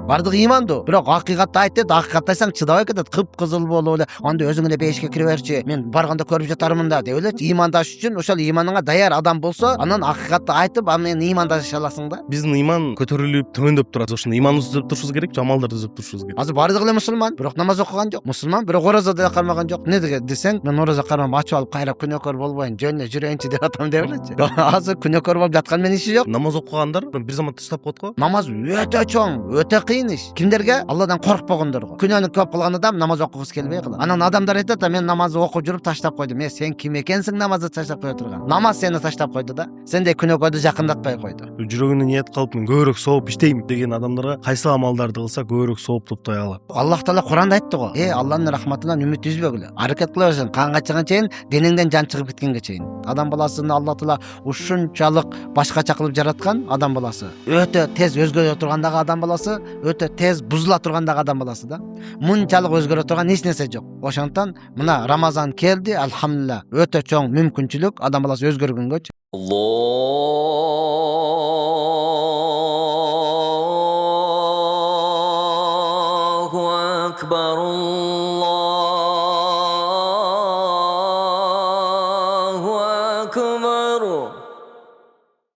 Бардыгы ыймандуу. Бирок акыйкатты айт деп, акыйкатты айтсаң чыдабай кетет. Кыпкызыл болуп эле, анда өзүң эле бейишке кире берчи. Мен барганда көрүп жатармын да деп эле ыймандаш үчүн ошол ыйманыңа даяр адам болсо, анан акыйкатты айтып, мен ыймандаша аласың да. Биздин ыйман көтөрүлүп төмөндөп турат. Ошону ыйманыбызды түзөп турушубуз керек, амалдарды түзөп турушубуз керек. Азыр бардыгы эле мусулман, бирок намаз окуган жок. Мусулман, бирок ораза деле кармаган жок. Не десең, мен ораза кармап ачып алып кайра күнөөкөр болбойн, жөн эле жүрөйүнчү деп атам деп элечи. Азыр күнөөкөр болуп жаткан менен иши жок. Намаз окугандар бир заматта таштап коет го. Намаз өтө чоң, өтө кыйын иш. Кимдерге? Алладан коркпогондорго. Күнөөнү көп кылган адам намаз окугусу келбей калат. Анан адамдар айтат, мен намаз окуп жүрүп таштап койдум. Сен ким экенсиң намазды таштап кое турган? Намаз сени таштап койду да. Сендей күнөөкөрдү жакындатпай койду. Жүрөгүнө ниет кылып, мен көбүрөөк сооп иштейм деген адамдарга кайсы амалдарды кылса көбүрөөк сооп топтой алат? Аллах Таала Куранда айтты го. Алланын рахматынан үмүт үзбөгүлө. Аракет кыла берсең, канга чыган чейин, денеңден жан чыгып кеткенге чейин. Адам баласын Аллах Таала ушунчалык башкача кылып жараткан адам баласы. Өтө тез өзгөрө тургандагы адам баласы, өтө тез бузула тургандагы адам баласы да. Мынчалык өзгөрө турган эч нерсе жок. Ошондон мына Рамазан келди, алхамдулилlah. Өтө чоң мүмкүнчүлүк адам баласы өзгөргөнгө. Allahu akbar, Allahu akbar.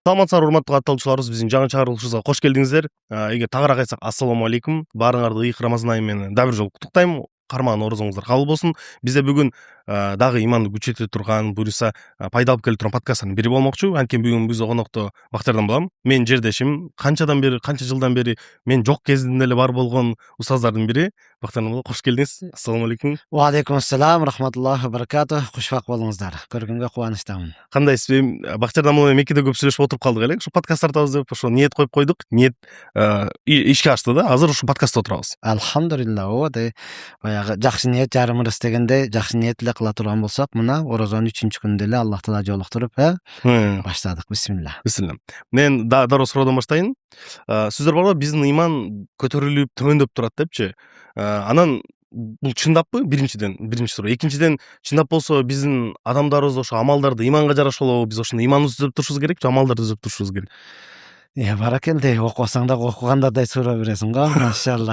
Саламатсыздар урматтуу катталуучуларыбыз, биздин жаңы чыгарылышыбызга кош келдиңиздер. Эгер тагыраак айтсак, ассалому алейкум. Баарыңарды ыйык Рамазан айы менен дагы бир жолу куттуктайм. Кармаган оразаңыздар кабыл болсун. Бизде бүгүн дагы иманды күчөтө турган, буюрса пайда алып келе турган подкасттардын бири болмокчу. Анткени бүгүн бизде конокто Бактиярдан болом. Менин жердешим, канча жылдан бери мен жок кезинде эле бар болгон устаздардын бири. Бактиярдан болом, кош келдиңиз. Ассалому алейкум. Ва алейкум ассалам, рахматуллахи баракату. Кушбак болуңуздар. Көргөнгө кубанычтамын. Кандайсыз? Бактиярдан болом Меккеде көп сүйлөшүп отуруп калдык эле. Ушу подкаст тартабыз деп, ошо ниет коюп койдук. Ниет ишке ашты да. Азыр ушу подкастта отурабыз. Алхамдулилlah, баягы жакшы ниет жарым ырыс дегенде, жакшы ниет эле кыла турган болсок, мына оразанын 3-күндө күндө эле Аллах Таала жолуктуруп, баштадык. Бисмилла. Мен дароо суроодан баштайын. Сөздөр барбы, биздин ыйман көтөрүлүп төмөндөп турат депчи. Анан бул чындаппы? Биринчи суроо. Экинчиден, чындап болсо биздин адамдарыбыз ошо амалдарды ыйманга жараша болобу? Биз ошону ыйманыбызды түзөп турушубуз керек, же амалдарды түзөп турушубуз керек? Баракелде, окусаң да окугандайдай суроо бересиң го, машалла.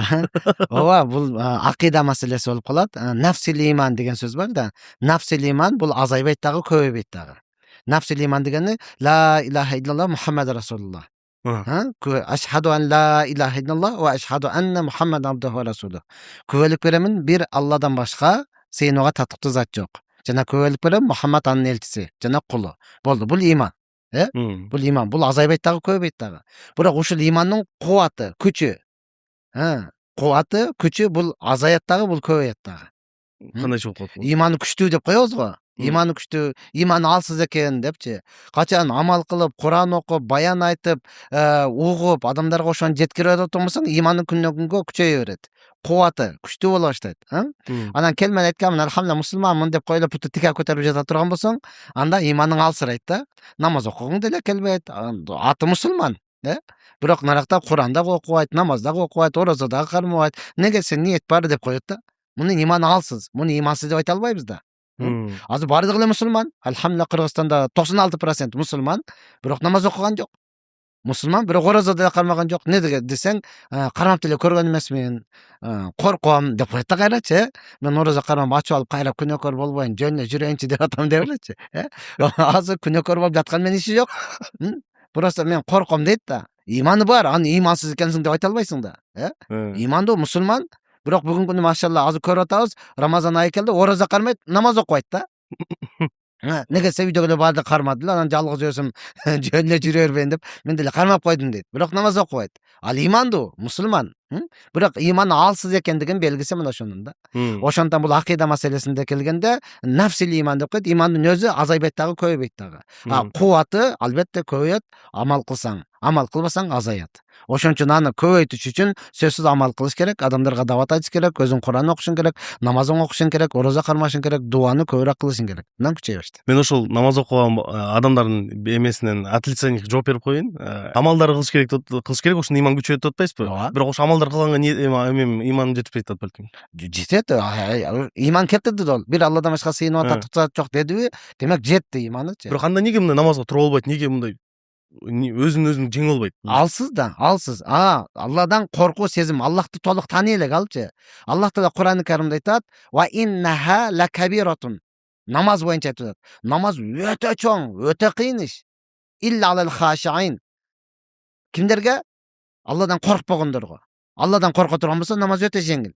Ооба, бул акыйда маселеси болуп калат. Нафсил иман деген сөз бар да. Нафсил иман бул азайбайт дагы, көбөйбөйт дагы. Нафсил иман дегени ла илаха иллаллах Мухаммад расулуллах. Ашхаду ан ла илаха иллаллах ва ашхаду анна Мухаммад абдуху ва расулух. Күбөлүк беремин, бир Алладан башка сыйынууга татыктуу зат жок. Жана күбөлүк берем, Мухаммад анын элчиси, жана кулу. Болду, бул иман. Бул иман, бул азайбайт дагы, көбөйбөйт дагы. Бирок ушул имандын кубаты, күчү, бул азаят дагы, бул көбөйөт дагы. Кандайча болуп калат бул? Иманы күчтүү деп коебуз го. Иманы күчтүү, иманы алсыз экен депчи. Качан амал кылып, Куран окуп, баян айтып, угуп, адамдарга ошону жеткире отурмусаң, иманын күнүнөн күнгө күчөйө берет. Кубаты күчтүү боло баштайт. Анан келмен айтканмын, алхамдулилlah мусулманмын деп коюп путу тика көтөрүп жата турган болсоң, анда иманың алсырайт да. Намаз окугуң деле келбейт. Аты мусулман, бирок наракта Куранда окубайт, намазда окубайт, оразада кармабайт. Неге сен ниет бар деп коет да. Мунун иманы алсыз, муну имансыз деп айта албайбыз да. Азыр бардыгы эле мусулман. Алхамдулилlah, Кыргызстанда 96% мусулман, бирок намаз окуган жок. Мусулман, бирок ораза деле кармаган жок. Не десең, кармап деле көргөн эмесмин, корком деп коет да кайрачы. Мен ораза кармап ачып алып кайра күнөөкөр болбойн, жөн эле жүрөйүнчү деп атам деп элечи. Азыр күнөөкөр болуп жаткан менен иши жок. Просто мен корком дейт да. Иманы бар, аны имансыз экенсиң деп айта албайсың да. Имандуу мусулман. Бирок бүгүнкү күндө машалла азыр көрүп атабыз, Рамазан айы келди, ораза кармайт, намаз окубайт да. Неге сен үйдөгүлөр баарды кармады эле, анан жалгыз өзүм жөн эле жүрө бербейин деп, мен деле кармап койдум дейт. Бирок намаз окубайт. Ал имандуу, мусулман. Бирок иманы алсыз экендигин белгиси мына ошонун да. Ошондон бул акыйда маселесинде келгенде, нафсил иман деп коет, имандын өзү азайбайт дагы, көбөйбөйт дагы. Кубаты албетте көбөйөт, амал кылсаң. Амал кылбасаң азаят. Ошон үчүн аны көбөйтүш үчүн сөзсүз амал кылыш керек, адамдарга дават айтыш керек, өзүң Куран окушуң керек, намазың окушуң керек, ораза кармашың керек, дуаны көбүрөөк кылышың керек. Мындан күчөйөбүз. Мен ошол намаз окуган адамдардын эмесинен отрицание жооп берип коеюн. Амалдар кылыш керек, ошону иман күчөйөт деп атпайсызбы? Бирок ошо амалдар кылганга иман жетишпейт деп балким. Жетет. Иман кетти да ол. Бир Алладан башка сыйынууга татыктуу зат жок дедиби? Демек жетти иманычы. Бирок анда неге мындай намазга тура болбойт? Неге мындай өзүн жеңе албайт. Алсыз да, алсыз. Алладан коркуу сезим, Аллахты толук тааный элек алчы. Аллах Таала Кур'ан-ы Каримде айтат: "Ва иннаха лакабиратун." Намаз боюнча айтып атат. Намаз өтө чоң, өтө кыйын иш. Илля алал хашиин. Кимдерге? Алладан коркпогондорго. Алладан корко турган болсо намаз өтө жеңил.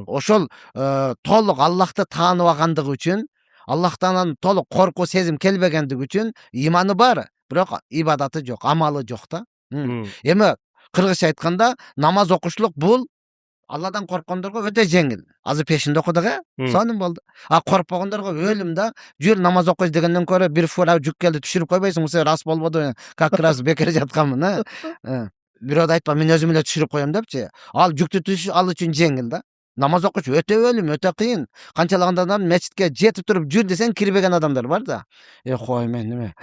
Ошол толук Аллахты таанып алгандыгы үчүн, Аллахтан толук коркуу сезим келбегендиги үчүн иманы бар, бирок ибадаты жок, амалы жок да. Эми кыргызча айтканда, намаз окушлук бул Алладан корккондорго өтө жеңил. Азыр пешинде окудук, сонун болду. Коркпогондорго өлүм да. Жүр намаз окуйбуз дегенден көрө бир фура жүк келди, түшүрүп койбойсуң, бул рас болбоду. Как раз бекер жатканмын, Бирөө да айтпа, мен өзүм эле түшүрүп коем депчи. Ал жүктү түшүш ал үчүн жеңил да. Намаз окуш өтө өлүм, өтө кыйын. Канчалаган адам мечитке жетип туруп жүр десең кирбеген адамдар бар да. Кой мен неме,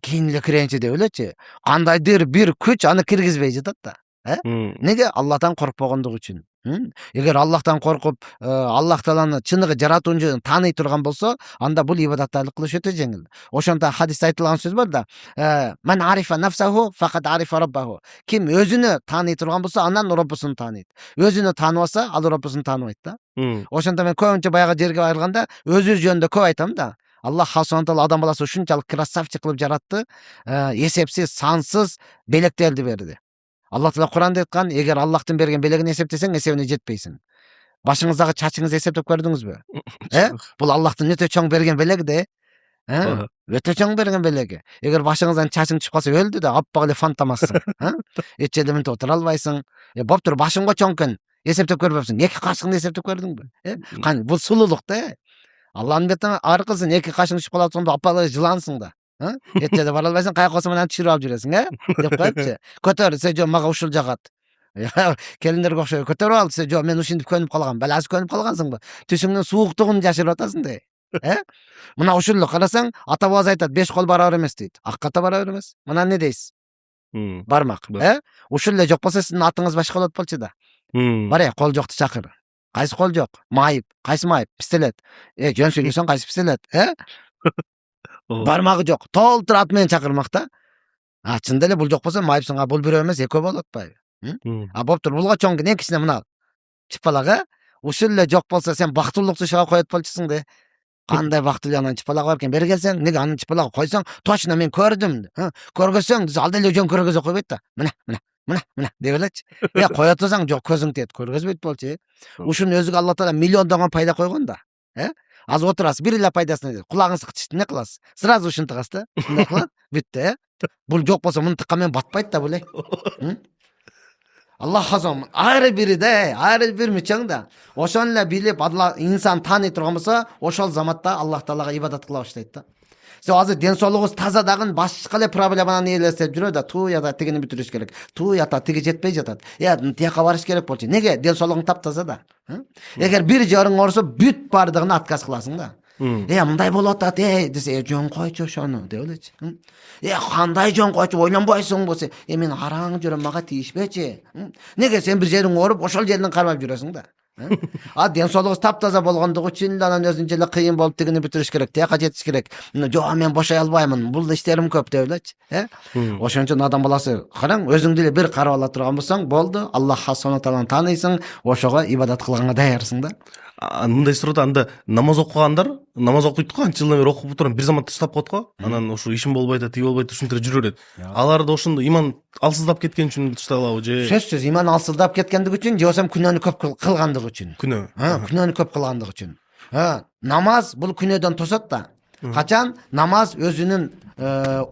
кийин эле кирейинчи деп элечи. Кандайдыр бир күч аны киргизбей жатат да. Неге? Аллахтан коркпогондугу үчүн. Эгер Аллахтан коркуп, Аллах Тааланы чыныгы жаратуучун тааный турган болсо, анда бул ибадаттарды кылыш өтө жеңил. Ошондо хадисте айтылган сөз бар да: "Мен арифа нафсаху факат арифа раббаху." Ким өзүнө тааный турган болсо, анан Роббусун тааныйт. Өзүнө тааныбаса, ал Роббусун тааныбайт да. Ошондо мен көбүнчө баягы жерге барганда өзү жөнүндө көп айтам да. Аллах Субхана Таала адам баласы ушунчалык красавчик кылып жаратты, эсепсиз, сансыз белектерди берди. Аллах Таала Кур'анда айткан: "Эгер Аллахтын берген белегин эсептесең, эсебине жетпейсиң." Башыңыздагы чачыңызды эсептеп көрдүңүзбү? Бул Аллахтын өтө чоң берген белеги да. Өтө чоң берген белеги. Эгер башыңыздан чачың түшүп калса, өлдү да, аппак эле фантамассың. Эч жерде мынтип отура албайсың. Боптур, башыңга чоң экен. Эсептеп көрбөпсүң. 2 кашыгыңды эсептеп көрдүңбү? Кан бул сулуулук да. Аллахтын бетине аркысың, 2 кашыгың түшүп калат, сонда аппак эле жылансың да. Эч жерде бара албайсың, каяка болсо менен түшүрүп алып жүрөсүң, деп коюпчу. Көтөр десе, жок, мага ушул жагат. Келиндерге окшойт. Көтөрүп ал десе, жок, мен ушинтип көнүп калгам. Баласы көнүп калгансыңбы? Түшүңдүн сууктугун жашырып атасың да. Мына ушул карасаң, ата бабабыз айтат, 5 кол барабар эмес дейт. Ак ката барабар эмес. Мына не дейсиз? Бармак, Ушул эле жок болсо, сиздин атыңыз башка болот болчу да. Бар, кол жокту чакыр. Кайсы кол жок? Майып. Кайсы майып? Пистолет. Жөн сүйлөсөң, кайсы пистолет? Бармагы жок. Толтур ат менен чакырмак да. Чында эле бул жок болсо, майыпсың. Бул бирөө эмес, экөө болуп атпайбы? Боптур, булга чоң эң кичине мына чыпалак, ушул эле жок болсо, сен бактылуулукту шага коет болчусуң да. Кандай бактылуу анан чыпалак бар экен, бери келсең, неге анын чыпалагын койсоң, точно мен көрдүм. Көргөсөң, ал деле жөн көргөзө койбойт да. Мына деп элечи. Кое турсаң, жок, көзүң тиет, көргөзбөйт болчу. Ушунун өзүгө Алла Таала миллиондогон пайда койгон да. Азыр отурасыз, бир эле пайдасын айтат. Кулагыңызды кычышты, эмне кыласыз? Сразу ушинтип тыгасыз да. Эмне кылат? Бүттү, Бул жок болсо, муну тыккан батпайт да бул. Аллах азам, ар бири бир мүчөң да. Ошону эле билип, инсан тааный турган болсо, ошол заматта Аллах Таалага ибадат кыла баштайт да. Сен азыр ден соолугуңуз таза дагы башка эле проблеманы элестеп жүрөт да. Ята тигини бүтүрүш керек. Ята тиги жетпей жатат. Тияка барыш керек болчу. Неге? Ден соолугуң таптаза да. Эгер бир жериң оорусо, бүт бардыгына отказ кыласың да. Мындай болуп атат, десе, жөн койчу ошону, деп элечи. Кандай жөн койчу, ойлонбойсуңбу сен? Мен араң жүрөм, мага тийишпечи. Неге сен бир жериң ооруп, ошол жерден кармап жүрөсүң да? Ден соолугуңуз таптаза болгондугу үчүн анан өзүнчө эле кыйын болуп тигини бүтүрүш керек, тияка жетиш керек. Жок, мен бошой албаймын, бул иштерим көп деп элечи. Ошон үчүн адам баласы, караң, өзүңдү эле бир карап ала турган болсоң, болду, Аллах Субхана Тааланы тааныйсың, ошого ибадат кылганга даярсың да. Мындай сурат, анда намаз окугандар, намаз окуйт го, анча жылдан бери окуп турам, бир заматта таштап коет го. Анан ушу ишим болбойт, тиги болбойт, ушинтип жүрө берет. Алар да ошондо иман алсыздап кеткен үчүн ташталабы же? Сөзсүз иман алсыздап кеткендиги үчүн, же болбосо күнөөнү көп кылгандыгы үчүн. Күнөөнү көп кылгандыгы үчүн. Намаз бул күнөөдөн тосот да. Качан намаз өзүнүн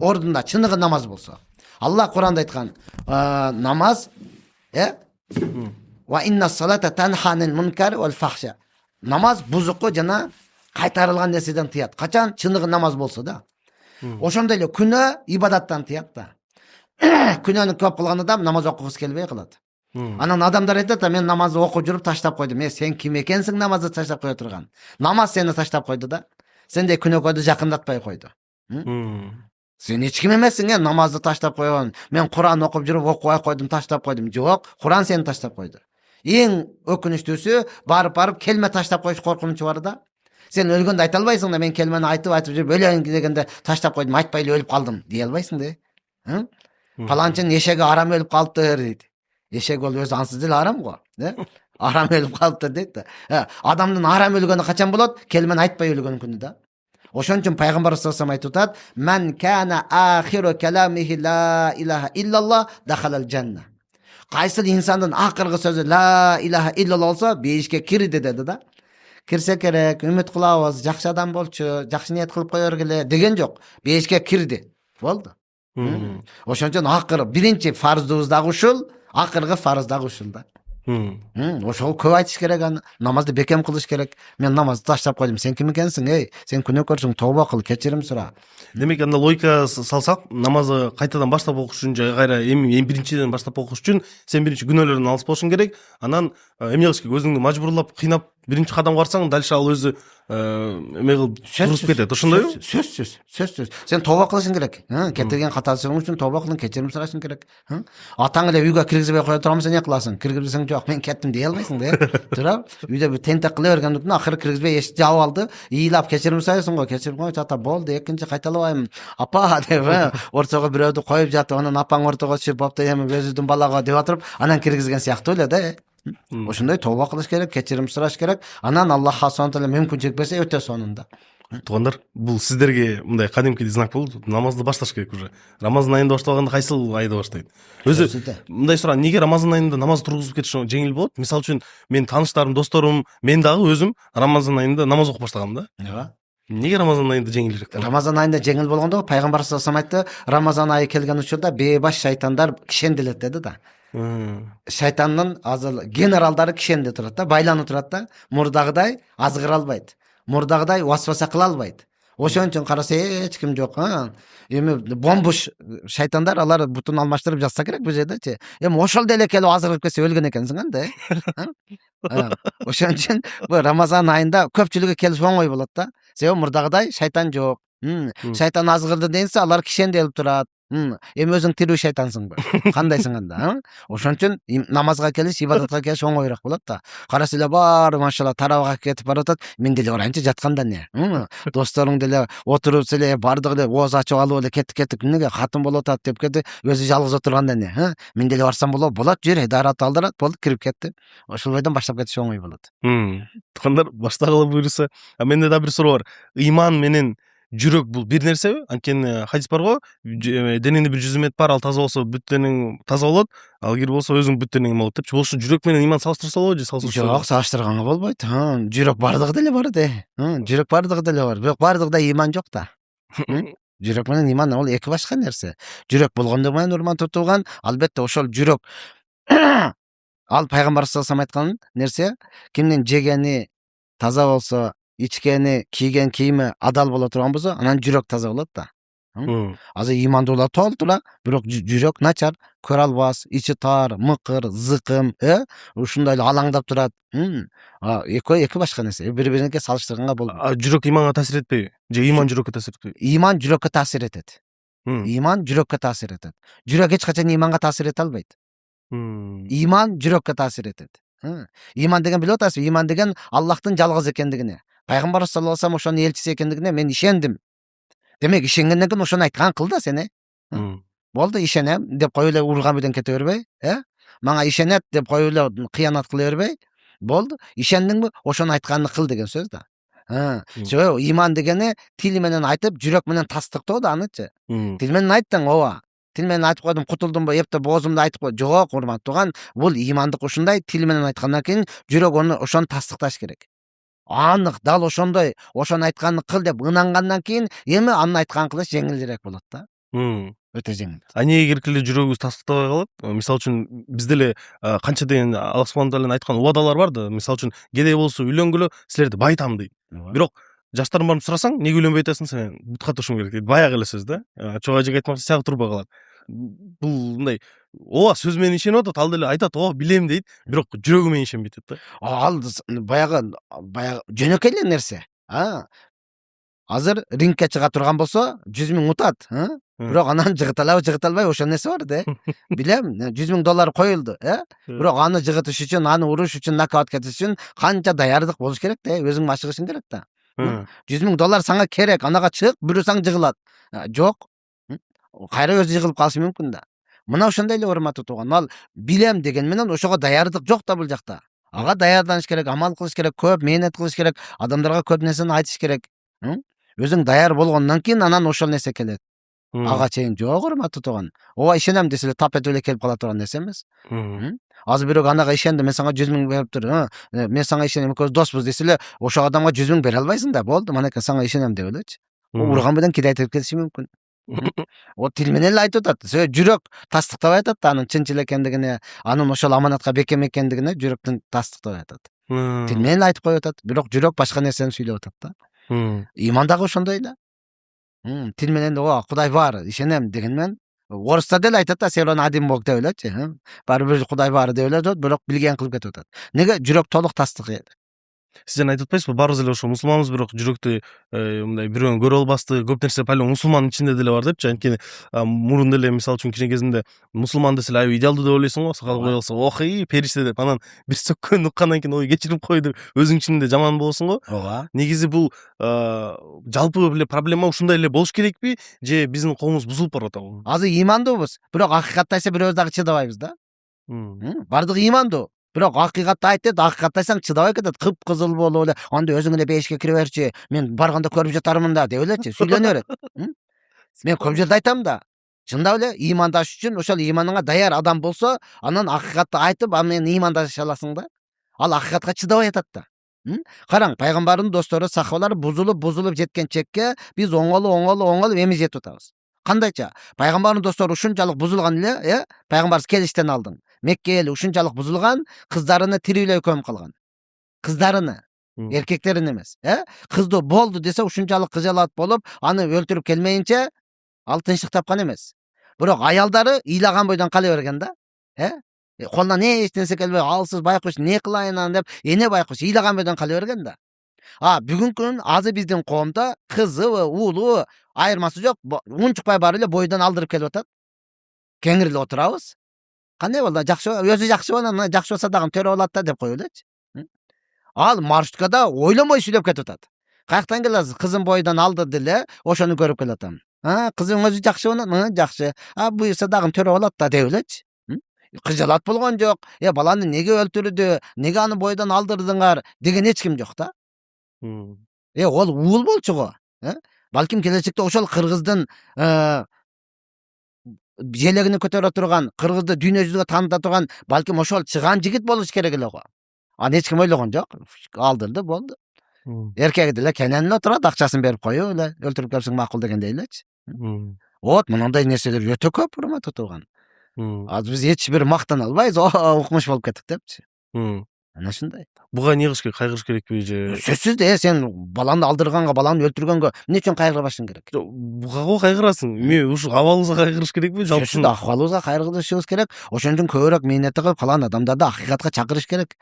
ордунда, чыныгы намаз болсо. Аллах Кур'анда айткан, намаз ва инна салата танханил мункар вал фахша. Намаз бузукку жана кайтарылган нерседен тыят. Качан чыныгы намаз болсо да. Ошондой эле күнөө ибадаттан тыят да. Күнөөнү көп кылган адам намаз окугусу келбей калат. Анан адамдар айтат, мен намазды окуп жүрүп таштап койдум. Сен ким экенсиң намазды таштап кое турган? Намаз сени таштап койду да. Сендей күнөөкөдү жакындатпай койду. Сен эч ким эмессиң, намазды таштап койгон. Мен Кур'ан окуп жүрүп окубай койдум, таштап койдум. Жок, Кур'ан сени таштап койду. Эң өкүнүчтүүсү, барып келме таштап коюш коркунучу бар да. Сен өлгөндө айта албайсың да, мен келмени айтып жүрүп өлөйүн дегенде таштап койдум, айтпай эле өлүп калдым дей албайсың да. Паланчынын эшеги арам өлүп калыптыр дейт. Эшек ол өзү ансыз деле арам го. Арам өлүп калыптыр дейт да. Адамдын арам өлгөнү качан болот? Келмен айтпай өлгөн күнү да. Ошон үчүн пайгамбар саллаллаху алейхи ва саллям айтып атат: "Мен кана ахиру каламихи ла илаха иллаллах дахалал жанна." Кайсыл инсандын акыркы сөзү ла илаха иллаллах болсо, бейишке кирди деди да. Кирсе керек, үмүт кылабыз, жакшы адам болчу, жакшы ниет кылып кое бергиле деген жок. Бейишке кирди. Болду. Ошон үчүн акыры биринчи фарздыбыз дагы ушул, акыркы фарз дагы ушул да. Ошол көп айтыш керек аны. Намазды бекем кылыш керек. Мен намазды таштап койдум. Сен ким экенсиң? Сен күнөөкөрсүң, тооба кыл, кечирим сура. Демек анда логика салсак, намазды кайтадан баштап окуш үчүн же кайра эми биринчиден баштап окуш үчүн сен биринчи күнөөлөрдөн алыс болушуң керек. Анан эмне кылыш керек? Өзүңдү мажбурлап, кыйнап биринчи кадамга барсаң, дальше ал өзү эме кылып туруп кетет. Ошондойбу? Сөзсүз. Сен тооба кылышың керек. Кетирген катасың үчүн тооба кылың, кечирим сурашың керек. Атаң эле үйгө киргизбей кое турамын, сен эмне кыласың? Киргизсең жок, мен кеттим дей албайсың да. Туурабы? Үйдө бир тентек кыла бергендиктен акыры киргизбей эшикти жаап алды. Ыйлап кечирим сурайсың го, кечирип койчу ата болду, экинчи кайталабайм. Апа деп ортого бирөөдү коюп жатып, анан апаң ортого түшүп, бапта эми өзүдүн балага деп атырып, анан киргизген сыяктуу эле да. Ошондой тооба кылыш керек, кечирим сураш керек. Анан Аллах субхана таала мүмкүнчүлүк берсе өтө сонунда. Туугандар, бул сиздерге мындай кадимки знак болду. Намазды башташ керек уже. Рамазан айында баштаганда кайсыл айда баштайт? Өзү мындай суроо, неге Рамазан айында намаз тургузуп кетиш жеңил болот? Мисалы үчүн, мен тааныштарым, досторум, мен дагы өзүм Рамазан айында намаз окуп баштагам да. Неге Рамазан айында жеңилирээк? Рамазан айында жеңил болгондо пайгамбар саллаллаху алейхи ва саллям айтты, Рамазан айы келген учурда бейбаш шайтандар кишенделет деди да. Шайтандын азыр генералдары кишенде турат да, байланып турат да, мурдагыдай азгыра албайт, мурдагыдай васваса кыла албайт. Ошон үчүн караса эч ким жок. Эми бомбуш шайтандар алар бутун алмаштырып жатса керек бул жердечи. Эми ошол деле келип азырып кетсе өлгөн экенсиң анда. Ошон үчүн бул Рамазан айында көпчүлүгү келиш оңой болот да. Себеби мурдагыдай шайтан жок. Шайтан азгырды дейинсе, алар кишенделип турат. Эми өзүң тирүү шайтансыңбы? Кандайсың анда? Ошон үчүн намазга келиш, ибадатка келиш оңоюраак болот да. Караса эле баары машалла тарабага кетип баратат. Мен деле барайынчы жатканда эмне? Досторуң деле отуруп эле бардыгы эле ооз ачып алып эле кеттик. Эмнеге катын болуп атат деп кетти. Өзү жалгыз отурганда эмне? Мен деле барсам болот, жүр, дарат алдырат, болду, кирип кетти. Ошол бойдон баштап кетиш оңой болот. Тукандар, баштагыла буйруса. Менде да бир суроо бар. Ыйман менен жүрөк бул бир нерсеби? Анткени хадис бар го, денеңде бир 100 метр бар, ал таза болсо бүт денең таза болот, ал эгер болсо өзүң бүт денең болот депчи. Бул жүрөк менен ыйман салыштырса болобу же салыштырса? Жок, салыштырганга болбойт. Жүрөк бардыгы деле бар жүрөк бардыгы деле бар. Бирок бардыгында ыйман жок да. Жүрөк менен ыйман ал эки башка нерсе. Жүрөк болгондо менен урман тутулган, албетте ошол жүрөк ал пайгамбар саллаллаху алейхи ва саллям айткан нерсе, кимдин жегени таза болсо, ичкени, кийген кийими адал боло турган болсо, анан жүрөк таза болот да. Азыр ыймандуулар толтура, бирок жүрөк начар, көрө албас, ичи тар, мыкыр, зыкым, ушундай эле алаңдап турат. Экөө эки башка нерсе, бири-бирине салыштырганга болбойт. Жүрөк ыйманга таасир этпейби? Же ыйман жүрөккө таасир этпейби? Ыйман жүрөккө таасир этет. Ыйман жүрөккө таасир этет. Жүрөк эч качан ыйманга таасир эте албайт. Ыйман жүрөккө таасир этет. Ыйман деген билип атасызбы? Ыйман деген Аллахтын жалгыз экендигине, пайгамбар саллаллаху алейхи ва саллям ошонун элчиси экендигине мен ишендим. Демек ишенгенден кийин ошону айткан кыл да сен. Болду, ишенем деп коюп эле урган менен кете бербей, мага ишенет деп коюп эле кыянат кыла бербей, болду, ишендиңби, ошону айтканды кыл деген сөз да. Себеби ыйман дегени тил менен айтып, жүрөк менен тастыктоо да анычы. Тил менен айттың, ооба. Тил менен айтып койдум, кутулдумбу, эптеп боозумду айтып кой. Жок, урматтуу тууган, бул ыймандык ушундай, тил менен айткандан кийин жүрөк ошону тастыкташ керек. Анык, дал ошондой, ошону айтканды кыл деп ынангандан кийин, эми анын айтканын кылыш жеңилирээк болот да. Өтө жеңил. Эмнеге киркиле жүрөгүбүз тастыктабай калат? Мисалы үчүн бизде эле канча деген Аллах субхана тааладын айткан убадалар бар да. Мисалы үчүн кедей болсо үйлөнгүлө, силерди байтам дейт. Бирок жаштардан барып сурасаң, неге үйлөнбөй атасың, сен бут катышың керек дейт. Баягы эле сөз да. Чоң ажеге айтмакчы, сагы турбай калат. Бул мындай, ооба сөз менен ишенип атат, ал деле айтат, ооба билем дейт, бирок жүрөгү менен ишенбейт да. Ал баягы жөнөкөй эле нерсе. Азыр рингке чыга турган болсо, 100 миң утат, бирок анан жыгыта албай ошол нерсе бар да. Билем, $100,000 коюлду, бирок аны жыгытыш үчүн, аны уруш үчүн, нокаут кетиш үчүн канча даярдык болуш керек да, өзүң машыгышың керек да. $100,000 сага керек, анага чык, бүрүсөң жыгылат. Жок. кайра өзү жыгылып калышы мүмкүн да. Мына ошондой эле урматтуу тууган. Ал билем деген менен ошого даярдык жок да бул жакта. Ага даярданыш керек, амал кылыш керек, көп мээнет кылыш керек, адамдарга көп нерсени айтыш керек. Өзүң даяр болгондон кийин анан ошол нерсе келет. Ага чейин жок урматтуу тууган. Ооба ишенем десе эле тап этип эле келип кала турган нерсе эмес. Азыр бирөө анага ишенди, мен сага 100 000 берип тур. Мен сага ишенем, экөөбүз доспуз десе эле, ошол адамга 100 000 бере албайсың да. Болду, манекей сага ишенем деп элечи. Урган менен киде айтып кетиши мүмкүн. Вот тил менен эле айтып атат. Жүрөк тастыктабай атат да анын чынчыл экендигине, анын ошол аманатка бекем экендигине жүрөктүн тастыктабай атат. Тил менен эле айтып коюп атат. Бирок жүрөк башка нерсени сүйлөп атат да. Иман дагы ошондой эле. Тил менен ооба Кудай бар, ишенем деген менен орустар деле айтат да, сен один бог деп элечи. Баары бир Кудай бар деп эле атат, бирок билген кылып кетип атат. Неге? Жүрөк толук тастык эле. Сиз жана айтып атпайсызбы, баарыбыз эле ошо мусулманбыз, бирок жүрөктү мындай бирөөнү көрө албастык, көп нерсе палең мусулмандын ичинде деле бар депчи. Анткени мурун деле мисалы үчүн кичине кезимде мусулман десе эле аябай идеалдуу деп ойлойсуң го, сакал кое алса, ох периште деп, анан бир сөккөнүн уккандан кийин ой кечирип кой деп өзүң ичиңде жаман болосуң го. Ооба. Негизи бул жалпы эле проблема ушундай эле болуш керекпи, же биздин коомубуз бузулуп барып атабы? Азыр имандуубуз, бирок акыйкатты айтса бирөөбүз дагы чыдабайбыз да. Бардыгы имандуу. Бирок акыйкатты айт дет, акыйкатты айтсаң чыдабай кетет, кыпкызыл болуп эле, анда өзүң эле бейишке кире берчи, мен барганда көрүп жатармын да деп элечи, сүйлөнө берет. Мен көп жерде айтам да. Чындап эле имандаш үчүн ошол иманыңа даяр адам болсо, анан акыйкатты айтып, ал менен имандаша аласың да. Ал акыйкатка чыдабай атат да. Караң, пайгамбардын достору, сахабалар бузулуп жеткен чекке биз оңолуп эми жетип атабыз. Кандайча? Пайгамбардын достору ушунчалык бузулган эле, пайгамбарыбыз келиштен алдын. Мекке эли ушунчалык бузулган, кыздарыны тирүүлөй көмүп калган. Кыздарыны, эркектерин эмес, кызды болду десе ушунчалык кыжалат болуп, аны өлтүрүп келмейинче ал тынчтык тапкан эмес. Бирок аялдары ыйлаган бойдон кала берген да. Колунан эч нерсе келбей, алсыз байкуш не кылайын анан деп, эне байкуш ыйлаган бойдон кала берген да. Бүгүнкү күнүн азыр биздин коомдо кызыбы, уулу айырмасы жок, унчукпай баары эле бойдон алдырып келип атат. Кеңири эле отурабыз. Кандай болду? Жакшы, өзү жакшы болот, жакшы болсо дагы төрө болот да деп коюп элечи. Ал маршруткада ойлонбой сүйлөп кетип атат. Каяктан келесиз? Кызым бойдон алдырды эле, ошону көрүп келатам. Кызың өзү жакшы болот, жакшы. Буюрса дагы төрө болот да деп элечи. Кыжалат болгон жок. Баланы неге өлтүрдү? Неге аны бойдон алдырдыңар деген эч ким жок да. Ол уул болчу го. Балким келечекте ошол кыргыздын желегини көтөрө турган, кыргызды дүйнө жүзүгө тааныта турган, балким ошол чыган жигит болуш керек эле го. Аны эч ким ойлогон жок. Алдырды, болду. Эркеги деле кенен эле турат, акчасын берип коюп эле, өлтүрүп келсең макул дегендей элечи. Вот мындай нерселер өтө көп урматтуу турган. Азыр биз эч бир мактана албайбыз, укмуш болуп кеттик депчи. Ana shunday. Буга эмне кылыш керек? Кайгырыш керекпи же? Сөзсүз де, сен баланы алдырганга, баланы өлтүргөнгө эмне үчүн кайгыра башың керек? Буга го кайгырасың. Эми ушу абалыбызга кайгырыш керекпи? Сөзсүз да, акыбалыбызга кайгырышыбыз керек. Ошон үчүн көбүрөөк мээнет кылып, калган адамдарды акыйкатка чакырыш керек.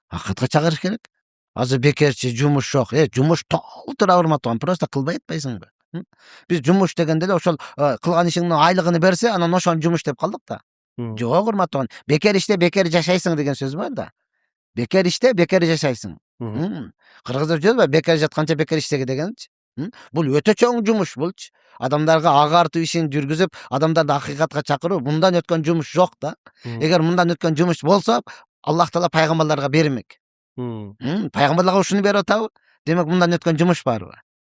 Акыйкатка чакырыш керек. Азыр бекерчи, жумуш жок. Жумуш толтура урматтаган, просто кылбай атпайсыңбы? Биз жумуш дегенде эле ошол кылган ишиңдин айлыгын берсе, анан ошону жумуш деп калдык да. Жок урматтаган. Бекер иште бекер жашайсың деген сөз бар да. Бекер иште, бекер жашайсың. Кыргыздар жүрөбү? Бекер жатканча бекер иштеги дегенчи. Бул өтө чоң жумуш булчу. Адамдарга агартуу ишин жүргүзүп, адамдарды акыйкатка чакыруу, мындан өткөн жумуш жок да. Эгер мындан өткөн жумуш болсо, Аллах Таала пайгамбарларга бермек. Пайгамбарларга ушуну берип атабы? Демек мындан өткөн жумуш барбы?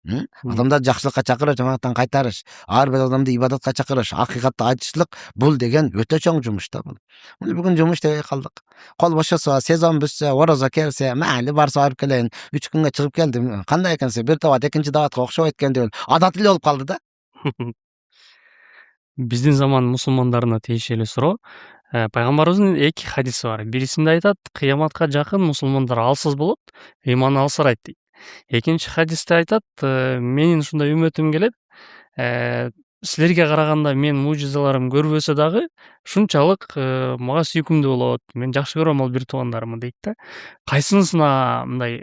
Адамдарды жакшылыкка чакырып, жамааттан кайтарыш, ар бир адамды ибадатка чакырыш, акыйкатты айтышлык, бул деген өтө чоң жумуш да бул. Мына бүгүн жумуш деп калдык. Кол бошосо, сезон бүссө, орозо келсе, майли барса барып келейин. 3 күнгө чыгып келдим. Кандай экенсе, бир табат экинчи даватка окшобойт экен деп адат эле болуп калды да. Биздин заман мусулмандарына тиешелүү суроо. Пайгамбарыбыздын 2 хадиси бар. Бирисинде айтат, кыяматка жакын мусулмандар алсыз болот, ыйманы алсырайт дейт. Экинчи хадисте айтат, менин ушундай үмөтүм келет, силерге караганда мен мужизаларым көрбөсө дагы ушунчалык мага сүйкүмдүү болот, мен жакшы көрөм ал бир туугандарымды дейт да. Кайсынысына мындай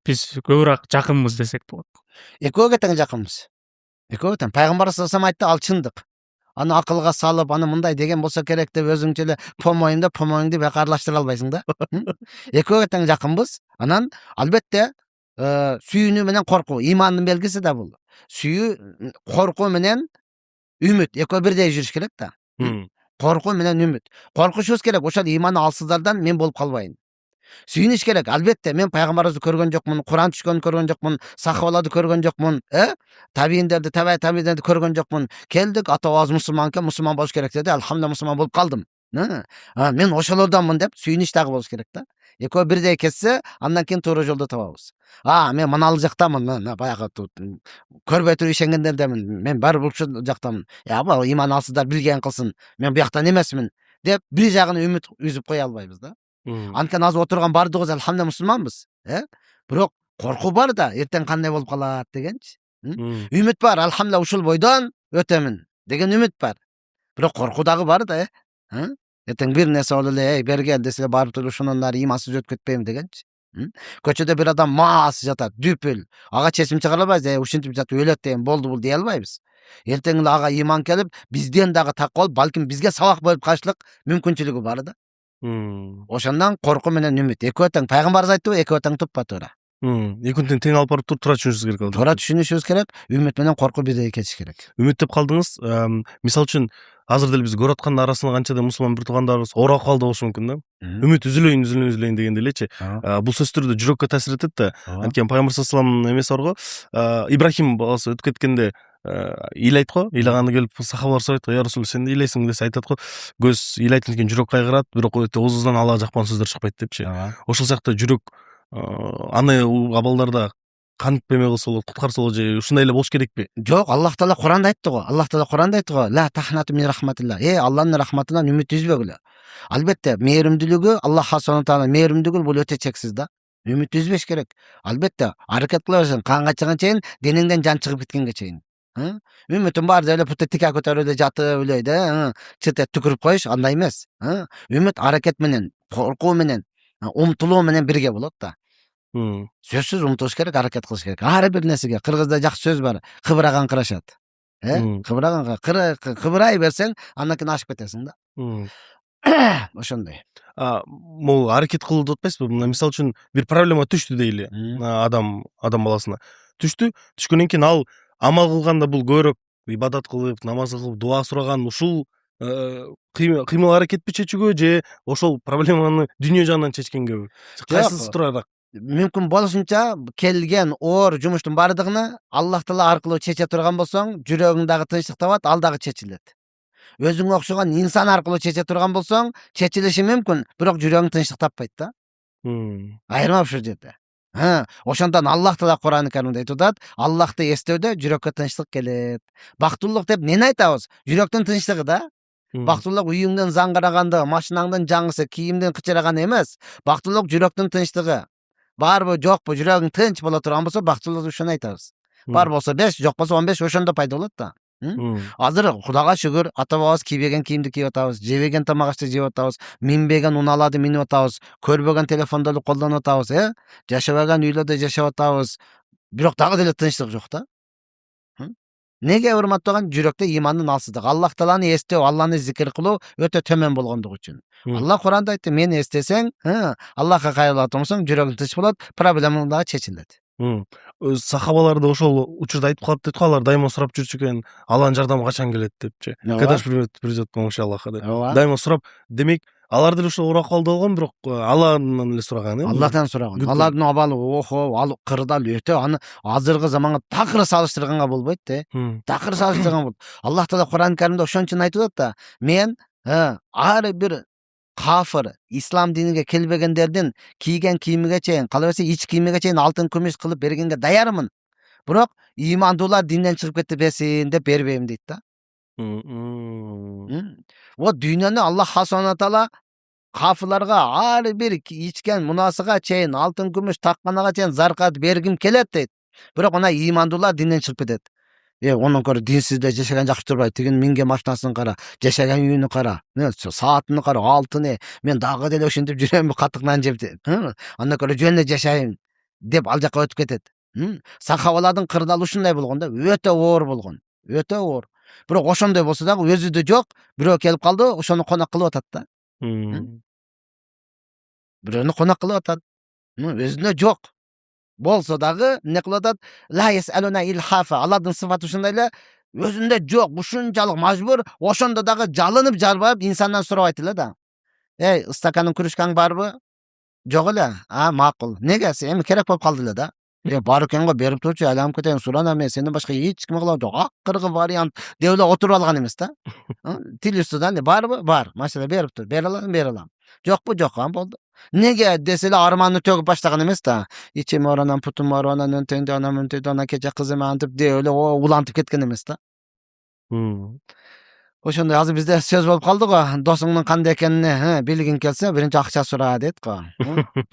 биз көбүрөөк жакынбыз десек болот? Экөөгө тең жакынбыз. Экөөгө тең. Пайгамбар саллаллаху алейхи айтты, ал чындык. Аны акылга салып, аны мындай деген болсо керек деп өзүңчө эле помоюңду бекарлаштыра албайсың да. Экөөгө тең жакынбыз. Анан албетте сүйүүнү менен коркуу, имандын белгиси да бул. Сүйүү, коркуу менен үмүт экөө бирдей жүрүш керек да. Коркуу менен үмүт. Коркушубуз керек, ошол ыйманы алсыздардан мен болуп калбайын. Сүйүнүш керек. Албетте мен пайгамбарыбызды көргөн жокмун, Куран түшкөнүн көргөн жокмун, сахабаларды көргөн жокмун, табийиндерди, табийиндерди көргөн жокмун. Келдик, ата бабабыз мусулман экен, мусулман болуш керек деди. Алхамдулилlah мусулман болуп калдым. Мен ошолордонмун деп сүйүнүч дагы болуш керек да. Экөө бирдей кетсе, андан кийин туура жолдо табабыз. Мен манал жактамын, баягы көрбөй туруп ишенгендердемин. Мен баары ушул жактамын. Ал ыйман алсыздар билген кылсын. Мен бияктан эмесмин деп бир жагына үмүт үзүп кое албайбыз да. Анткени азыр отурган баардыгыбыз алхамдулилlah мусулманбыз, бирок коркуу бар да, эртең кандай болуп калат дегенчи. Үмүт бар, алхамдулилlah ушул бойдон өтөмүн деген үмүт бар. Бирок коркуу дагы бар да, эртең бир нерсе болуп эле, бери кел десе барып туруп ушунун нары ыймансыз өтүп кетпейм дегенчи. Көчөдө бир адам маас жатат, дүпүл. Ага чечим чыгара албайбыз, ушинтип жатып өлөт деген болду бул дей албайбыз. Эртең эле ага ыйман келип, бизден дагы такып алып, балким бизге сабак берип калышлык мүмкүнчүлүгү бар да. Ошондон коркуу менен үмүт экөө тең. Пайгамбарыбыз айтты, экөө тең туппа туура. Экөөнү тең алып барып туура түшүнүшүбүз керек. Туура түшүнүшүбүз керек. Үмүт менен коркуу бирдей кетиш керек. Үмүт деп калдыңыз. Мисалы үчүн азыр деле биз көрүп аткандын арасында канчадан мусулман бир туугандарыбыз оорап калды болушу мүмкүн да. Үмүт үзүлөйүн дегенде элечи. Бул сөздөр да жүрөккө таасир этет да. Анткени пайгамбар саллаллаху алейхи эмеси бар го. Ибрахим баласы өтүп кеткенде ыйлайт го. Ыйлаганда келип сахабалар сурайт го, я Расул, сен ыйлайсың десе айтат го, көз ыйлайт экен, жүрөк кайгырат, бирок өтө оозунан Аллага жакпан сөздөр чыкпайт депчи. Ошол сыяктуу жүрөк аны абалдарда кантип эме кылса болот, куткарса болот же ушундай эле болуш керекпи? Жок, Аллах Таала Куранда айтты го. Ла тахнату мин рахматилла. Алланын рахматынан үмүт үзбөгүлө. Албетте, мээримдүүлүгү, Аллах субхана таала мээримдүүлүгү бул өтө чексиз да. Үмүт үзбеш керек. Албетте, аракет кыла берсең, канга чыган чейин, денеңден жан чыгып кеткенге чейин. Үмүтүн баары эле путта тика көтөрүп эле жатып эле чыт түкүрүп коюш андай эмес. Үмүт аракет менен, коркуу менен, умтулуу менен бирге болот да. Сөзсүз умтулуш керек, аракет кылыш керек. Ар бир нерсеге кыргызда жакшы сөз бар. Кыбыраган кырашат. Кыбыраган кыбырай берсең, андан кийин ашып кетесиң да. Ошондой. Могу аракет кылуу деп атпайсызбы? Мына мисалы үчүн бир проблема түштү дейли. Адам баласына түшкөндөн кийин ал амал кылганда бул көбүрөөк ибадат кылып, намаз кылып, дуа сураган ушул кыймыл аракетти чечүүгө же ошол проблеманы дүйнө жагынан чечкенгеби? Кайсысы туурараак? Мүмкүн болушунча келген оор жумуштун баардыгына Аллах Таала аркылуу чече турган болсоң, жүрөгүң дагы тынчтык табат, ал дагы чечилет. Өзүңө окшогон инсан аркылуу чече турган болсоң, чечилиши мүмкүн, бирок жүрөгүң тынчтык таппайт да. Айырма ушул жерде. Ошондон Аллах Таала Куран-ы Каримде айтып атат, Аллахты эстөөдө жүрөккө тынчтык келет. Бактылуулук деп эмнени айтабыз? Жүрөктүн тынчтыгы да. Бактылуулук үйүңдөн заңгыраганды, машинаңдын жаңысы, кийимдин кычыраганы эмес. Бактылуулук жүрөктүн тынчтыгы. Барбы, жокпу, жүрөгүң тынч боло турган болсо, бактылуулук ушуну айтабыз. Бар болсо 5, жок болсо 15, ошондо пайда болот да. Азыр Кудайга шүгүр, ата бабабыз кийбеген кийимди кийип атабыз, жебеген тамак ашты жеп атабыз, минбеген унааларды минип атабыз, көрбөгөн телефондорду колдонуп атабыз, жашабаган үйлөрдө жашап атабыз. Бирок дагы деле тынчтык жок да. Неге урматтаган? Жүрөктө ыймандын алсыздыгы. Аллах Тааланы эстөө, Алланы зикир кылуу өтө төмөн болгондугу үчүн. Аллах Куранда айтты, мени эстесең, Аллахка кайрылатын болсоң, жүрөгүң тынч болот, проблемаң дагы чечилет. Сахабалар да ошол учурда айтып калып дейт го, алар дайыма сурап жүрчү экен, Алланын жардамы качан келет депчи. Кадаш придет помощь Аллаха деп. Дайыма сурап, демек алар деле ошол оор акыбалда болгон, бирок Аллахтан эле сураган, Аллахтан сураган. Алардын абалы ал кырдаал өтө, аны азыркы заманга такыр салыштырганга болбойт да. Такыр салыштырганга болот. Аллах Таала Куран-ы Каримде ошон үчүн айтып атат да, мен ар бир кафыр, ислам диниге келбегендердин кийген кийимиге чейин, калабаса ич кийимиге чейин алтын күмүш кылып бергенге даярмын. Бирок ыймандуулар динден чыгып кетти берсин деп бербейм дейт да. Вот дүйнөнү Аллах субхана таала кафырларга ар бир ичкен мунасыга чейин, алтын күмүш такканага чейин заркат бергим келет дейт. Бирок мына ыймандуулар динден чыгып кетет. Онун көрө динсизде жашаган жакшы турбайт. Тигин минген машинасын кара, жашаган үйүнү кара, саатын кара, алтыны. Мен дагы деле ушинтип жүрөм, катык нан жеп. Андан көрө жөн эле жашайын деп ал жака өтүп кетет. Сахабалардын кырдаалы ушундай болгон да, өтө оор болгон. Өтө оор. Бирок ошондой болсо дагы өзүдө жок, бирөө келип калды, ошону конок кылып атат да. Бирөөнү конок кылып атат. Өзүнө жок. Болсо дагы эмне кылып атат? Ла ясалуна илхафа. Алардын сыфаты ушундай эле, Өзүндө жок, ушунчалык мажбур, ошондо дагы жалынып жалбап инсандан сурабайт эле да. Эй, стаканың кружкаң барбы? Жок эле. Макул. Неге? Эми керек болуп калды эле да. Бар экен го, берип турчу, айланып кетейин, суранам, мен сенден башка эч ким кыла жок. Акыркы вариант деп эле отуруп алган эмес да. Тил үстүдөн барбы? Бар. Машина берип тур. Бере алам, бере алам. Жокпу? Жок. Болду. Неге десе эле арманды төгүп баштаган эмес да. Ичим оор, анан путум оор, анан өнтөйдө, анан мынтөйдө, анан кече кызым антип деп эле улантып кеткен эмес да. Ошондой азыр бизде сөз болуп калды го, досуңдун кандай экенин билгиң келсе, биринчи акча сура дейт го.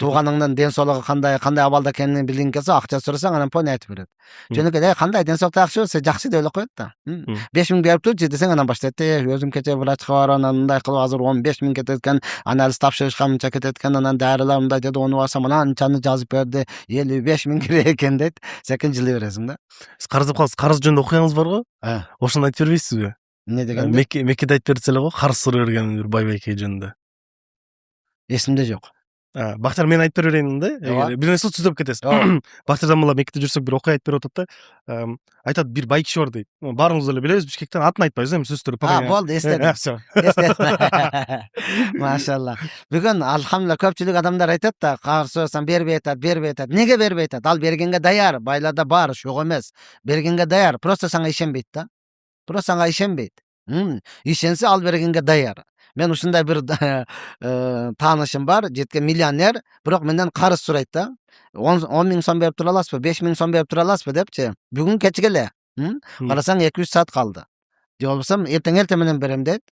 Тууганыңдын ден соолугу кандай абалда экенин билгиң келсе, акча сурасаң, анан пони айтып берет. Жөнөкөй, кандай ден соолук жакшыбы, се жакшы деп эле коет да. 5000 берип турчу десең, анан баштайт. Өзүм кече врачка барып, анан мындай кылып азыр 15000 кетет экен, анан алыс тапшырышка мынча кетет экен, анан дарылар мындай деди, ону барсам, ананчаны жазып берди, 55000 керек экен дейт. Секин жылый бересиң да. Сиз карыз деп каласыз, карыз жөнүндө окуяңыз барго? Ошону айтып бербейсизби? Не дегенде? Меккеде айтып бердиз эле го, карыз сурай берген бир байбайке жөнүндө. Эсимде жок. Бактияр, мен айтып берейин да. Бир нерсе түзөп кетесиз. Бактиярдан мына Меккеде жүрсөк бир окуя айтып берип атат да. Айтат, бир бай киши бар дейт. Баарыңыз эле билебиз, Бишкектен, атын айтпайбыз, эми сөздөр. Болду, эстедим. Эстедим. Машалла. Бүгүн алхамдулилlah көпчүлүк адамдар айтат да, карыз сурасаң бербей атат, бербей атат. Неге бербей атат? Ал бергенге даяр, байларда бар, жок эмес. Бергенге даяр, просто сага ишенбейт да. Просто сага ишенбейт. Ишенсе ал бергенге даяр. Мен ушундай бир таанышым бар, жеткен миллионер, бирок менден карыз сурайт да. 10.000 сом берип тура аласызбы, 5.000 сом берип тура аласызбы депчи. Бүгүн кечке эле. Карасаң 2-3 саат калды. Же болбосо эртең менен берем дейт.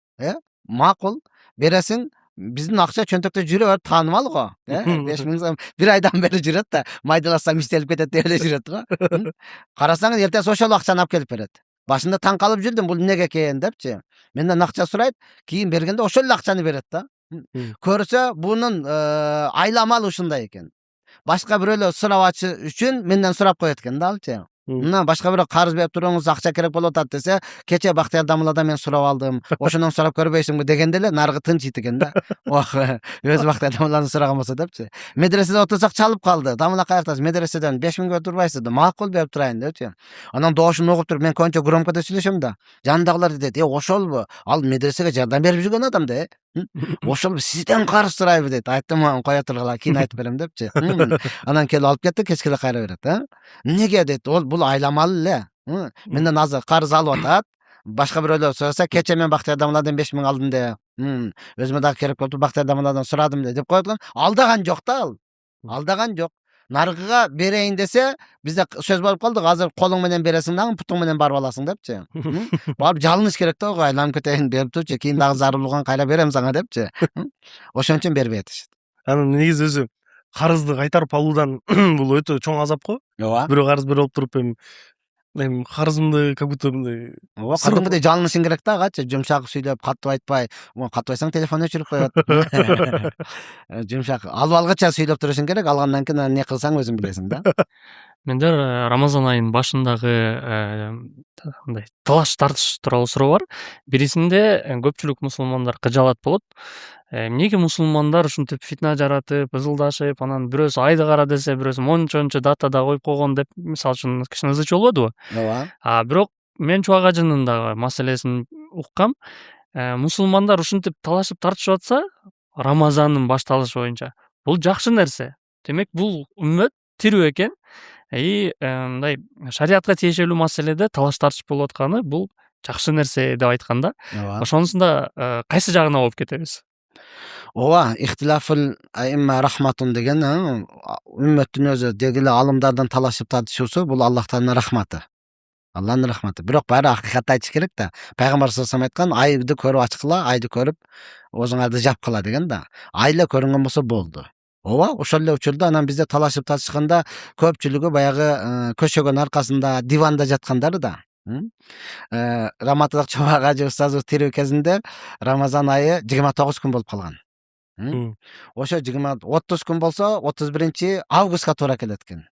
Макул, бересиң. Биздин акча чөнтөктө жүрө берип таанымал го. 5.000 сом бир айдан бери жүрөт да, майдаласаң иштелип кетет деп эле жүрөт го. Карасаң эртең ошол акчаны алып келип берет. Башында таң калып жүрдүм, бул эмнеге экен депчи. Менден акча сурайт, кийин бергенде ошол эле акчаны берет да. Көрсө бунун айламалы ушундай экен. Башка бирөөлөр сурабачы үчүн менден сурап коет экен да алчы. Мына башка бирөө карыз берип туруңуз, акча керек болуп атат десе, кече Бактияр Дамыладан мен сурап алдым. Ошондон сурап көрбөйсүңбү дегенде эле наргы тынчыйт экен да. Өзү Бактияр Дамыладан сураган болсо депчи. Медреседе отурсак чалып калды. Дамыла каяктасыз? Медреседен 5000 берип турбайсызбы? Макул, берип турайын депчи. Анан доошун угуп туруп, мен көбүнчө громкодо сүйлөшөм да. Жанындагылар дейт, ошолбу? Ал медресеге жардам берип жүргөн адам да. Ошол сизден карыз сурайбы дейт. Айттым, кое тургула, кийин айтып берем депчи. Анан келип алып кетти, кечке эле кайра берет. Неге дейт? Бул айламалы эле. Менден азыр карыз алып атат. Башка бирөөлөр сураса, кече мен Бактияр Дамыладан 5000 алдым де. Өзүмө дагы керек болуп Бактияр Дамыладан сурадым деп коет экен. Алдаган жок да ал. Алдаган жок. Наргыга берейин десе, бизде сөз болуп калды, азыр колуң менен бересиң дагы, путуң менен барып аласың депчи. Барып жалыныш керек да, айланып кетейин, берип турчу, кийин дагы зарыл болгон кайра берем сага депчи. Ошон үчүн бербей атышат. Анан негизи өзү карызды кайтарып алуудан бул өтө чоң азап го. Бирөө карыз берип алып туруп эми карызымды как будто мындай кадимгидей жалынышың керек да, агачы, жумшак сүйлөп, катып айтпай. Катыбайсаң телефон өчүрүп коет. Жумшак, албалгыча сүйлөп турушуң керек, алгандан кийин эмне кылсаң өзүң билесиң да. Менде Рамазан айынын башындагы мындай талаш тартыш тууралуу суроо бар. Бирисинде көпчүлүк мусулмандар кыжалат болот. Эмнеге мусулмандар ушинтип фитна жаратып, ызылдашып, анан бирөөсү айды кара десе, бирөөсү мончо датада коюп койгон деп, мисалы үчүн кичине ызычы болбодубу? Бирок мен чубак ажынын дагы маселесин уккам. Мусулмандар ушинтип талашып тартышып атса, Рамазандын башталышы боюнча, бул жакшы нерсе. Демек бул үммөт тирүү экен. Мындай шариатка тиешелүү маселеде талаш тартыш болуп атканы бул жакшы нерсе деп айткан да. Ошонусунда кайсы жагына болуп кетебиз? Ихтилафул аимма рахматун деген үммөттүн өзү деги эле алымдардан талашып тартышуусу бул Аллахтын рахматы. Алланын рахматы. Бирок баары акыйкатты айтыш керек да. Пайгамбар саллаллаху алейхи айткан, айды көрүп ачкыла, айды көрүп оозуңарды жапкыла деген да. Ай эле көрүнгөн болсо болду. Ошол эле учурда анан бизде талашып тартышканда көпчүлүгү баягы көчөгөн аркасында диванда жаткандары да. Раматылык чобак ажы устазыбыз тирүү кезинде Рамазан айы 29 күн болуп калган. Ошо 30 күн болсо 31 августка туура келет экен.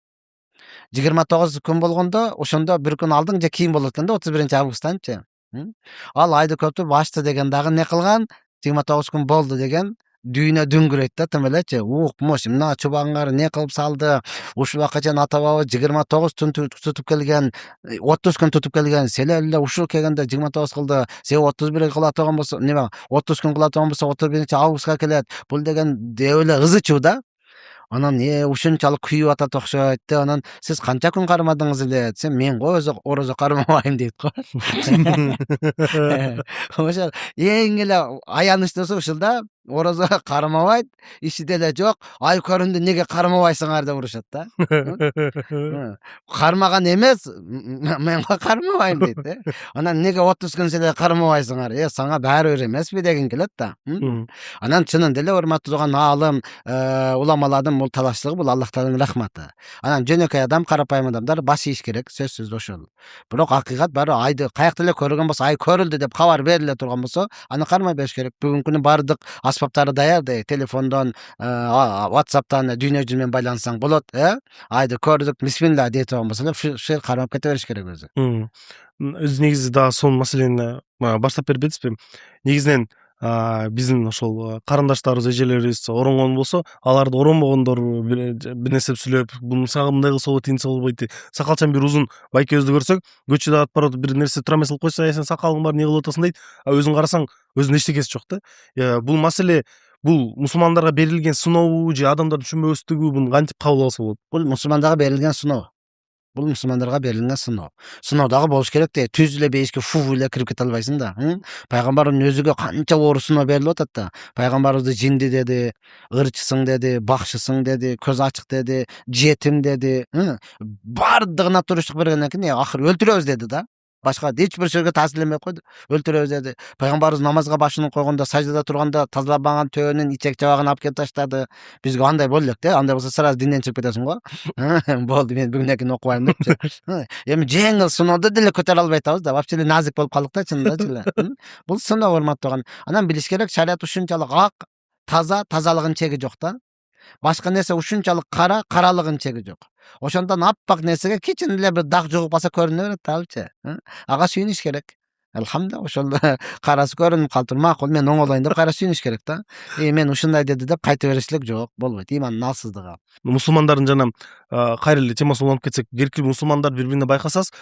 29 күн болгондо ошондо бир күн алдың же кийин болот экен да 31 августтанчы. Ал айды көтүп ачты деген дагы не кылган? 29 күн болду деген дүйнө дүңгүрөйт да тим элечи. Укмуш, мына чубагыңар не кылып салды? Ушул убакка чейин ата баба 29 түн тутуп келген, 30 күн тутуп келген. Сен эле ушул келгенде 29 кылды. Сен 31 кыла турган болсо, неме 30 күн кыла турган болсо 31-августка келет. Бул деген деп эле ызы чуу да. Анан ушунчалык күйүп атат окшойт да. Анан сиз канча күн кармадыңыз эле? Десем, мен го өзү орозо кармабайм дейт го. Ошо эң эле аянычтуусу ушул да. Орозо кармабайт, иши деле жок. Ай көрүндү неге кармабайсыңар деп урушат да. Кармаган эмес, мен кармабайм дейт да. Анан неге 30 күн силер кармабайсыңар? Сага баары бир эмеспи деген келет да. Анан чынында эле урматтуу турган аалым, уламалардын бул талаштыгы бул Аллахтын рахматы. Анан жөнөкөй адам, карапайым адамдар баш ийиш керек, сөзсүз ошол. Бирок акыйкат баары айды каякта эле көргөн болсо, ай көрүлдү деп кабар бериле турган болсо, аны кармай бериш керек. Бүгүнкү күнү бардык аспаптары даяр да, телефондон, WhatsApp'тан дүйнө жүзү менен байлансаң болот, айды көрдүк, бисмилла дей турган болсо, ушул кармап кете бериш керек өзү. Өзү негизи дагы сонун маселени баштап берип кетипсизби? Негизинен биздин ошол карындаштарыбыз, эжелерибиз оронгон болсо, аларды оронбогондор бир нерсе сүйлөп, буну сага мындай кылса болот, тинтсе болбойт. Сакалчан бир узун байкебизди көрсөк, көчөдө атып барып бир нерсе тура эмес кылып койсо, сен сакалың бар, не кылып атасың дейт. Өзүң карасаң, өзүнүн эчтекеси жок да. Бул маселе бул мусулмандарга берилген сынообу же адамдардын түшүнбөстүгү, буну кантип кабыл алса болот? Бул мусулмандарга берилген сыноо. Бул мусулмандарга берилген сыноо. Сыноо дагы болуш керек да. Түз эле бейишке эле кирип кете албайсың да. Пайгамбардын өзүгө канча оор сыноо берилип атат да. Пайгамбарыбызды жинди деди, ырчысың деди, бакшысың деди, көз ачык деди, жетим деди. Бардыгына туруштук бергенден кийин акыры өлтүрөбүз деди да. Башка эч бир сөзгө таасирленбей койду. Өлтүрөбүз деди. Пайгамбарыбыз намазга башын койгондо, саждада турганда тазаланбаган төөнүн ичек жабагын алып келип таштады. Бизге андай болду элек да. Андай болсо сразу динден чыгып кетесиң го. Болду, мен бүгүнкү күнү окубайм депчи. Эми жеңил сыноодо деле көтөрө албай атабыз да. Вообще эле назик болуп калдык да, чынындачы эле. Бул сыноо урматтуу турган. Анан билиш керек, шарият ушунчалык ак, тазалыгын чеги жок да. Башка нерсе ушунчалык каралыгын чеги жок. Ошондон аппак нерсеге кичине эле бир даг жугуп калса көрүнө берет да, алчы. Ага сүйүнүш керек. Алхамдулилlah, ошол карасы көрүнүп калыптыр, макул, мен оңолоюн деп кайра сүйүнүш керек да. Мен ушундай деди деп кайта беришлик жок, болбойт. Имандын алсыздыгы. Мусулмандардын жана кайра эле темасына уланып кетсек, керки мусулмандар бири-бирине байкасаңыз,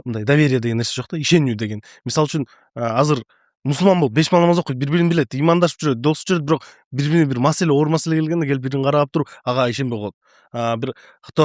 мындай доверие деген нерсе жок да, ишенүү деген. Мисалы үчүн, азыр мусулман болуп 5 намаз окуйт, бири-бирин билет, имандашып жүрөт, досуп жүрөт, бирок бири-бирине бир маселе, оор маселе келгенде келип бирин карап туруп, ага ишенбей коет. Бир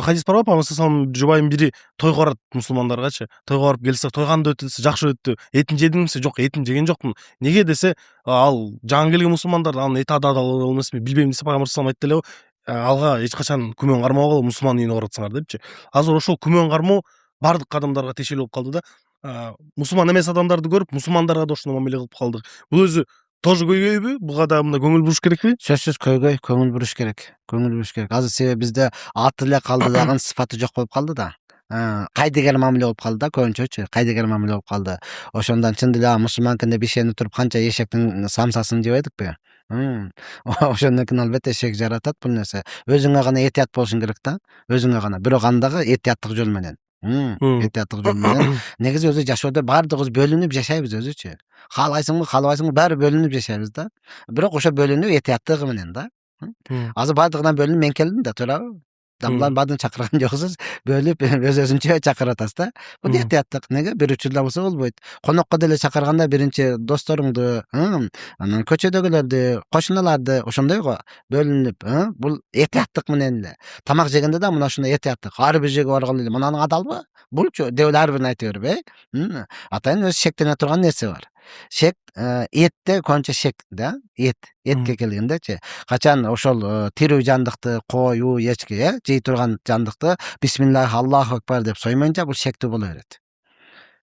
хадис бар го, Пайгамбар жубайын бири тойго барат мусулмандаргачы. Тойго барып келсе, той кандай өттү десе, жакшы өттү. Этин жедиңби десе, жок, этин жеген жокмун. Неге десе, ал жаңы келген мусулмандар анын эти адал эмесми, билбейм десе, Пайгамбар айтты эле, алга эч качан күмөн кармабагыла, мусулман үйүнө баратсыңар депчи. Азыр ошол күмөн кармоо бардык адамдарга тиешелүү болуп калды да. Мусулман эмес адамдарды көрүп, мусулмандарга да ошондой мамиле кылып калдык. Бул өзү тоже көйгөйбү? Буга да мындай көңүл буруш керекпи? Сөзсүз көңүл буруш керек. Көңүл буруш керек. Азыр себеби бизде аты эле калды дагы сыфаты жок болуп калды да. Кайдыгер мамиле болуп калды да, көбүнчөчү. Кайдыгер мамиле болуп калды. Ошондон чындап эле мусулман экен деп ишенип туруп канча эшектин самсасын жебедикпи? Ошондон кийин албетте эшек жаратат бул нерсе. Өзүңө гана этият болушуң керек да. Өзүңө гана. Бирок андагы этияттык жол менен. Этияттык жол менен. Негизи өзү жашоодо баардыгыбыз бөлүнүп жашайбыз өзүчү. Каалайсыңбы, каалабайсыңбы, баары бөлүнүп жашайбыз да. Бирок ошо бөлүнүү этияттыгы менен да. Азыр баардыгынан бөлүнүп мен келдим да, туурабы? Дамлар баардыгын чакырган жоксуз, бөлүп өз-өзүнчө чакырып атасыз да. Бул этияттык. Неге? Бир учурда болсо болбойт. Конокко деле чакырганда биринчи досторуңду, анан көчөдөгүлөрдү, кошуналарды, ошондойго бөлүнүп, бул этияттык менен эле. Тамак жегенде да мына ушундай этияттык. Ар бир жерге барган эле, мунаның адалбы? Булчу деп эле ар бирин айта берип, атайын өзү шектене турган нерсе бар. Шек, этте көбүнчө шек да, этке келгендечи. Качан ошол тирүү жандыкты, кою, эчки, жей турган жандыкты бисмиллах, Аллаху акбар деп соймойнча бул шектүү боло берет.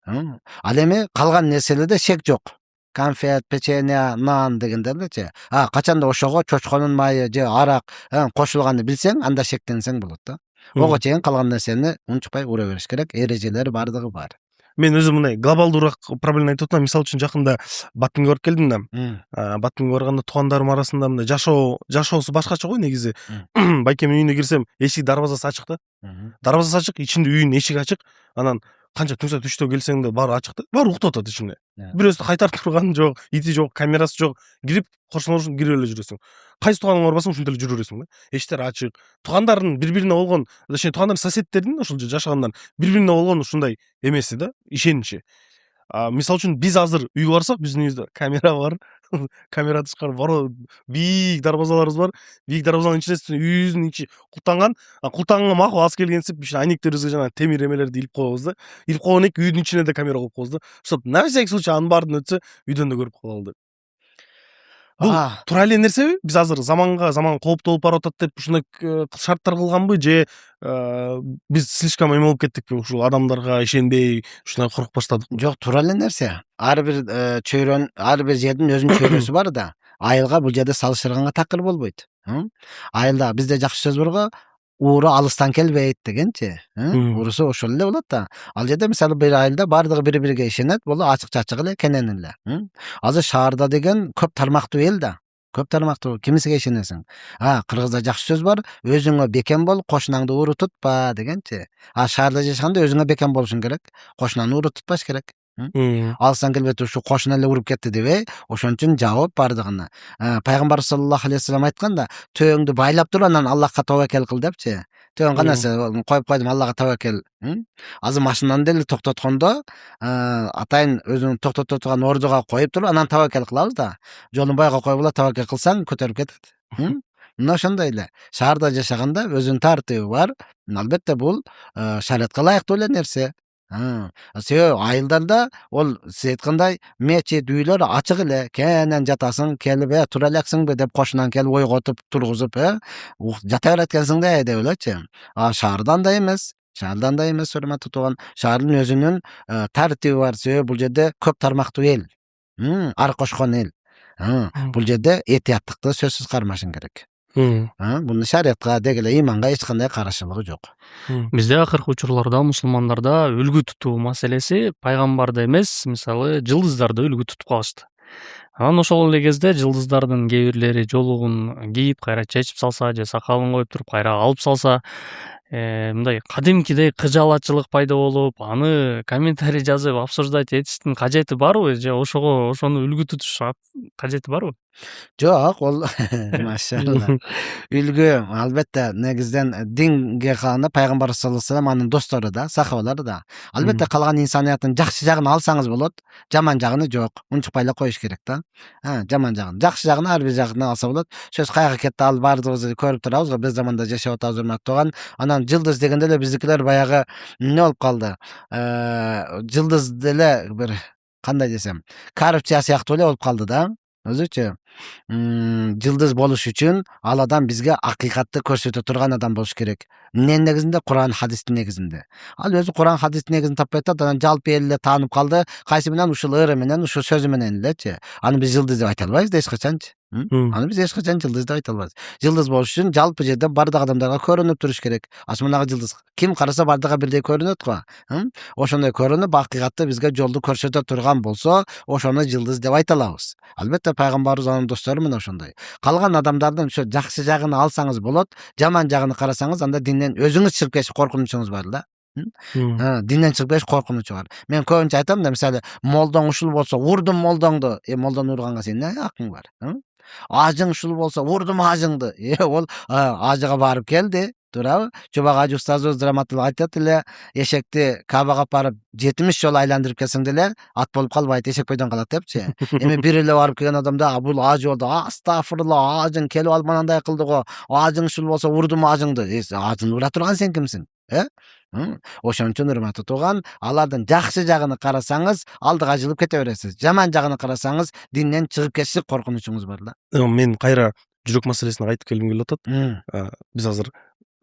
Ал эми калган нерселерде шек жок. Конфет, печенье, нан дегендердечи. Качанда ошого чочконун майы же арак кошулганды билсең, анда шектенсең болот да. Ого чейин калган нерсени унчукпай ура бериш керек. Эрежелери бардыгы бар. Мен өзүм мындай глобалдуураак проблема айтып атам. Мисалы үчүн жакында Баттингге барып келдим да. Баттингге барганда туугандарым арасында мындай жашоосу башкача го негизи. Байкемдин үйүнө кирсем, эшик дарбазасы ачык да. Дарбазасы ачык, ичинде үйүнүн эшиги ачык. Анан канча түн саат 3тө келсең да баары ачык да. Баары уктап атат ичинде. Бирөөсү кайтарып турган жок, ити жок, камерасы жок. Кирип, кошуналышып кирип эле жүрөсүң. кайсы тууганың барбасаң ушинтип эле жүрө бересиң да. Эшиктер ачык. Туугандардын бири-бирине болгон, точнее туугандардын соседтердин ошол жашагандар бири-бирине болгон ушундай эмеси да, ишеничи. Мисалы үчүн биз азыр үйгө барсак, биздин үйүбүздө камера бар. Камера тышкары бийик дарбазаларыбыз бар. Бийик дарбазанын ичинде үйүбүздүн ичи култанган. Култанганга макул аз келгенсип айнектерибизге жана темир эмелерди илип коебуз да. Илип койгондон кийин үйдүн ичине да камера коюп коебуз да. Чтоб на всякий случай анын баардыгын өтсө, үйдөн да көрүп калалы деп. Бул туура эле нерсеби? Биз азыр заман кооптуу болуп барып атат деп ушундай шарттар кылганбы же биз слишком эме болуп кеттикпи? Ушул адамдарга ишенбей ушундай коркуп баштадык. Жок, туура эле нерсе. Ар бир чөйрөнүн, ар бир жердин өзүнүн чөйрөсү бар да. Айылга бул жерде салыштырганга такыр болбойт. Айылда бизде жакшы сөз барго, ууру алыстан келбейт дегенчи. Уурусу ошол эле болот да. Ал жерде мисалы бир айылда баардыгы бири-бириге ишенет, бул ачык-чачык эле, кенен эле. Азыр шаарда деген көп тармактуу эл да. Көп тармактуу, кимисиге ишенесиң? Кыргызда жакшы сөз бар, өзүңө бекем бол, кошунаңды ууру тутпа дегенчи. Шаарда жашаганда өзүңө бекем болушуң керек, кошунаны ууру тутпаш керек. Алыстан келбейт, ушу кошуна эле уруп кетти дебей, ошон үчүн жабып баардыгына. Пайгамбар саллаллаху алейхи вассалам айтканда, төбөңдү байлап туруп анан Аллахка табакел кыл депчи. Төбөң канасы коюп койдум, Аллахка табакел. Азыр машинаны деле токтоткондо, атайын өзүң токтото турган ордуга коюп туруп, анан табакел кылабыз да. Жолун байга коюп эле табакел кылсаң көтөрүп кетет. Мына ошондой эле. Шаарда жашаганда өзүнүн тартыбы бар. Албетте бул шариатка ылайыктуу эле нерсе. Себеби айылдарда ол сиз айткандай мечит, үйлөр ачык эле, кенен жатасың, келип, тура элексиңби деп кошунан келип ойготуп, тургузуп, жата берет экенсиң да деп элечи. Шаарда андай эмес. Шаарда андай эмес, урматтуу тууган. Шаардын өзүнүн тартиби бар, себеби бул жерде көп тармактуу эл. Ар кошкон эл. Бул жерде этияттыкты сөзсүз кармашың керек. Бунун шариатка деги эле иманга эч кандай каршылыгы жок. Бизде акыркы учурларда мусулмандарда үлгү тутуу маселеси пайгамбарды эмес, мисалы жылдыздарды үлгү тутуп калышты. Анан ошол эле кезде жылдыздардын кээ бирлери жолугун кийип, кайра чечип салса же сакалын коюп туруп кайра алып салса, мындай кадимкидей кыжаалатчылык пайда болуп, аны комментарий жазып, обсуждать этиштин кажети барбы же ошону үлгү тутуш кажети барбы? Жок, ол машалла. Үлгү албетте негизден динге калганда пайгамбар саллаллаху алейхи вассалам анын достору да, сахабалары да. Албетте калган инсанияттын жакшы жагын алсаңыз болот, жаман жагын жок. Унчукпай эле коюш керек да. Жаман жагын, жакшы жагын ар бир жагын алса болот. Сөз кайга кетти, ал баардыгыбыз көрүп турабыз го, биз заманда жашап атабыз, урматтуу тууган. Анан жылдыз дегенде эле биздикилер баягы эмне болуп калды? Жылдыз деле бир кандай десем, коррупция сыяктуу эле болуп калды да. Өзүчү жылдыз болуш үчүн ал адам бизге акыйкатты көрсөтө турган адам болуш керек. Эмненин негизинде? Куран хадистин негизинде. Ал өзү Куран хадистин негизин таппай атат, анан жалпы эл эле таанып калды. Кайсы менен? Ушул ыры менен, ушул сөзү менен элечи. Аны биз жылдыз деп айта албайбыз да эч качанчы. Аны биз эч качан жылдыз деп айта албайбыз. Жылдыз болуш үчүн жалпы жерде бардык адамдарга көрүнүп туруш керек. Асмандагы жылдыз ким караса бардыгы бирдей көрүнөт го. Ошондой көрүнүп, акыйкатты бизге жолду көрсөтө турган болсо, ошону жылдыз деп айта алабыз. Албетте пайгамбарыбыз анын достору менен ошондой. Калган адамдардын ошо жакшы жагын алсаңыз болот, жаман жагын карасаңыз, анда динден өзүңүз чыгып кетиш коркунучуңуз бар да. Динден чыгып кетиш коркунучу бар. Мен көбүнчө айтам да, мисалы, молдоң ушул болсо, урдум молдоңду. Молдону урганга сенин эмне акың бар? Ажың ушул болсо, урдум ажыңды. Ол ажыга барып келди. Туурабы? Чубак ажы устазыбыз раматулла айтат эле, эшекти Кабага барып 70 жолу айландырып келсең деле, ат болуп калбайт, эшек бойдон калат депчи. Эми бир эле барып келген адамда бул ажы болду. Астагфирулла, ажың келип алып мындай кылды го. Ажың ушул болсо, урдум ажыңды. Ажыңды ура турган сен кимсиң? Ошон үчүн урматтуу тууган, алардын жакшы жагын карасаңыз, алдыга жылып кете бересиз. Жаман жагын карасаңыз, динден чыгып кетиштик коркунучуңуз бар да. Мен кайра жүрөк маселесине кайтып келгим келип атат. Биз азыр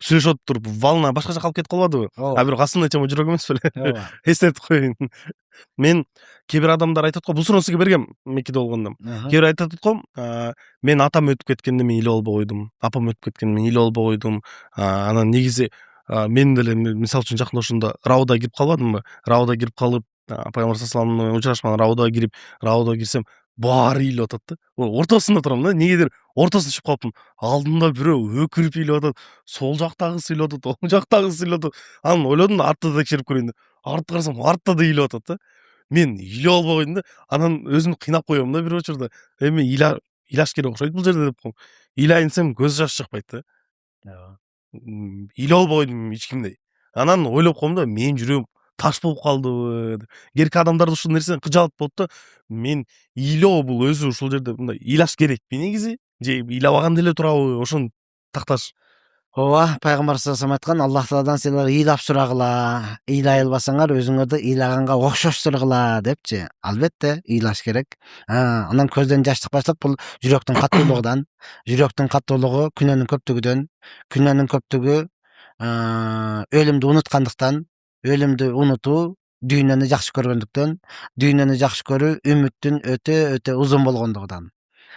сүйлөшүп туруп волна башкача калып кетип калбадыбы? Бирок асылында чоң жүрөк эмес беле? Эстетип коеюн. Мен кээ бир адамдар айтат го, бул суроону сизге бергем Меккеде болгондо. Кээ бир айтат го, мен атам өтүп кеткенде мен иле болбой койдум, апам өтүп кеткенде мен иле болбой койдум. Анан негизи мен деле мисалы үчүн жакында ошондо Рауда кирип калбадымбы? Рауда кирип калып, пайгамбар саллаллаху алейхи учурашман Рауда кирсем, баары ыйлап атат да. Ортосунда турам да, негедир ортосуна түшүп калыптым. Алдымда бирөө өкүрүп ыйлап атат, сол жактагысы ыйлап атат, оң жактагысы ыйлап атат. Анан ойлодум да, артты текшерип көрөйүн деп. Артты карасам, артта да ыйлап атат да. Мен ыйлап албай койдум да. Анан өзүмдү кыйнап коем да бир учурда. Эми ыйлаш керек окшойт бул жерде деп коем. Ыйлайын десем көз жаш чыкпайт да. Ыйлап албайдым эч кимдей. Анан ойлоп коем да, менин жүрөгүм таш болуп калдыбы деп. Керки адамдар ушул нерсени кыжалат болот да. Мен ыйлоо бул өзү ушул жерде мындай ыйлаш керекпи негизи? Же ыйлабаган деле турабы? Ошону такташ. Ооба, пайгамбар саллаллаху алейхи вассалам Аллах Тааладан силер ыйлап сурагыла, ыйлай албасаңар өзүңөрдү ыйлаганга окшоштургула депчи. Албетте ыйлаш керек. Анан көздөн жаш чыкпаслык бул жүрөктүн каттуулугунан, жүрөктүн каттуулугу күнөөнүн көптүгүдөн, күнөөнүн көптүгү өлүмдү унуткандыктан, өлүмдү унутуу дүйнөнү жакшы көргөндүктөн, дүйнөнү жакшы көрүү үмүттүн өтө узун болгондугунан.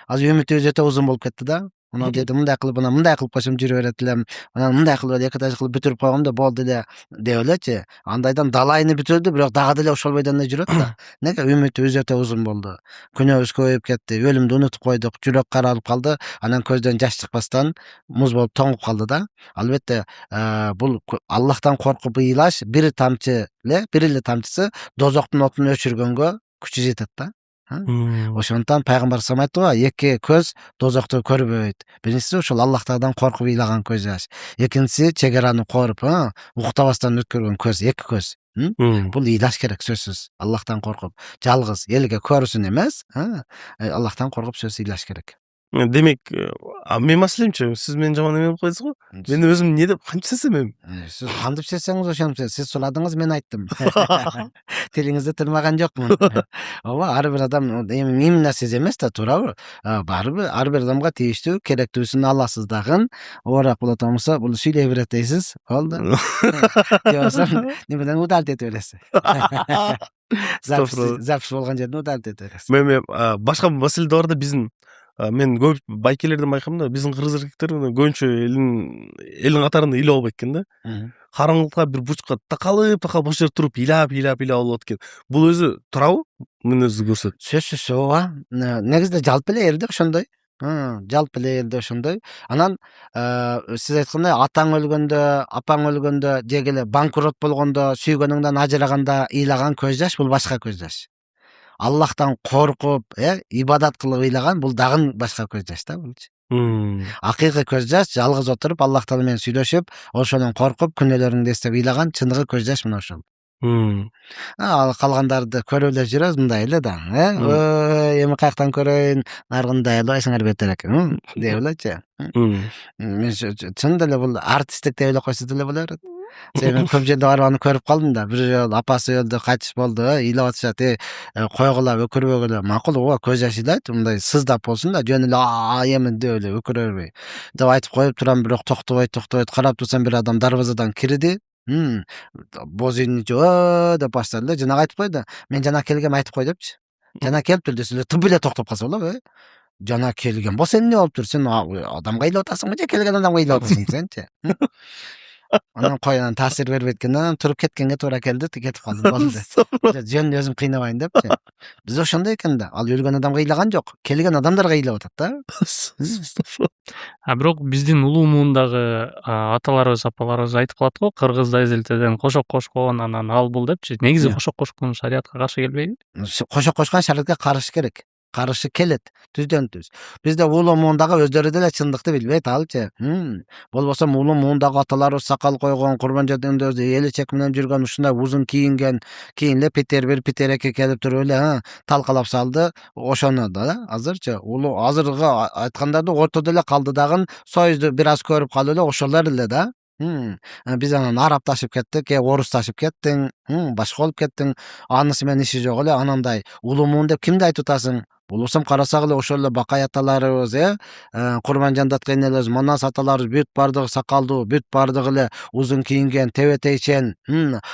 Азыр үмүтүбүз өтө узун болуп кетти да. Мына деди мындай кылып, анан мындай кылып койсом жүрө берет элем. Анан мындай кылып эки этаж кылып бүтүрүп койгом да болду эле деп элечи. Андайдан далайыны бүтүлдү, бирок дагы деле ошол бойдон эле жүрөт да. Неге? Үмүтүбүз өтө узун болду. Күнөөбүз көбөйүп кетти. Өлүмдү унутуп койдук. Жүрөк каралып калды. Анан көздөн жаш чыкпастан муз болуп тоңуп калды да. Албетте, бул Аллахтан коркуп ыйлаш бир тамчы эле, бир эле тамчысы дозоктун отун өчүргөнгө күчү жетет да. Ошондуктан пайгамбар салам айтты го, эки көз дозокту көрбөйт. Биринчиси ошол Аллах Тааладан коркуп ыйлаган көз жаш. Экинчиси чегараны коруп, уктабастан өткөргөн көз, эки көз. Бул ыйлаш керек сөзсүз. Аллахтан коркуп, жалгыз элге көрүсүн эмес, Аллахтан коркуп сөзсүз ыйлаш керек. Демек, мен маселемчи, сиз мени жаман эме кылып койдуңуз го? Мен өзүм не деп кантип сезем эми? Сиз кантип сезсеңиз ошентип сезесиз. Сиз сурадыңыз, мен айттым. Тилиңизди тырмаган жокмун. Ооба, ар бир адам именно сиз эмес да, туурабы? Барыбир ар бир адамга тийиштүү, керектүүсүн аласыз дагы. Оораак болот болмосо, бул сүйлөй берет дейсиз. Болду. Же болбосо немеден удалить этип бересиз. Запись болгон жерден удалить этип бересиз. Мен башка маселе да бар да, биздин мен көп байкелерден байкайм да, биздин кыргыз эркектери көбүнчө элдин катарында ыйлап албайт экен да. Караңгылыкка бир бучка такалып ошол жерде туруп ыйлап алат экен. Бул өзү турабы? Мүнөздү көрсөтөт. Сөзсүз ооба. Негизинде жалпы эле элде ошондой. Жалпы эле элде ошондой. Анан сиз айткандай атаң өлгөндө, апаң өлгөндө, же эле банкрот болгондо, сүйгөнүңдөн ажыраганда ыйлаган көз жаш бул башка көз жаш. Аллахтан коркуп, ибадат кылып ыйлаган бул дагы башка көз жаш да булчу. Акыйкый көз жаш жалгыз отуруп Аллах Таала менен сүйлөшүп, ошондон коркуп, күнөөлөрүңдү эстеп ыйлаган чыныгы көз жаш мына ошол. Ал калгандарды көрүп эле жүрөбүз мындай эле да. Эми каяктан көрөйүн, наргындай элебайсыңар бетерек, деп элечи. Мен чын деле бул артисттик деп эле койсо деле боло берет. Себеби көп жерде барып аны көрүп калдым да. Бир жолу апасы өлдү, кайтыш болду, ыйлап атышат, койгула, өкүрбөгүлө. Макул, ооба, көз жаш ыйлайт, мындай сыздап болсун да, жөн эле эми деп эле өкүрө бербей. Деп айтып коюп турам, бирок токтобойт, карап турсам бир адам дарбазадан кирди. Боз үйүнүн ичи деп баштады эле. Жанагы айтып койду. Мен жана келгем айтып кой депчи. Жана келиптир десе эле тып эле токтоп калса болобу? Жана келген болсо эмне болуптур? Сен адамга ыйлап атасыңбы же келген адамга ыйлап атасыңбы сенчи? Анан кой, анан таасир бербейт экен, анан туруп кеткенге туура келди, кетип калдым, болду. Жөн өзүм кыйнабайын депчи. Биз ошондой экен да. Ал өлгөн адамга ыйлаган жок, келген адамдарга ыйлап атат да. Бирок биздин улуу муундагы аталарыбыз, апаларыбыз айтып калат го, кыргызда эзелтеден кошок кошкон, анан ал бул депчи. Негизи кошок кошкон шариятка каршы келбейби? Кошок кошкон шариатка каршы керек. Каршы келет, түздөн түз. Бизде улуу муундагы өздөрү деле чындыкты билбейт алчы. Болбосо улуу муундагы аталарыбыз сакал койгон, Курман жадында элечек менен жүргөн, ушундай узун кийинген, кийин эле Питер 1, Питер 2 келип туруп эле талкалап салды. Ошону да азырчы улуу азыркы айткандарды ортодо эле калды дагы, союзду бир аз көрүп калып эле ошолор эле да. Биз анан арабташып кеттик, орусташып кеттиң, башка болуп кеттиң. Анысы менен иши жок эле, анандай улуу муун деп кимди айтып атасың? Болбосо карасак эле ошол эле Бакай аталарыбыз, Курманжандатка энелерибиз, Манас аталарыбыз бүт бардыгы сакалдуу, бүт бардыгы эле узун кийинген, тебетейчен,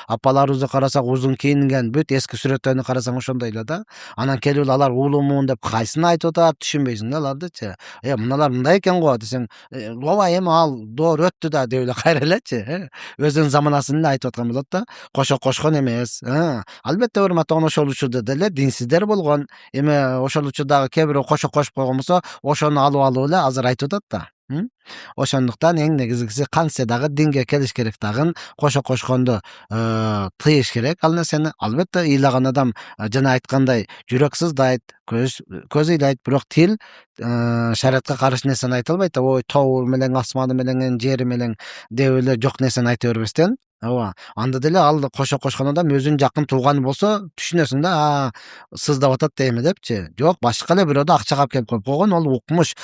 апаларыбызды карасак узун кийинген, бүт эски сүрөттөрүнү карасаң ошондой эле да. Анан келип алар улуу муун деп кайсыны айтып атат, түшүнбөйсүң да алардычы. Мыналар мындай экен го десең, ооба эми ал доор өттү да деп эле кайра элечи. Өзүнүн заманасын эле айтып аткан болот да. Кошок кошкон эмес. Албетте урматтаган ошол учурда деле динсиздер болгон. Эми ошол учурдагы кээ бирөө кошок кошуп койгон болсо, ошону алып эле азыр айтып атат да. Ошондуктан эң негизгиси кантсе дагы динге келиш керек дагы кошо кошконду тыйыш керек ал нерсени. Албетте ыйлаган адам жана айткандай жүрөк сыздайт, көз ыйлайт, бирок тил шариатка каршы нерсени айта албайт. Ой, тоо менен асманы менен жери менен деп эле жок нерсени айта бербестен, ооба. Анда деле ал кошо кошкон адам өзүнүн жакын тууганы болсо түшүнөсүң да, сыздап атат дейми депчи. Жок, башка эле бирөөдө акчага алып келип койгон, ол укмуш.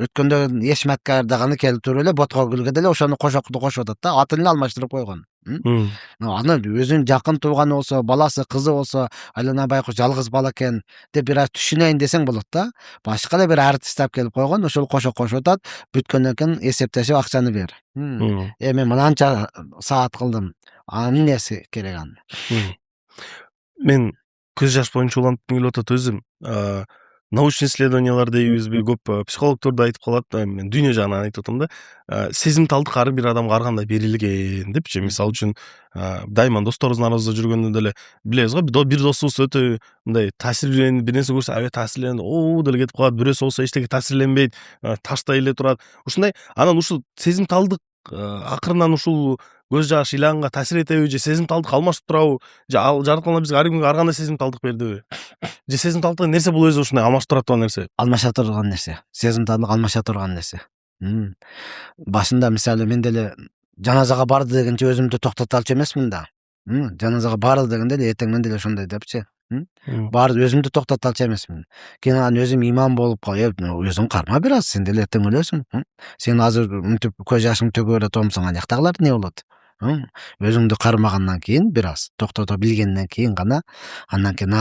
Өткөндө Эшмәткә дагы келип туруп эле ботко гүлгө деле ошону кошокту кошуп атат да, атын эле алмаштырып койгон. Аны өзүнүн жакын тууганы болсо, баласы, кызы болсо, айлана байкуш жалгыз бала экен деп бир аз түшүнөйүн десең болот да. Башка эле бир артист алып келип койгон, ошол кошо кошуп атат, бүткөндөн кийин эсептешип акчаны бер. Мен мынанча саат кылдым. Анын эмнеси керек аны? Мен көз жаш боюнча улантып келип атат өзүм. Научный исследованиялар дейбизби, көп психологдор да айтып калат, мен дүйнө жагынан айтып атам да. Сезимталдык ар бир адамга ар кандай берилген депчи. Мисалы үчүн дайыма досторубуздун арабызда жүргөндө деле билебиз го, бир досубуз өтө мындай таасирленип бир нерсе көрсө аябай таасирленип, деле кетип калат. Бирөөсү болсо эчтеке таасирленбейт, таштай эле турат. Ушундай анан ушул сезимталдык акырынан ушул көз жаш ыйлаганга таасир этеби, же сезимталдык алмашып турабы, же ал жараткан бизге ар кимге ар кандай сезимталдык бердиби? Же сезимталдык нерсе бул өзү ушундай алмашып турат турган нерсе? Алмаша турган нерсе. Сезимталдык алмаша турган нерсе. Башында мисалы мен деле жаназага барды дегенче өзүмдү токтото алчу эмесмин да. Жаназага барды дегенде эле эртең мен деле ошондой депчи. Барды өзүмдү токтото алчу эмесмин. Кийин анан өзүм имам болуп өзүң карма бир аз, сен деле эртең өлөсүң. Сен азыр мынтип көз жашың төгүп эле турсаң, аяктагылар эмне болот? Өзүңдү кармагандан кийин бир аз токтото билгенден кийин гана андан кийин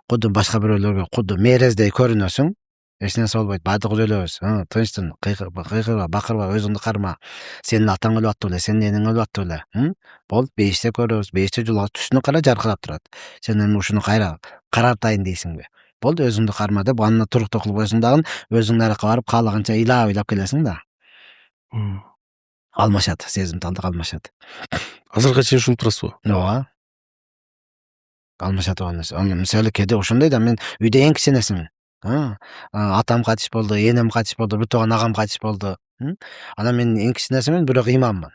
куду башка бирөөлөргө куду мерездей көрүнөсүң. Эч нерсе болбойт, баардыгыбыз өлөбүз. Тынчтын, кыйкырба, бакырба, өзүңдү карма. Сенин атаң өлүп аттыбы эле, сенин эниң өлүп аттыбы эле. Болуп бейиште көрөбүз, бейиште жулга түшүнү кара жаркырап турат. Сен эми ушуну кайра карартайын дейсиңби? Болду, өзүңдү карма деп андан туруктуу кылып койсоң дагы өзүң наракка барып каалаганча ыйлап келесиң да. Алмашат, сезимталдык алмашат. Азыркыга чейин ушинтип турасызбы? Ооба. Алмаша турган нерсе. Мисалы кээде ошондой да, мен үйдө эң кичинесимин. Атам кайтыш болду, энем кайтыш болду, бир тууган агам кайтыш болду. Анан мен эң кичинесимин, бирок имаммын.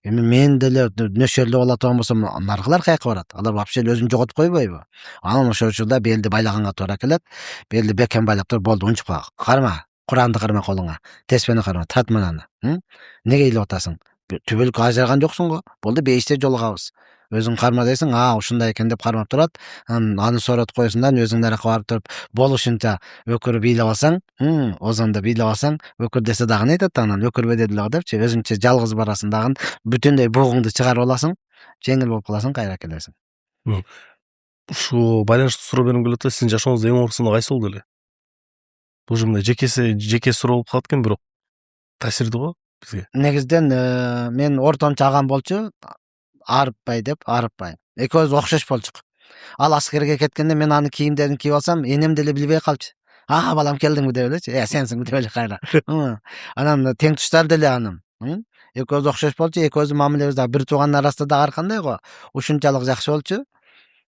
Эми мен деле нөшөрлүк боло турган болсом, наркылар каяка барат? Алар вообще өзүн жоготуп койбойбу? Анан ошол учурда белди байлаганга туура келет. Белди бекем байлап туруп, болду, унчуп кал. Карма. Куранды карма колуңа. Теспени карма, тарт мынаны. Неге ыйлап атасың? Түбөлүк ажыраган жоксуң го. Болду, бейиште жолугабыз. Өзүң карма десең, ушундай экен деп кармап турат. Аны сооротуп коесуң да, өзүң наракка барып туруп, болушунча өкүрүп ыйлап алсаң, озондо ыйлап алсаң, өкүр десе дагы не айтат анан, өкүрбө дедилер депчи, өзүңчө жалгыз барасың дагы, бүтүндөй бугуңду чыгарып аласың, жеңил болуп каласың, кайра келесиң. Ушу байланыштуу суроо бергим келип атат. Сиздин жашооңузда эң оор сыноо кайсы болду эле? Бул мындай жеке суроо болуп калат экен, бирок таасирдүү го бизге. Негизден мен ортомчу агам болчу, Арыпбай деп, Арыпбай. Экөөбүз окшош болчук. Ал аскерге кеткенде мен аны кийимдерин кийип алсам, энем деле билбей калчу. Балам келдиңби деп элечи. Сенсиңби деп эле кайра. Анан тең туштар деле анын. Экөөбүз окшош болчу, экөөбүздүн мамилебиз да бир туугандын арасында да ар кандай го. Ушунчалык жакшы болчу.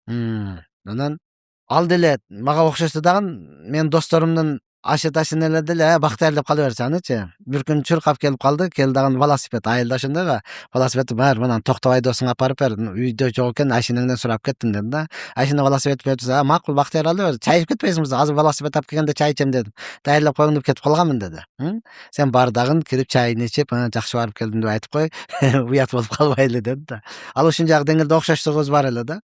Анан ал деле мага окшошто дагы мен досторумдун ашыташын эле деле Бактыяр деп кала берчү анычы. Бир күн чуркап келип калды, дагы велосипед, айылда ошондойго. Велосипедти бар, мынаны Токтогай досуңа апарып бер. Үйдө жок экен, Айшенеңден сурап кеттим дедим да. Айшене велосипед берди. Макул, Бактыяр алып бер. Чай ичип кетпейсиңби? Азыр велосипед алып келгенде чай ичем дедим. Даярдап койгуң деп кетип калганмын деди. Сен бар дагы кирип чайын ичип, жакшы барып келдим деп айтып кой. Уят болуп калбайлы деди да. Ал ушунчалык деңгээлде окшоштугубуз бар эле да.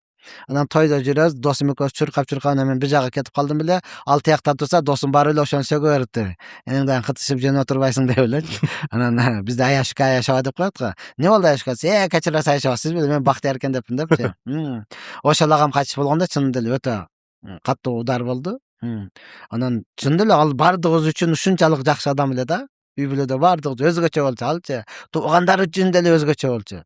Анан тойдо жүрөбүз, досум экөөбүз чуркап анан мен бир жакка кетип калдым эле. Ал тиякта турса, досум барып эле ошону сөгө берипти. Энең дагы кытышып жөнөп турбайсың деп элечи. Анан бизде аяшаба деп коет го. Не болду аяшка? Кечирасыз аяшаба, сиз биле мен Бактыяр экен деппин депчи. Ошол агам кайтыш болгондо чын деле өтө каттуу удар болду. Анан чын деле ал бардыгыбыз үчүн ушунчалык жакшы адам эле да. Үй бүлөдө бардыгыбыз өзгөчө болчу, алчы. Туугандар үчүн деле өзгөчө болчу.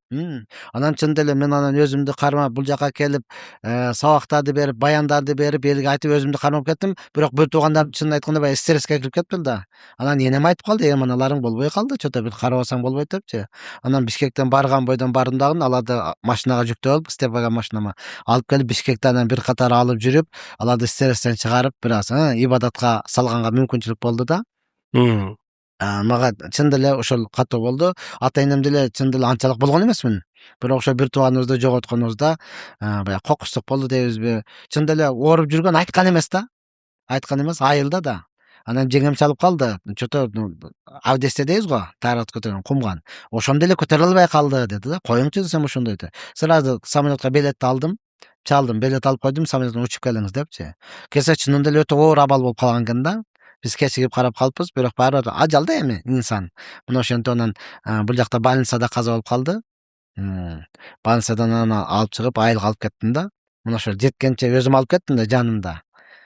Анан чын деле мен анан өзүмдү кармап бул жака келип, сабактарды берип, баяндарды берип, элге айтып өзүмдү кармап кеттим. Бирок бир туугандар чынын айтканда баягы стресске кирип кеттим да. Анан энем айтып калды, аналарың болбой калды, чото бир карабасаң болбойт депчи. Анан Бишкектен барган бойдон бардым дагы, аларды машинага жүктөп алып, степага машинама алып келип, Бишкекте анан бир катар алып жүрүп, аларды стресстен чыгарып, бир аз ибадатка салганга мүмкүнчүлүк болду да. Мага чын деле ошол катуу болду. Ата энем деле чын деле анчалык болгон эмесмин. Бирок ошо бир тууганыбызды жоготконубузда баягы кокустук болду дейбизби? Чын деле ооруп жүргөн айткан эмес да. Айткан эмес, айылда да. Анан жеңем чалып калды. Чото Авдесте дейбиз го, таарат көтөргөн кумган. Ошондо эле көтөрө албай калды деди да. Коюңчу десем ошондой деди. Сразу самолетко билетти алдым. Чалдым, билет алып койдум, самолеттон учуп келиңиз депчи. Келсе чынында эле өтө оор абал болуп калган экен да. Биз кечигип карап калыппыз, бирок баары ажал да эми инсан. Мына ошентип анан бул жакта больницада каза болуп калды. Больницадан аны алып чыгып айылга алып кеттим да. Мына ошо жеткенче өзүм алып кеттим да жанымда.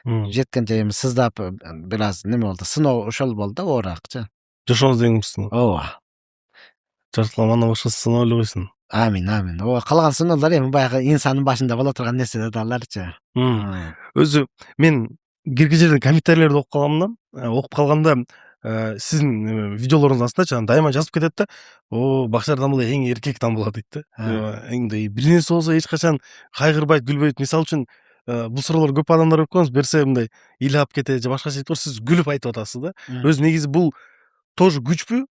Жеткенче эми сыздап бир аз неме болду. Сыноо ошол болду да, ооракчы. Жашооңуз деңизсиң. Ооба. Жараткан мана ошо сыноо эле койсун. Амин, амин. Ооба, калган сыноолор эми баягы инсандын башында боло турган нерселер да аларчы. Өзү мен кирги жерден комментарийлерди окуп калгам да. Окуп калганда сиздин видеолоруңуздун астында чана дайыма жазып кетет да. О, Бакшар Дамбала эң эркек Дамбала дейт да. Эңдей бир нерсе болсо эч качан кайгырбайт, күлбөйт. Мисалы үчүн бул суроолор көп адамдар көрүп коебуз, берсе мындай ыйлап кетет же башкача айтып сиз күлүп айтып атасыз да. Өзү негизи бул тоже күчпү?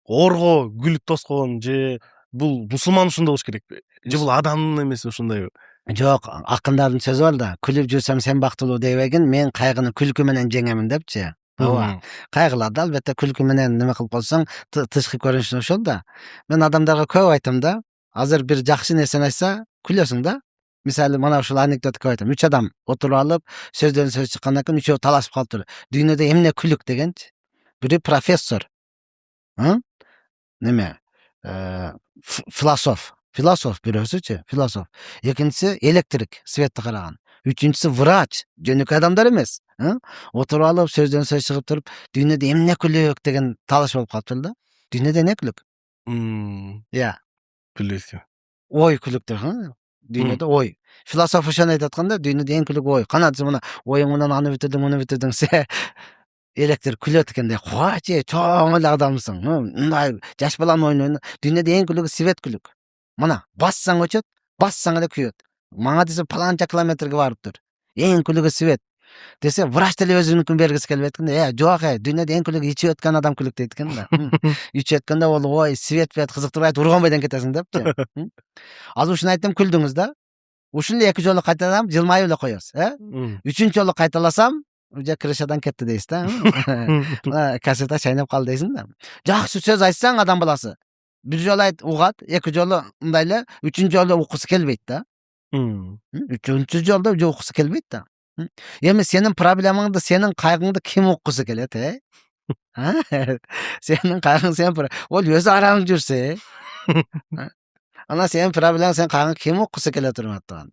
Оорго күлүп тоскон же бул мусулман ушундай болуш керекпи? Же бул адамдын эмеси ушундайбы? Жок, акындардын сөзү бар да. Күлүп жүрсөм сен бактылуу дебегин, мен кайгыны күлкү менен жеңемин депчи. Ооба. Кайгыларды албетте күлкү менен неме кылып койсоң, тышкы көрүнүшү ошол да. Мен адамдарга көп айтам да. Азыр бир жакшы нерсени айтса, күлөсүң да. Мисалы мына ушул анекдот көп айтам. 3 адам отуруп алып, сөздөн сөз чыккандан кийин үчөө талашып калыптыр. Дүйнөдө эмне күлүк дегенчи? Бири профессор. Неме? Философ бирөөсүчү, философ. Экинчиси электрик, светти караган. Үчүнчүсү врач, жөнөкөй адамдар эмес. Отуруп алып, сөздөн сөз чыгып туруп, дүйнөдө эмне күлүк деген талаш болуп калыптыр да. Дүйнөдө эмне күлүк? Иә. Билбейт. Ой күлүк деп, дүйнөдө ой. Философ ошону айтып атканда, дүйнөдө эң күлүк ой. Кана мына оюң менен аны бүтүрдүң, муну бүтүрдүң. Электр күлөт экенде, коче, чоң эле адамсың. Мындай жаш баланын оюну. Дүйнөдө эң күлүгү свет күлүк. Мына бассаң өчөт, бассаң эле күйөт. Мага десе паланча километрге барыптыр. Эң күлүгү свет. Десе врач деле өзүнүкүн бергиси келбейт экен. Жок, дүйнөдө эң күлүгү ичип өткөн адам күлүк дейт экен да. Ичип өткөндө ол ой, свет бет кызыктырбайт, урган бойдон кетесиң депчи. Азыр ушуну айттым, күлдүңүз да. Ушуну эки жолу кайталасам, жылмайып эле коебуз, Үчүнчү жолу кайталасам, уже крышадан кетти дейсиз да. Кассета чайнап калды дейсиң да. Жакшы сөз айтсаң адам баласы. Бир жолу айт угат, эки жолу мындай эле, үчүнчү жолу уккусу келбейт да. Үчүнчү жолдо уже уккусу келбейт да. Эми сенин проблемаңды, сенин кайгыңды ким уккусу келет, Сенин кайгың, ол өзү араң жүрсө, Ана сенин проблемаң, сенин кайгың ким уккусу келе турат турган.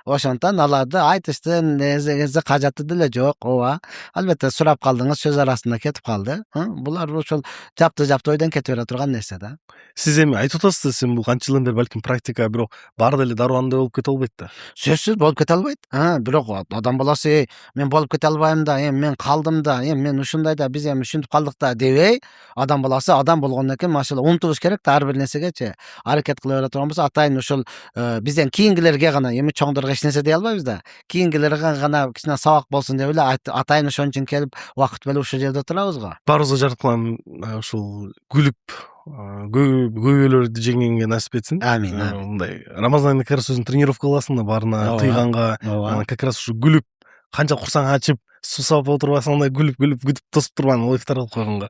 Ошондон аларды айтышты, нерсе кажаты деле жок, ооба. Албетте сурап калдыңыз, сөз арасында кетип калды. Булар ошол жапты ойдон кете бере турган нерсе да. Сиз эми айтып атасыз, сен бул канча жылдан бери балким практика, бирок баары деле дароо андай болуп кете албайт да. Сөзсүз болуп кете албайт. Бирок адам баласы, мен болуп кете албайм да, мен калдым да, мен ушундай да, биз эми ушинтип калдык да дебей, адам баласы адам болгондон кийин машалла умтулуш керек да, ар бир нерсегечи. Аракет кыла бере турган болсо, атайын ушул бизден кийингилерге гана, эми чоңдорго эч нерсе дей албайбыз да. Кийингилерге гана кичине сабак болсун деп эле атайын ошон үчүн келип, убакыт бөлүп ушул жерде турабыз го. Баарыбызга жараткан ушул күлүп көйгөйлөрдү жеңгенге насип этсин. Амин. Мындай Рамазан айында как раз өзүң тренировка кыласың да, баарына тыйганга, как раз ушу күлүп, канча курсаң ачып, суу сабап отурбасаң да күлүп күтүп тосуп турган, ол ифтар кылып койгонго.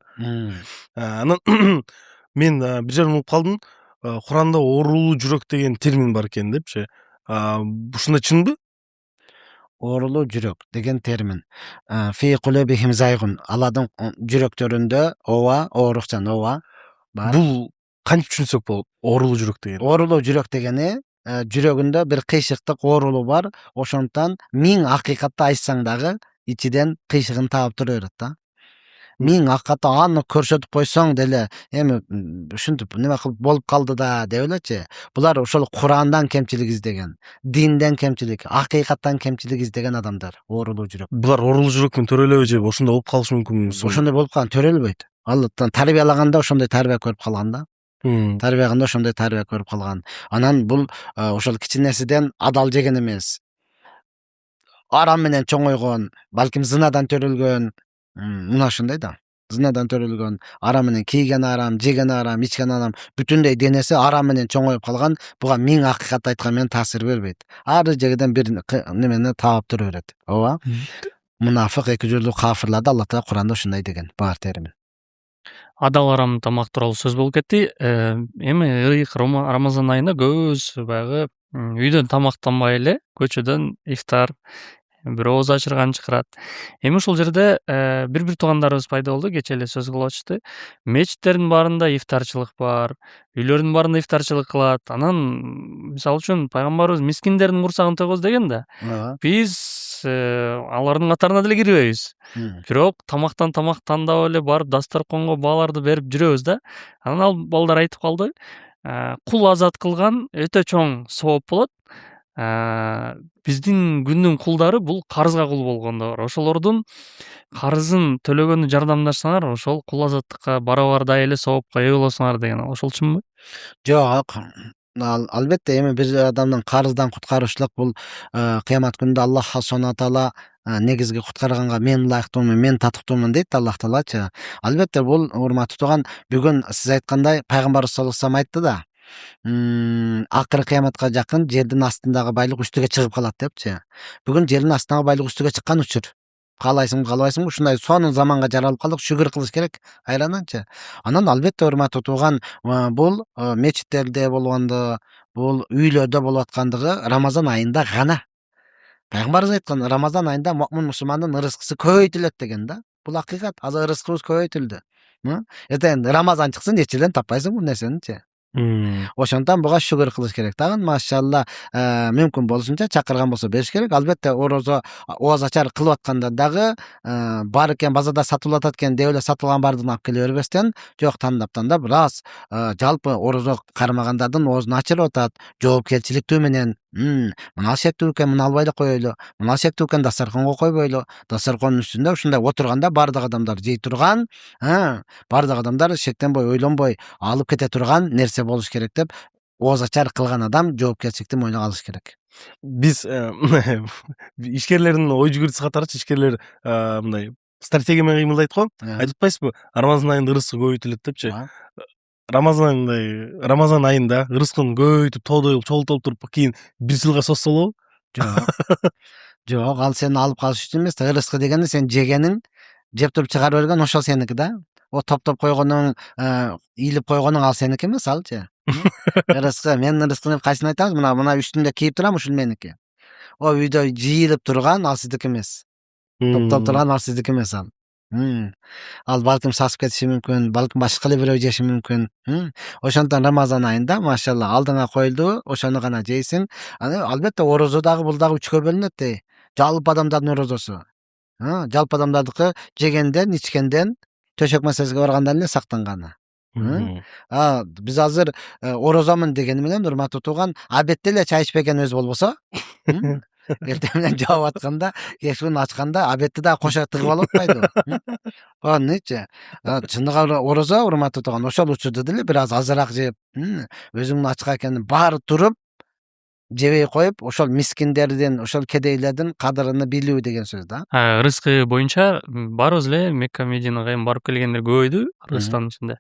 Анан мен бир жерден угуп калдым, Куранда оорулуу жүрөк деген термин бар экен депчи. Ушундай чынбы? Оорулуу жүрөк деген термин. Фи кулубихим зайгун. Алардын жүрөктөрүндө ооба, оорукчан ооба бар. Бул кантип түшүнсөк болот? Оорулуу жүрөк деген. Оорулуу жүрөк дегени жүрөгүндө бир кыйшыктык, оорулуу бар. Ошондон миң акыйкатты айтсаң дагы ичиден кыйшыгын таап тура берет да. Миң акыкатты аны көрсөтүп койсоң деле, эми ушинтип неме кылып болуп калды да деп элечи. Булар ошол Курандан кемчилик издеген, динден кемчилик, акыйкаттан кемчилик издеген адамдар, оорулуу жүрөк. Булар оорулуу жүрөкмүн төрөлөбү же ошондой болуп калышы мүмкүнбү? Ошондой болуп калган, төрөлбөйт. Аллахтан тарбиялаганда ошондой тарбия көрүп калган да. Тарбияганда ошондой тарбия көрүп калган. Анан бул ошол кичинесиден адал жеген эмес. Арам менен чоңойгон, балким зынадан төрөлгөн, мына ушундай да. зынадан төрөлгөн, арам менен кийген арам, жеген арам, ичкен арам, бүтүндөй денеси арам менен чоңоюп калган, буга миң акыйкат айткан менен таасир бербейт. Ар жегеден бир немени таап тура берет. Ооба. Мунафык, эки жүздүү кафырларды Алла Таала Куранда ушундай деген бар термин. Адал арам тамак тууралуу сөз болуп кетти. Эми ырыйык Рамазан айында көбүбүз баягы үйдөн тамактанбай эле көчөдөн ифтар, бирөө ооз ачырган чакырат. Эми ушул жерде бир туугандарыбыз пайда болду, кечээ эле сөз кылып атышты. Мечиттердин баарында ифтарчылык бар, үйлөрдүн баарында ифтарчылык кылат. Анан мисалы үчүн пайгамбарыбыз мискиндердин курсагын тойгоз деген да. Ооба. Биз алардын катарына деле кирбейбиз. Бирок тамактан тамак тандап эле барып дасторконго бааларды берип жүрөбүз да. Анан ал балдар айтып калды. Кул азат кылган өтө чоң сооп болот. Биздин күндүн кулдары бул карызга кул болгондор. Ошолордун карызын төлөгөнү жардамдашсаңар, ошол кул азаттыкка барабардай эле соопко ээ болосуңар деген. Ошол чынбы? Жок. Албетте эми бир адамдын карыздан куткарушулук бул кыямат күнүндө Аллах Субхана Таала негизги куткарганга мен ылайыктуумун, мен татыктуумун дейт Аллах Таалачы. Албетте бул урматтуу тууган, бүгүн сиз айткандай пайгамбарыбыз саллаллаху алейхи вассалам айтты да. Акыркы кыяматка жакын жердин астындагы байлык үстүгө чыгып калат депчи. Бүгүн жердин астындагы байлык үстүгө чыккан учур. Каалайсыңбы, каалабайсыңбы, ушундай сонун заманга жаралып калдык, шүгүр кылыш керек айрананчы. Анан албетте урматтуу тууган, бул мечиттерде болгондо, бул үйлөрдө болуп аткандыгы Рамазан айында гана. Пайгамбарыбыз айткан, Рамазан айында мукмин мусулмандын ырыскысы көбөйтүлөт деген да. Бул акыйкат. Азыр ырыскыбыз көбөйтүлдү. Эртең Рамазан чыксын, эч жерден таппайсың бул нерсеничи. Ошондон буга шүгүр кылыш керек. Тагын машалла мүмкүн болушунча чакырган болсо бериш керек. Албетте орозо ооз ачар кылып атканда дагы бар экен, базарда сатылып атат экен деп эле сатылган баардыгын алып келе бербестен, жок тандап бир аз жалпы орозо кармагандардын оозун ачырып атат, жоопкерчиликтүү менен мына шектүү экен, муну албай эле коелу, мына шектүү экен, дасторконго койбойлу, дасторкондун үстүндө ушундай отурганда баардык адамдар жей турган, баардык адамдар шектенбей, ойлонбой алып кете турган нерсе болуш керек деп ооз ачар кылган адам жоопкерчиликти мойнуна алыш керек. Биз ишкерлердин ой жүгүртүүсү катарчы ишкерлер мындай стратегия менен кыймылдайт го. Айтып атпайсызбы? Рамазан айында ырыскы көбөйтүлөт депчи. Рамазан айында ырыскын көбөйтүп, тоодой чогултуп туруп кийин бир жылга созсо болобу? Жок. Жок, ал сени алып калыш үчүн эмес да. Ырыскы дегенде сен жегениң, жеп туруп чыгарып берген ошол сеники да. О топтоп койгонуң, ийилип койгонуң ал сеники эмес алчы. Ырыскы, менин ырыскым деп кайсысын айтабыз? Мына үстүмдө кийип турам, ушул меники. О үйдө жыйылып турган ал сиздики эмес. Топтоп турган ал сиздики эмес ал. Ал балким сасып кетиши мүмкүн, балким башка эле бирөө жеши мүмкүн. Ошондон Рамазан айында машалла алдыңа коюлду, ошону гана жейсиң. Албетте орозо дагы бул дагы 3кө бөлүнөт. Жалпы адамдардын орозосу. Жалпы адамдардыкы жегенден, ичкенден, төшөк маселеге баргандан эле сактанганы. Биз азыр орозомун дегени менен урматтуу тууган, обедте эле чай ичпегенибиз болбосо, эртең менен жаап атканда, кечкүн ачканда обедти дагы кошо тыгып алып атпайдыбы? Нече? Чындыгы орозо урматтуу тууган, ошол учурда деле бир аз азыраак жеп, өзүңдүн ачка экенин баары туруп жебей коюп, ошол мискиндердин, ошол кедейлердин кадырын билүү деген сөз да. Рызкы боюнча баарыбыз эле Мекка, Мединага эми барып келгендер көбөйдү Кыргызстандын ичинде.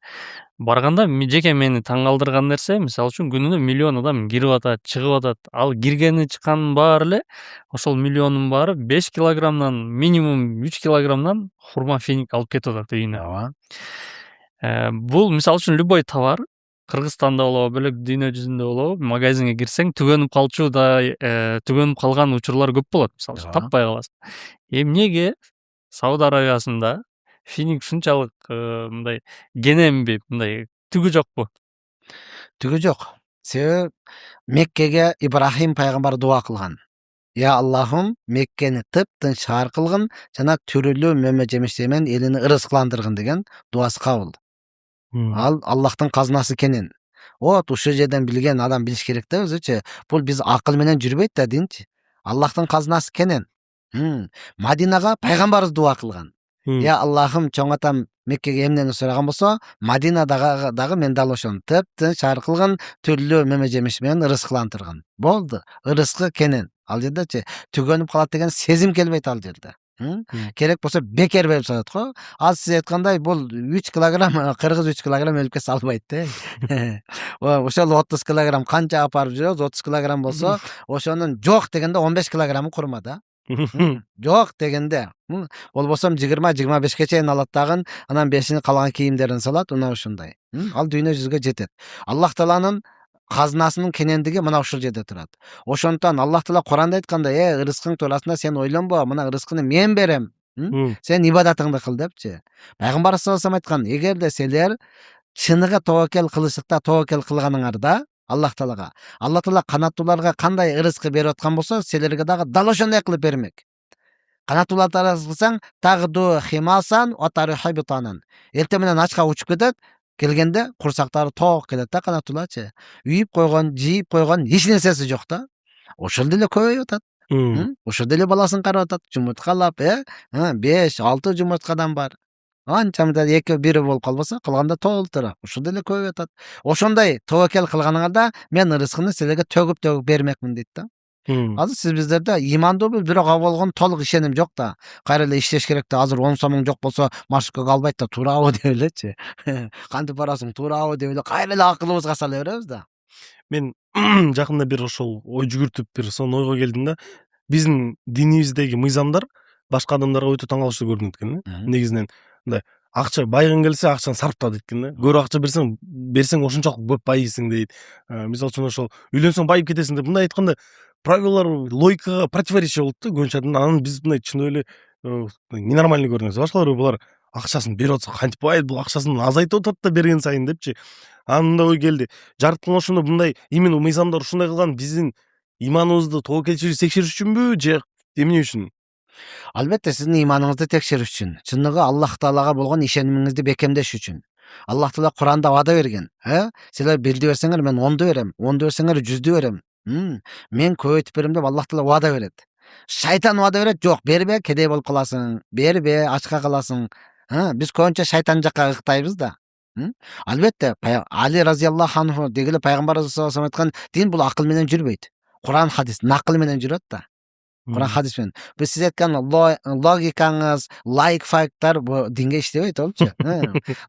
Барганда жеке мени таң калтырган нерсе, мисалы үчүн күнүнө миллион адам кирип атат, чыгып атат. Ал киргени чыкканын баары эле ошол миллиондун баары 5 килограммдан, минимум 3 килограммдан хурма финик алып кетип атат үйүнө. Бул мисалы үчүн любой товар Кыргызстанда болобу, бөлөк дүйнө жүзүндө болобу, магазинге кирсең түгөнүп калган учурлар көп болот, мисалы үчүн таппай каласың. Эмнеге Сауд Арабиясында финик ушунчалык мындай кененби, мындай түгү жокпу? Түгү жок. Себеби Меккеге Ибрахим пайгамбар дуа кылган. Я Аллахум, Меккени тыптын шаар кылгын жана түрүлүү мөмө жемиштер менен элини ырыскыландыргын деген дуасы кабыл. Ал Аллахтын казынасы кенен. Ушул жерден билген адам билиш керек да өзүчө. Бул биз акыл менен жүрбөйт да динчи. Аллахтын казынасы кенен. Мадинага пайгамбарыбыз дуа кылган. Я Аллахым, чоң атам Меккеге эмнени сураган болсо, Мадинадагы дагы мен дал ошону тыптын шаар кылгын, түрлүү мөмө жемиш менен ырыскыландыргын. Болду. Ырыскы кенен. Ал жердечи түгөнүп калат деген сезим келбейт ал жерде. Керек болсо бекер берип салат го. Ал сиз айткандай бул 3 килограмм кыргыз 3 килограмм өлүп кетсе албайт да. Ошол 30 килограмм канча апарып жүрөбүз? 30 килограмм болсо, ошонун жок дегенде 15 килограммы курма да. Жок дегенде. Болбосо 20-25ке чейин алат дагы, анан 5-ини калган кийимдерин салат, мына ушундай. Ал дүйнө жүзүгө жетет. Аллах Тааланын казынасынын кенендиги мына ушул жерде турат. Ошондон Аллах Таала Куранда айткандай, рызкың туурасында сен ойлонбо, мына рызкыны мен берем. Сен ибадатыңды кыл депчи. Пайгамбар саллаллаху алейхи айткан, эгерде силер чыныгы тобокел кылышыкта тобокел кылганыңарда Аллах Таалага, Аллах Таала канаттууларга кандай рызкы берип аткан болсо, силерге дагы дал ошондой кылып бермек. Канаттууларга кылсаң, тагду химасан атары хабитанан. Эртең менен ачка учуп кетет, келгенде курсактары тоок келет да канаттууларчы. Үйүп койгон, жийип койгон эч нерсеси жок да. Ошол деле көбөйүп атат. Ошол деле баласын карап атат, жумурткалап, 5-6 жумурткадан бар. Анча мындай 2-1 болуп калбаса, калганда толтура. Ошол деле көбөйүп атат. Ошондой тобокел кылганыңарда мен рызкыны силерге төгүп бермекмин дейт да. Азыр сиз биздерде имандуубуз, бирок ага болгон толук ишеним жок да. Кайра эле иштеш керек да. Азыр 10 сомуң жок болсо, маршруткага албайт да, туурабы деп элечи. Кантип барасың, туурабы деп эле кайра эле акылыбызга сала беребиз да. Мен жакында бир ошол ой жүгүртүп бир сонун ойго келдим да. Биздин динибиздеги мыйзамдар башка адамдарга өтө таң калыштуу көрүнөт экен да. Негизинен мындай акча байгың келсе акчаны сарпта дейт экен да. Көп акча берсең ошончолук көп байыйсың дейт. Мисалы үчүн ошол үйлөнсөң байып кетесиң деп мындай айтканда правилалар логикага противоречие болот да көбүнчө. Анан биз мындай чындап эле ненормальный көрүнөбүз. Башкалар булар акчасын берип атса кантип байыйт, бул акчасын азайтып атат да берген сайын депчи. Анан мындай ой келди. Жарыктын ошондо мындай именно мыйзамдар ушундай кылган биздин иманыбызды, тобокелчилигибизди текшериш үчүнбү же эмне үчүн? Албетте сиздин иманыңызды текшериш үчүн, чыныгы Аллах Таалага болгон ишенимиңизди бекемдеш үчүн. Аллах Таала Куранда вада берген. Силер 1-ди берсеңер мен 10-ду берем, 10-ду берсеңер 100-дү берем. Мен көбөйтүп берем деп Аллах Таала вада берет. Шайтан вада берет, жок, бербе, кедей болуп каласың, бербе, ачка каласың. Биз көбүнчө шайтан жакка ыктайбыз да. Албетте, Али разияллаху анху дегиле пайгамбар саллаллаху алейхи айткан, дин бул акыл менен жүрбөйт. Куран хадис накыл менен жүрөт да. Куран хадис менен. Биз сиз айткан логикаңыз, лайк фактар бу динге иштебейт болчу.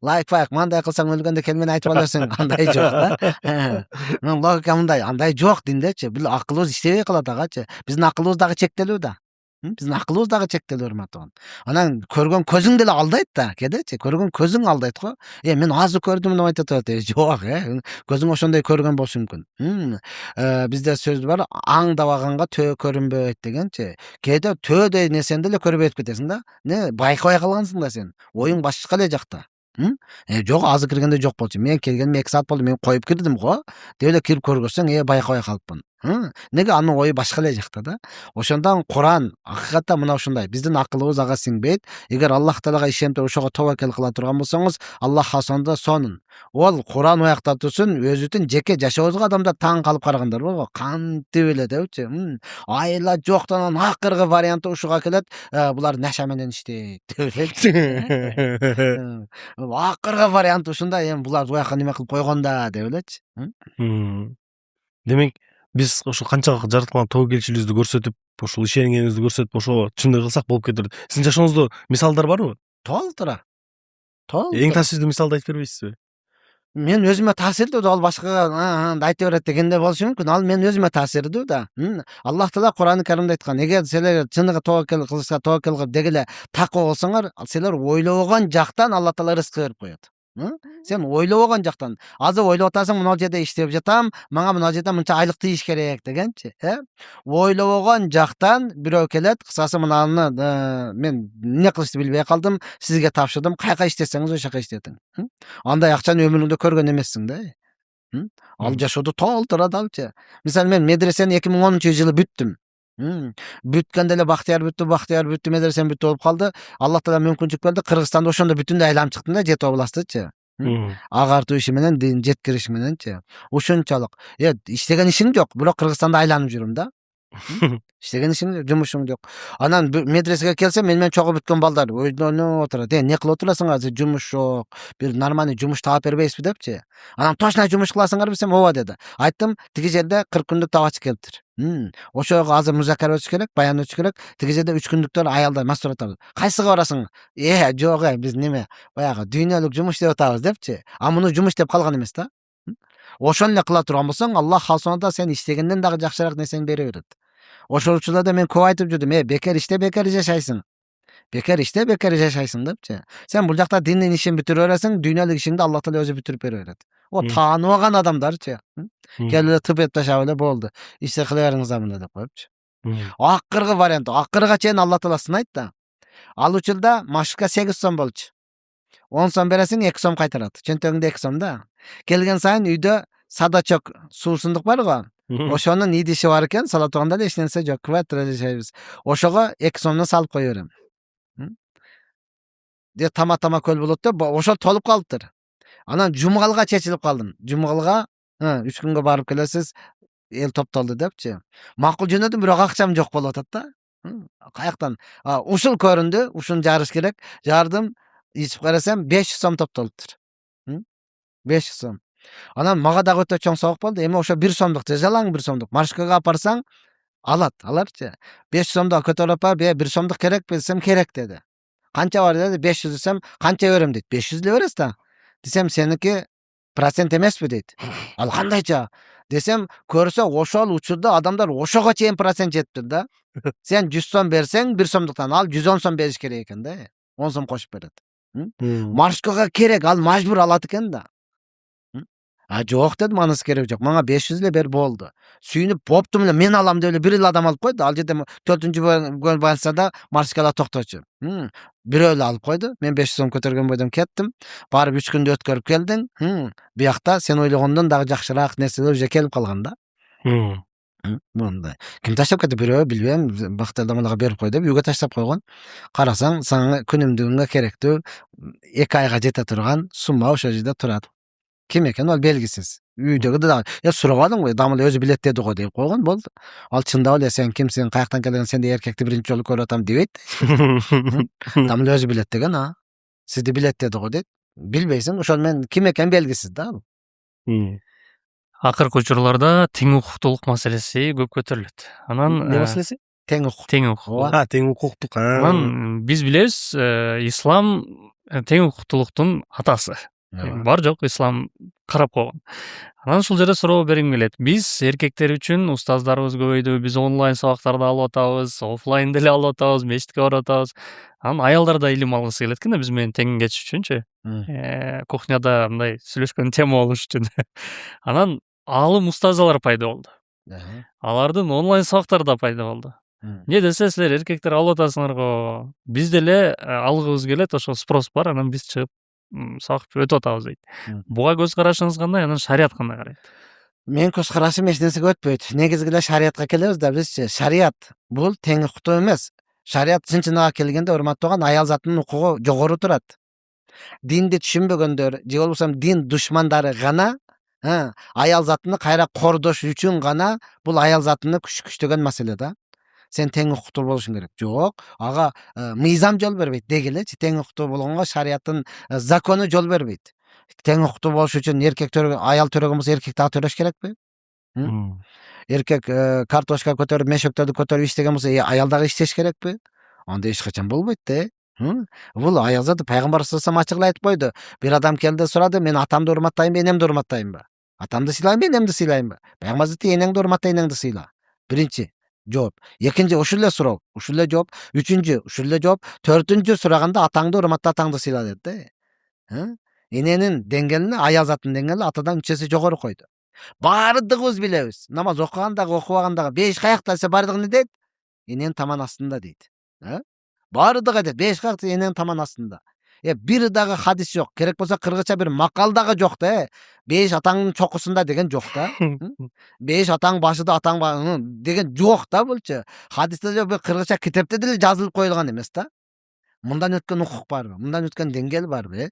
Лайк факт мындай кылсаң өлгөндө кел мени айтып аласың, андай жок да. Логика мындай, андай жок диндечи. Бул акылыбыз иштебей калат агачы. Биздин акылыбыз дагы чектелүү да. Биздин акылыбыз дагы чектелүү урматтаган. Анан көргөн көзүң деле алдайт да, кедечи. Көргөн көзүң алдайт го. Мен азы көрдүм деп айтып атат. Жок, көзүң ошондой көргөн болушу мүмкүн. Бизде сөз бар, аңдабаганга төө көрүнбөйт дегенчи. Кээде төөдөй нерсени деле көрбөй кетесиң да. Байкабай калгансың да сен. Оюң башка эле жакта. Жок, азыр киргенде жок болчу. Мен келгениме 2 саат болду, мен коюп кирдим го. Деп эле кирип көргөзсөң, байкабай калыпмын. Неге анын ою башка эле жакта да. Ошондон Куран акыйкатта мына ушундай. Биздин акылыбыз ага сиңбейт. Эгер Аллах Таалага ишенип ошого тобокел кыла турган болсоңуз, Аллах асонда сонун. Ол Куран уякта турсун, өзүбүздүн жеке жашообузга адамдар таң калып карагандар болго. Кантип эле депчи. Айла жоктон акыркы варианты ушуга келет. Булар наша менен иштейт деп элечи. Акыркы варианты ушундай, булар уяка неме кылып койгон да деп элечи. Демек, биз ошо канчалык жараткан тобокелчилигибизди көрсөтүп, ошол ишенгенибизди көрсөтүп, ошо чындай кылсак болуп кетет. Сиздин жашооңузда мисалдар барбы? Толтура. Эң таасирдүү мисалды айтып бербейсизби? Мен өзүмө таасирдүү да, ал башкага айтып берет дегенде болушу мүмкүн. Ал мен өзүмө таасирдүү да. Аллах Таала Куран-ы Каримде айткан, эгер силер чыныгы тобокел кылышка тобокел кылып дегеле таква болсоңор, силер ойлобогон жактан Аллах Таала рызык берип коет. Сен ойлобогон жактан. Азыр ойлоп атасың, мына жерде иштеп жатам, мага мына жерде мынча айлык тийиш керек дегенчи, ойлобогон жактан бирөө келет, кысасы мынаны мен эмне кылышты билбей калдым, сизге тапшырдым, каяка иштесеңиз ошол жака иштетиң. Андай акчаны өмүрүңдө көргөн эмессиң да. Ал жашоодо толтурат алчы. Мисалы мен медресени 2010-жылы бүттүм. Бүткөндө эле Бактияр бүттү, медресем бүттү болуп калды. Аллах Таала мүмкүнчүлүк берди, Кыргызстанды ошондо бүтүндөй айланып чыктым да, Жети областычы. Агартуу иши менен, жеткириш мененчи. Ушунчалык. Иштеген ишим жок, бирок Кыргызстанды айланып жүрүм да. иштеген ишиң жок, жумушуң жок. Анан медресеге келсем, мен менен чогуу бүткөн балдар ойдонуп отурат. Эмне кылып отурасың азыр, жумуш жок, бир нормальный жумуш таап бербейсизби депчи. Анан точно жумуш кыласыңарбы десем, ооба деди. Айттым, тиги жерде 40 күндүк табачы келиптир. Ошого азыр музакара өтүш керек, баян өтүш керек. Тиги жерде 3 күндүктөр аялдар мастур атабыз. Кайсыга барасың? Жок, биз неме, баягы дүйнөлүк жумуш деп атабыз депчи. А муну жумуш деп калган эмес да. Ошону эле кыла турган болсоң, Аллах халсонда сен иштегенден дагы жакшыраак нерсени бере берет. Ошол учурда мен көп айтып жүрдүм, бекер иште, бекер жашайсың. Бекер иште, бекер жашайсың депчи. Сен бул жакта диндин ишин бүтүрүп бересиң, дүйнөлүк ишиңди Аллах Таала өзү бүтүрүп бере берет. Тааныбаган адамдарчы. Келип эле тып этип ташап эле болду. Иште кыла бериңиз мына деп коюпчу. Акыркы вариант, акырга чейин Аллах Таала сынайт да. Ал учурда машыкка 8 сом болчу. 10 сом бересиң, 2 сом кайтарат. Чөнтөгүндө 2 сом да. Келген сайын үйдө садачок суусундук бар го. Ошонун идиши бар экен, сала турганда эле эч нерсе жок. Квартирада жашайбыз. Ошого 2 сомдон салып кое берем. Де тама көл болот деп, ошол толуп калыптыр. Анан жумгалга чечилип калдым. Жумгалга 3 күнгө барып келесиз, эл топтолду депчи. Макул жөнөдүм, бирок акчам жок болуп атат да. Каяктан? Ушул көрүндү, ушуну жарыш керек. Жардым, ичип карасам 500 сом топтолуптур. 500 сом. Анан мага дагы өтө чоң сабак болду. Эми ошо 1 сомдук, жалаң 1 сомдук. Маршкага апарсаң, аларчы. 500 сомдо көтөрүп апа, 1 сомдук керекпи десем, керек деди. Канча бар деди, 500 десем, канча берем дейт. 500 эле бересиз да. Десем, сеники процент эмеспи дейт. Ал кандайча? Десем, көрсө ошол учурда адамдар ошого чейин процент жетиптир да. Сен 100 сом берсең, 1 сомдуктан ал 110 сом бериш керек экен да. 10 сом кошуп берет. Маршкага керек, ал мажбур алат экен да. Жок дедим, анысы керек жок. Мага 500 эле бер болду. Сүйүнүп боптум эле, мен алам деп эле бир эле адам алып койду. Ал жерде 4-күн больницада маршкалар токточу. Бирөө эле алып койду. Мен 500 сом көтөргөн бойдон кеттим. Барып 3 күндү өткөрүп келдим. Биякта сен ойлогондон дагы жакшыраак нерселер уже келип калган да. Мындай. Ким таштап кетти, бирөө билбейм, бактардамаларга берип кой деп үйгө таштап койгон. Карасаң, сага күнүмдүгүнгө керектүү 2 айга жете турган сумма ошол жерде турат. Ким экен ал белгисиз. Үйдөгү да сурабадым го, дамыл өзү билет деди го деп койгон, болду. Ал чындап эле сен кимсиң, каяктан келген, сенде эркекти биринчи жолу көрүп атам дебейт. Дамыл өзү билет деген, сизди билет деди го дейт. Билбейсиң, ошол мен ким экен белгисиз да. Акыркы учурларда тең укуктуулук маселеси көп көтөрүлөт. Анан эмне маселеси? Тең укук. Тең укук. Тең укуктук. Анан биз билебиз, ислам тең укуктуулуктун атасы. Бар жок, ислам карап койгон. Анан ушул жерде суроо бергим келет. Биз эркектер үчүн устаздарыбыз көбөйдү, биз онлайн сабактарды алып атабыз, офлайн деле алып атабыз, мечитке барып атабыз. Анан аялдар да илим алгысы келет экен да, биз менен тең кетиш үчүнчү. Кухняда мындай сүйлөшкөн тема болуш үчүн. Анан аалым устазалар пайда болду. Алардын онлайн сабактары да пайда болду. Эмне десе, силер эркектер алып атасыңар го. Биз деле алгыбыз келет, ошол спрос бар, анан биз чыгып сабак өтүп атабыз дейт. Буга көз карашыңыз кандай? Анан шарият кандай карайт? Мен көз карашым эч нерсеге өтпөйт. Негизги эле шариятка келебиз да, бизчи. Шарият бул тең укуктуу эмес. Шарият чын-чыныгы келгенде, урматтаган, аял затынын укугу жогору турат. Динди түшүнбөгөндөр, же болбосо дин душмандары гана аял затыны кайра кордош үчүн гана бул аял затыны күчтөгөн маселе да. Сен тең укуктуу болушуң керек. Жок, ага мыйзам жол бербейт дегилечи. Тең укуктуу болгонго шарияттын закону жол бербейт. Тең укуктуу болуш үчүн эркек аял төрөгөн болсо, эркек дагы төрөш керекпи? Эркек картошка көтөрүп, мешөктөрдү көтөрүп иштеген болсо, аял дагы иштеш керекпи? Анда эч качан болбойт да. Бул аял заты пайгамбар саллаллаху алейхи вассалам айтып койду. Бир адам келди, сурады, мен атамды урматтайынбы, энемди урматтайынбы? Атамды сыйлайынбы, энемди сыйлайынбы? Пайгамбар заты энеңди урматта, энеңди сыйла. Биринчи жооп. Экинчи ушул эле суроо, ушул эле жооп. Үчүнчү ушул эле жооп. Төртүнчү сураганда атаңды урматта, атаңды сыйла деди да. Эненин деңгээлине, аял затынын деңгээли атадан 3 эсе жогору койду. Бардыгыбыз билебиз. Намаз окугандагы, окубагандагы, беш каякта десе бардыгы эмне дейт? Эненин таман астында дейт. Бардыгы дейт, беш каякта эненин таман астында. Бир дагы хадис жок. Керек болсо кыргызча бир макал дагы жок да. Беш атаңдын чокусунда деген жок да. Беш атаң башыда, атаң деген жок да булчу. Хадисте же кыргызча китепте деле жазылып коюлган эмес да. Мындан өткөн укук барбы? Мындан өткөн деңгээл барбы?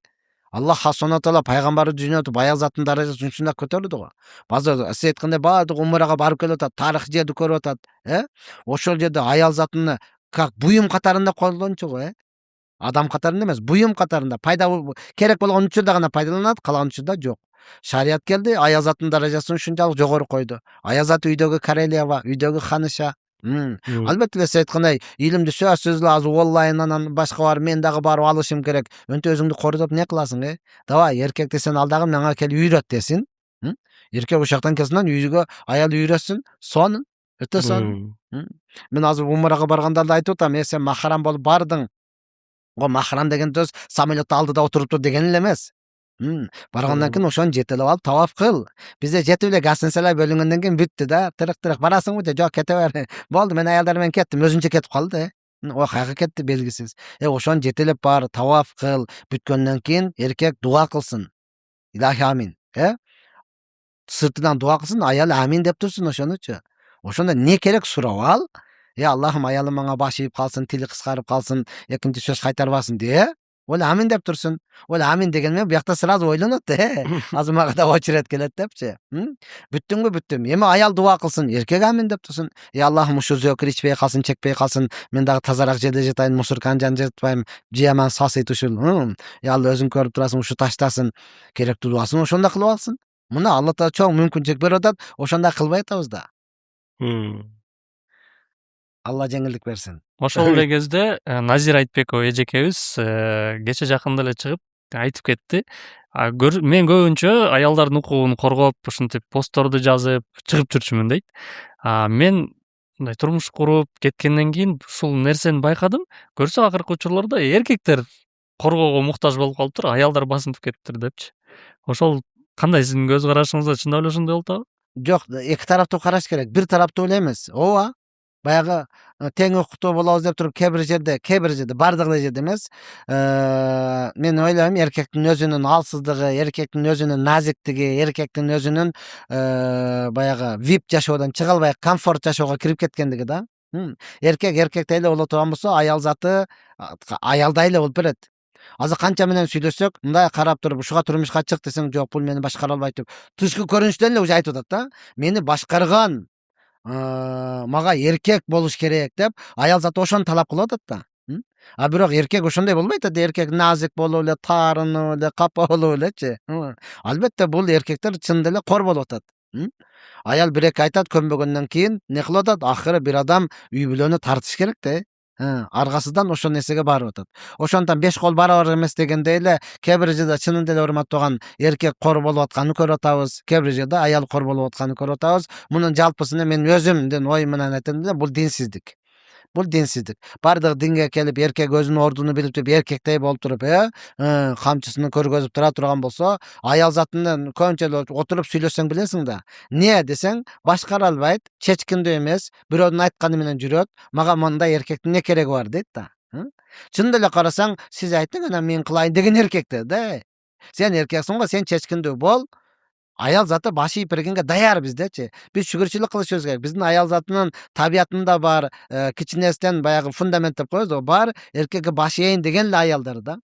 Аллах Subhanahu Taala пайгамбарды жөнөтүп аял заттын даражасын ушундай көтөрдү го. Базар сиз айткандай баардык умрага барып келип атат, тарых жерди көрүп атат, ошол жерде аял затын как буюм катарында колдончу го, адам катарында эмес, буюм катарында керек болгон учурда гана пайдаланат, калаган учурда жок. Шарият келди, аял заттын даражасын ушунчалык жогору койду. Аял зат үйдөгү королева, үйдөгү ханыша. Албетте сиз айткандай илимди сөзсүз эле азыр онлайн анан башка бар, мен дагы барып алышым керек. Өнтө өзүңдү кордоп не кыласың, Давай, эркек десен ал дагы мага келип үйрөт десин. Эркек ошоктон келсин, үйгө аял үйрөтсүн, сонун, өтө сонун. Мен азыр умрага баргандарды айтып атам, сен махрам болуп бардың. Махрам деген сөз самолеттин алдыда отуруптур деген эле эмес. Баргандан кийин ошону жетелеп алып таваф кыл. Бизде жетип эле гасынсалай бөлүнгөндөн кийин бүттү да. Тырык барасыңбы же жок кете бер. Болду, мен аялдар менен кеттим, өзүнчө кетип калды. Каяка кетти белгисиз. Ошону жетелеп бар, таваф кыл. Бүткөндөн кийин эркек дуа кылсын. Илахи амин. Сыртынан дуа кылсын, аял амин деп турсун ошонучу. Ошондо не керек сурап ал. Аллахым аялым мага баш ийип калсын, тили кыскарып калсын, экинчи сөз кайтарбасын де. Ол амин деп турсун. Ол амин деген мен буякта сразу ойлонот, азыр мага да очерет келет депчи. Бүттүңбү? Бүттүм. Эми аял дуа кылсын, эркек амин деп турсун. Аллахым ушу зөкүр ичпей калсын, чекпей калсын, мен дагы тазараак жерде жатайын, мусорканын жанында жатпайм, жыяман сасыйт ушул. Алла өзүң көрүп турасың, ушу таштасын, керектүү дуасын ошондо кылып алсын. Мына Алла Таала чоң мүмкүнчүлүк берип атат, ошондой кылбай атабыз да. Алла жеңилдик берсин. Ошол эле кезде Назир Айтбекова эжекебиз кече жакында эле чыгып айтып кетти. Мен көбүнчө аялдардын укугун коргоп, ушинтип постторду жазып чыгып жүрчүмүн дейт. Мен мындай турмуш куруп кеткенден кийин ушул нерсени байкадым. Көрсө акыркы учурларда эркектер коргоого муктаж болуп калыптыр, аялдар басынтып кетиптир депчи. Ошол кандай сиздин көз карашыңызда чындап эле ошондой болуп атабы? Жок, эки тараптуу караш керек. Бир тараптуу эле эмес. Ооба. Баягы тең укуктуу болобуз деп туруп кээ бир жерде бардык эле жерде эмес. Мен ойлойм, эркектин өзүнүн алсыздыгы, эркектин өзүнүн назиктиги, эркектин өзүнүн баягы VIP жашоодон чыга албай комфорт жашоого кирип кеткендиги да. Эркек эркектей эле боло турган болсо, аял заты аялдай эле болуп берет. Азыр канча менен сүйлөсөк, мындай карап туруп, ушуга турмушка чык десең, жок, бул мени башкара албайт деп, тышкы көрүнүштөн эле уже айтып атат да. Мени башкарган мага эркек болуш керек деп аял заты ошону талап кылып атат да. Бирок эркек ошондой болбойт да. Эркек назик болуп эле, таарынып эле, капа болуп элечи. Албетте бул эркектер чынында эле кор болуп атат. Аял бир эки айтат, көнбөгөндөн кийин не кылып атат? Акыры бир адам үй бүлөнү тартыш керек да. Аргасыздан ошол нерсеге барып атат. Ошондон 5 кол барабар эмес дегендей эле, кээ бир жерде чынында эле урматтаган эркек кор болуп атканын көрүп атабыз. Кээ бир жерде аял кор болуп атканын көрүп атабыз. Мунун жалпысына мен өзүмдүн оюм менен айтам эле, бул динсиздик. Бул динсиздик. Бардык динге келип, эркек өзүнүн ордуну билип туруп, эркектей болуп туруп, камчысын көргөзүп тура турган болсо, аял затынан көбүнчө отуруп сүйлөсөң билесиң да. Не десең, башкара албайт, чечкиндүү эмес, бирөөнүн айтканы менен жүрөт. Мага мындай эркектин не кереги бар дейт да. Чынында эле карасаң, сиз айттың, анан мен кылайын деген эркектер да. Сен эркексиң го, сен чечкиндүү бол. Аял заты баш ийип бергенге даяр биздечи. Биз шүгүрчүлүк кылышыбыз керек. Биздин аял затынын табиятында бар, кичинесинен баягы фундамент деп коебуз го, бар, эркекке баш ийейин деген эле аялдар да.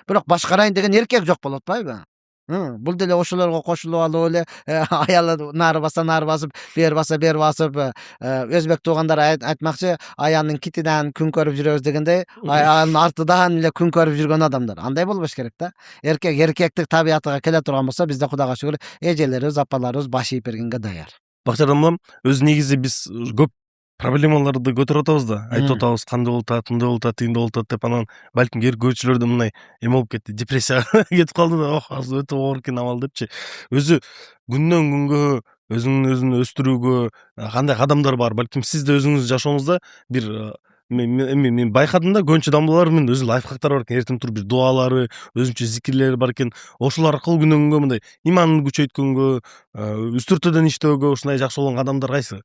Бирок башкарайын деген эркек жок болуп атпайбы? Бул деле ошолорго кошулуп алып эле аялы нары басып, бери басып, өзбек туугандар айтмакчы, аянын китинен күн көрүп жүрөбүз дегендей, аянын артыдан эле күн көрүп жүргөн адамдар. Андай болбош керек да. Эркек эркектик табиятыга келе турган болсо, бизде Кудайга шүгүр, эжелерибиз, апаларыбыз баш ийип бергенге даяр. Бакчадан улам, өзү негизи биз көп проблемаларды көтөрүп атабыз да. Айтып атабыз, кандай болуп атат, мындай болуп атат, тигиндей болуп атат деп, анан балким көпчүлөр да мындай эме болуп кетти, депрессияга кетип калды да. Азыр өтө оор экен амал депчи. Өзү күндөн күнгө өзүн өстүрүүгө кандай кадамдар бар? Балким сиз да өзүңүздүн жашооңузда бир мен байкадым да, көбүнчө дамбаларымын өзү лайфхактар бар экен, эртең туруп бир дуалары, өзүнчө зикирлери бар экен. Ошол аркылуу күндөн күнгө мындай иманды күчөйткөнгө, үстүртөдөн иштөөгө ушундай жакшы болгон кадамдар кайсы?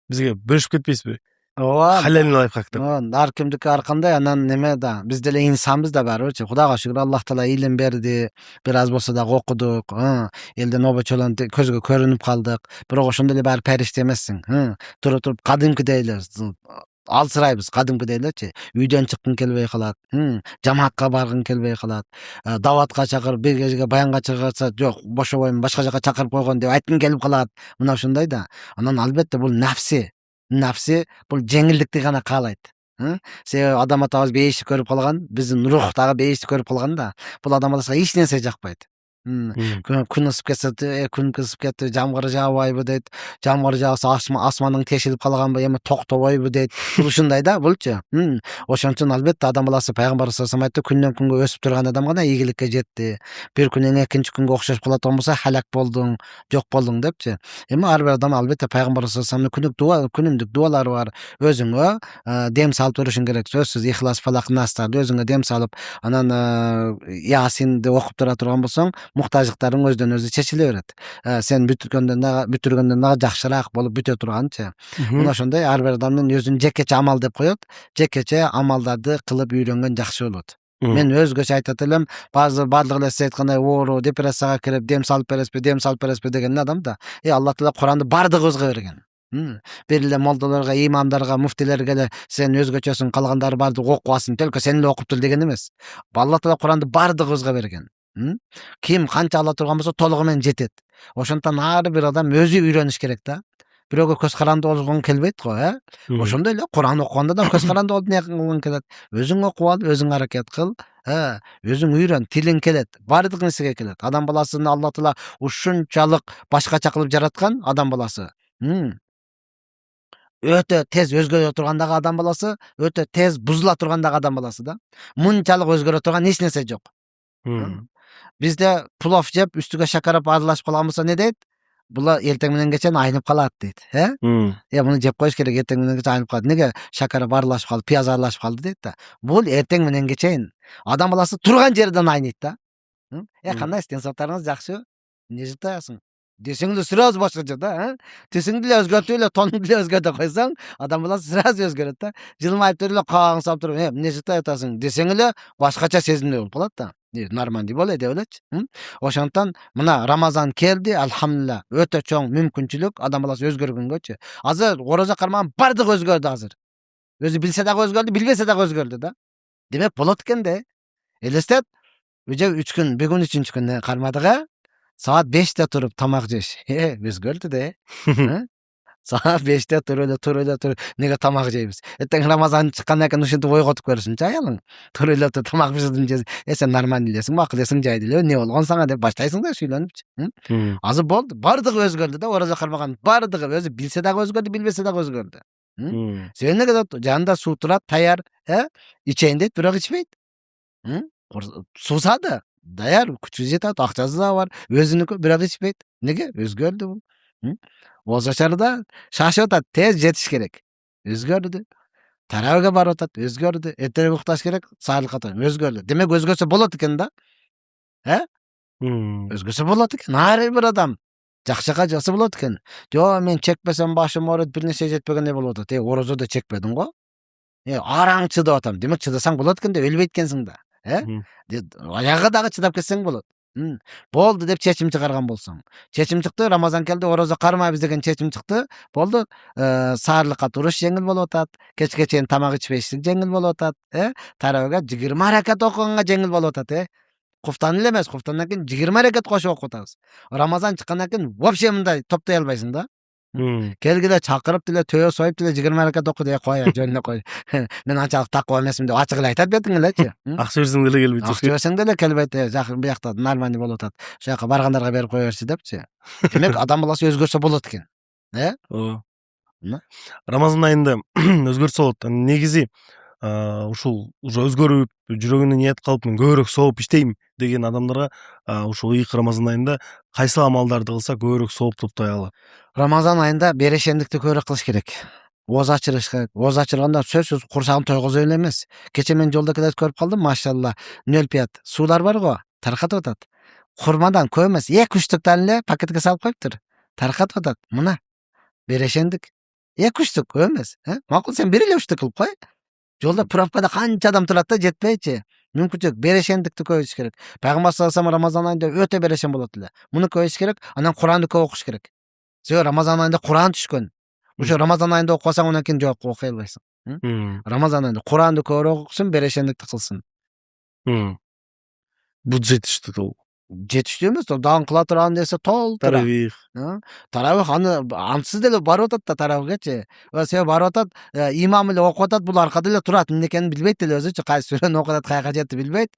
Бизге бөлүшүп кетпейсизби? Ооба. Халал лайфхак деп. Ар кимдики ар кандай, анан неме да, биз деле инсанбыз да барыбырчы. Кудайга шүгүр, Аллах Таала илим берди, бир аз болсо дагы окудук, элден обочолон көзгө көрүнүп калдык. Бирок ошондой эле баары периште эмессиң. Туруп кадимкидей эле алсырайбыз кадимкидей элечи. Үйдөн чыккың келбей калат. Жамаатка баргың келбей калат. Даватка чакырып, бир кечке баянга чыгарса, жок, бошобойм, башка жака чакырып койгон деп айткың келип калат. Мына ушундай да. Анан албетте бул нафси. Нафси бул жеңилдикти гана каалайт. Себеби адам атабыз бейишти көрүп калган, биздин рух дагы бейишти көрүп калган да. Бул адам баласына эч нерсе жакпайт. Күн ысып кетсе, күн ысып кетти, жамгыр жаабайбы дейт. Жамгыр жааса асмандын тешилип калганбы, эми токтобойбу дейт. Бул ушундай да, булчу. Ошон үчүн албетте адам баласы пайгамбар саллаллаху алейхи ва саллям айтты, күндөн күнгө өсүп турган адам гана ийгиликке жетти. Бир күнүң экинчи күнгө окшош калат болбосо халак болдуң, жок болдуң депчи. Эми ар бир адам албетте пайгамбар саллаллаху алейхи ва саллямдын күнүмдүк дуалары бар. Өзүңө дем салып турушуң керек. Сөзсүз ихлас, фалак, настарды өзүңө дем салып, анан Ясинди окуп тура турган болсоң, муктаждыктарың өзүдөн өзү чечиле берет. Сен бүтүргөндөн дагы жакшыраак болуп бүтө турганчы. Мына ошондой ар бир адамдын өзүнүн жекече амал деп коет. Жекече амалдарды кылып үйрөнгөн жакшы болот. Мен өзгөчө айтат элем, баардык эле сиз айткандай оору, депрессияга кирип, дем салып бересизби деген адам да. Алла Таала Куранды бардыгыбызга берген. Бир эле молдолорго, имамдарга, муфтилерге эле сен өзгөчөсүң, калгандары бардыгы окубасын, только сен эле окуптур деген эмес. Алла Таала Куранды бардыгыбызга берген. Ким канча ала турган болсо толугу менен жетет. Ошондон ар бир адам өзү үйрөнүш керек да. Бирөөгө көз каранды болгон келбейт го, Ошондой эле Куран окуганда да көз каранды болуп эмне кылгың келет. Өзүң окуп ал, өзүң аракет кыл, өзүң үйрөн, тилиң келет, бардык нерсеге келет. Адам баласын Алла Таала ушунчалык башкача кылып жараткан адам баласы. Өтө тез өзгөрө турган дагы адам баласы, өтө тез бузула турган дагы адам баласы да. Мынчалык өзгөрө турган эч нерсе жок. Бизде плов жеп, үстүгө шакарап аралашып калган болсо не дейт? Була эртең менен кечен айнып калат дейт, муну жеп коюш керек, эртең менен кечен айнып калат. Неге шакарап аралашып калды, пияз аралашып калды дейт да. Бул эртең менен кечен адам баласы турган жерден айныйт да. Кандай стенсоптарыңыз жакшы? Эмне жатасың? Десең эле сразу башкача да, Түсүңдү эле өзгөртүп эле, тонуңду эле өзгөртө койсоң, адам баласы сразу өзгөрөт да. Жылмайып туруп эле кабагыңды салып туруп, эмне жатасың десең эле башкача сезимдүү болуп калат да. Нормальный болой деп элечи. Ошондон мына Рамазан келди, алхамдулилла. Өтө чоң мүмкүнчүлүк адам баласы өзгөргөнгөчү. Азыр орозо кармаган бардыгы өзгөрдү азыр. Өзү билсе дагы өзгөрдү, билбесе дагы өзгөрдү да. Демек болот экен да. Элестет, уже 3 күн, bir gün 3-cü күнү кармадык, Saat 5'te туруп тамак жеш. Өзгөрдү да. Saat 5'te туруп, неге тамак жейбиз? Эртең Рамазан чыккандан кийин ушинтип ойготуп көрсүнчү аялың. Туруп тамак пиширдим жесең, сен нормальный элесиң, макул элесиң, жайды эле, эмне болгон сага деп баштайсың да сүйлөнүпчү. Азыр болду, бардыгы өзгөрдү да, орозо кармаган бардыгы, өзү билсе дагы өзгөрдү, билбесе дагы өзгөрдү. Себеби неге деп жанында суу турат, даяр, ичейин дейт, бирок ичпейт. Суусады, даяр, күчү жетет, акчасы да бар, өзүнүкү, бирок ичпейт. Неге? Өзгөрдү бул. Болсо чарда шашып атат, тез жетиш керек. Өзгөрдү. Тарабыга барып атат, өзгөрдү. Эртерээк укташ керек, саарлыкка турат, өзгөрдү. Демек өзгөрсө болот экен да. Өзгөрсө болот экен. Ар бир адам жакшыга жаса болот экен. Жо, мен чекпесем башым ооруйт, бир нерсе жетпегендей болуп атат. Орозодо чекпедиң го? Араң чыдап атам. Демек чыдасаң болот экен да, өлбөйт экенсиң да. Аяга дагы чыдап кетсең болот. Болду деп чечим чыгарган болсоң. Чечим чыкты, Рамазан келди, орозо кармайбыз деген чечим чыкты. Болду, саарлыкка туруш жеңил болуп атат, кечке чейин тамак ичпештик жеңил болуп атат, тарабыга 20 ракат окуганга жеңил болуп атат, Куфтан эле эмес, куфтандан кийин 20 ракат кошуп окуп атабыз. Рамазан чыккандан кийин вообще мындай топтой албайсың да. Келгиле чакырып деле, төбө союп деле 20 ракат оку деп кой, жөнүнө кой. Мен анчалык таква эмесмин деп ачык эле айтат бетиң элечи. Акча берсең деле келбейт. Акча берсең деле келбейт, жакын биякта нормальный болуп атат. Ошол жака баргандарга берип кое берчи депчи. Демек адам баласы өзгөрсө болот экен. Ооба. Рамазан айында өзгөрсө болот. Негизи ушул уже өзгөрүп, жүрөгүнө ниет кылып, мен көбүрөөк сооп иштейм деген адамдарга ушул ыйык Рамазан айында кайсы амалдарды кылса көбүрөөк сооп топтой алат? Рамазан айында берешендикти көбүрөөк кылыш керек. Ооз ачырыш керек. Ооз ачырганда сөзсүз курсагын тойгозо эле эмес. Кече мен жолдо келет көрүп калдым, машалла. 0,5 суулар бар го, таркатып атат. Курмадан көп эмес, 2-3 туктан эле пакетке салып коюптур. Таркатып атат. Мына берешендик. 2-3 тук көп эмес, Макул сен бир эле 3 тук кылып кой. Жолда пробкада канча адам турат да, жетпейчи. Мүмкүнчүлүк берешендикти көбөйтүш керек. Пайгамбар саллаллаху алейхи Рамазан айында өтө берешен болот эле. Муну көбөйтүш керек, анан Куранды көп окуш керек. Себеби Рамазан айында Куран түшкөн. Ошо Рамазан айында окубасаң, анан кийин жок, окуй албайсың. Рамазан айында Куранды көбүрөөк окусун, берешендикти кылсын. Бул жетиштүү ол. Жетиштүү эмес, дагы кыла турган нерсе толтура. Таравих. Таравих ансыз деле барып атат да таравихчи. Себеби барып атат, имам эле окуп атат, бул аркада эле турат, эмне экенин билбейт эле өзүчү, кайсы сүрөнү окуп атат, каяка жетти билбейт.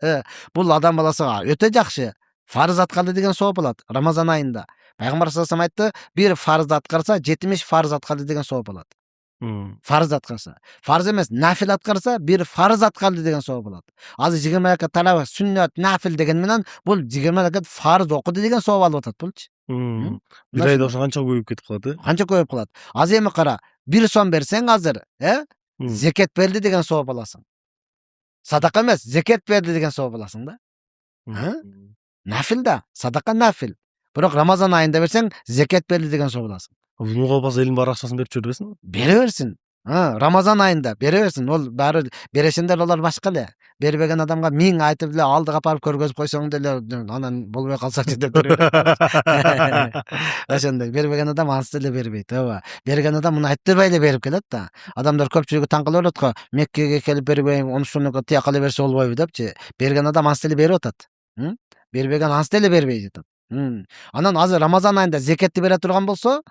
Бул адам баласыга өтө жакшы. Фарыз аткарды деген сооп алат Рамазан айында. Пайгамбар саллаллаху алейхи вассалам айтты, бир фарызды аткарса, 70 фарыз аткарды деген сооп алат. Фарыз аткарса. Фарыз эмес, нафил аткарса, бир фарыз аткарды деген сооп алат. Азыр 20 ракат таравих, сүннөт, нафил деген менен бул 20 ракат фарыз окуду деген сооп алып атат булчу. Бир айда ошо канча көбөйүп кетип калат, Канча көбөйүп калат. Азыр эми кара, 1 сом берсең азыр, зекет берди деген сооп аласың. Садака эмес, зекет берди деген сооп аласың да. Нафил да, садака нафил. Бирок Рамазан айында берсең, зекет берди деген сооп аласың. Буга болбосо элдин баары акчасын берип жибербесин? Бере берсин. Рамазан айында бере берсин. Ол баары берешендер олар башка эле. Бербеген адамга 1000 айтып эле алдыга апарып көргөзүп койсоң деле анан болбой калсачы деп бере берет. Ошондой бербеген адам ансыз эле бербейт, ооба. Берген адам муну айттырбай эле берип келет да. Адамдар көпчүлүгү таң кала берет го, Меккеге келип бербейм, ошондой тияка эле берсе болбойбу депчи. Берген адам ансыз эле берип атат. Бербеген ансыз эле бербей жатат. Анан азыр Рамазан айында зекетти бере турган болсо,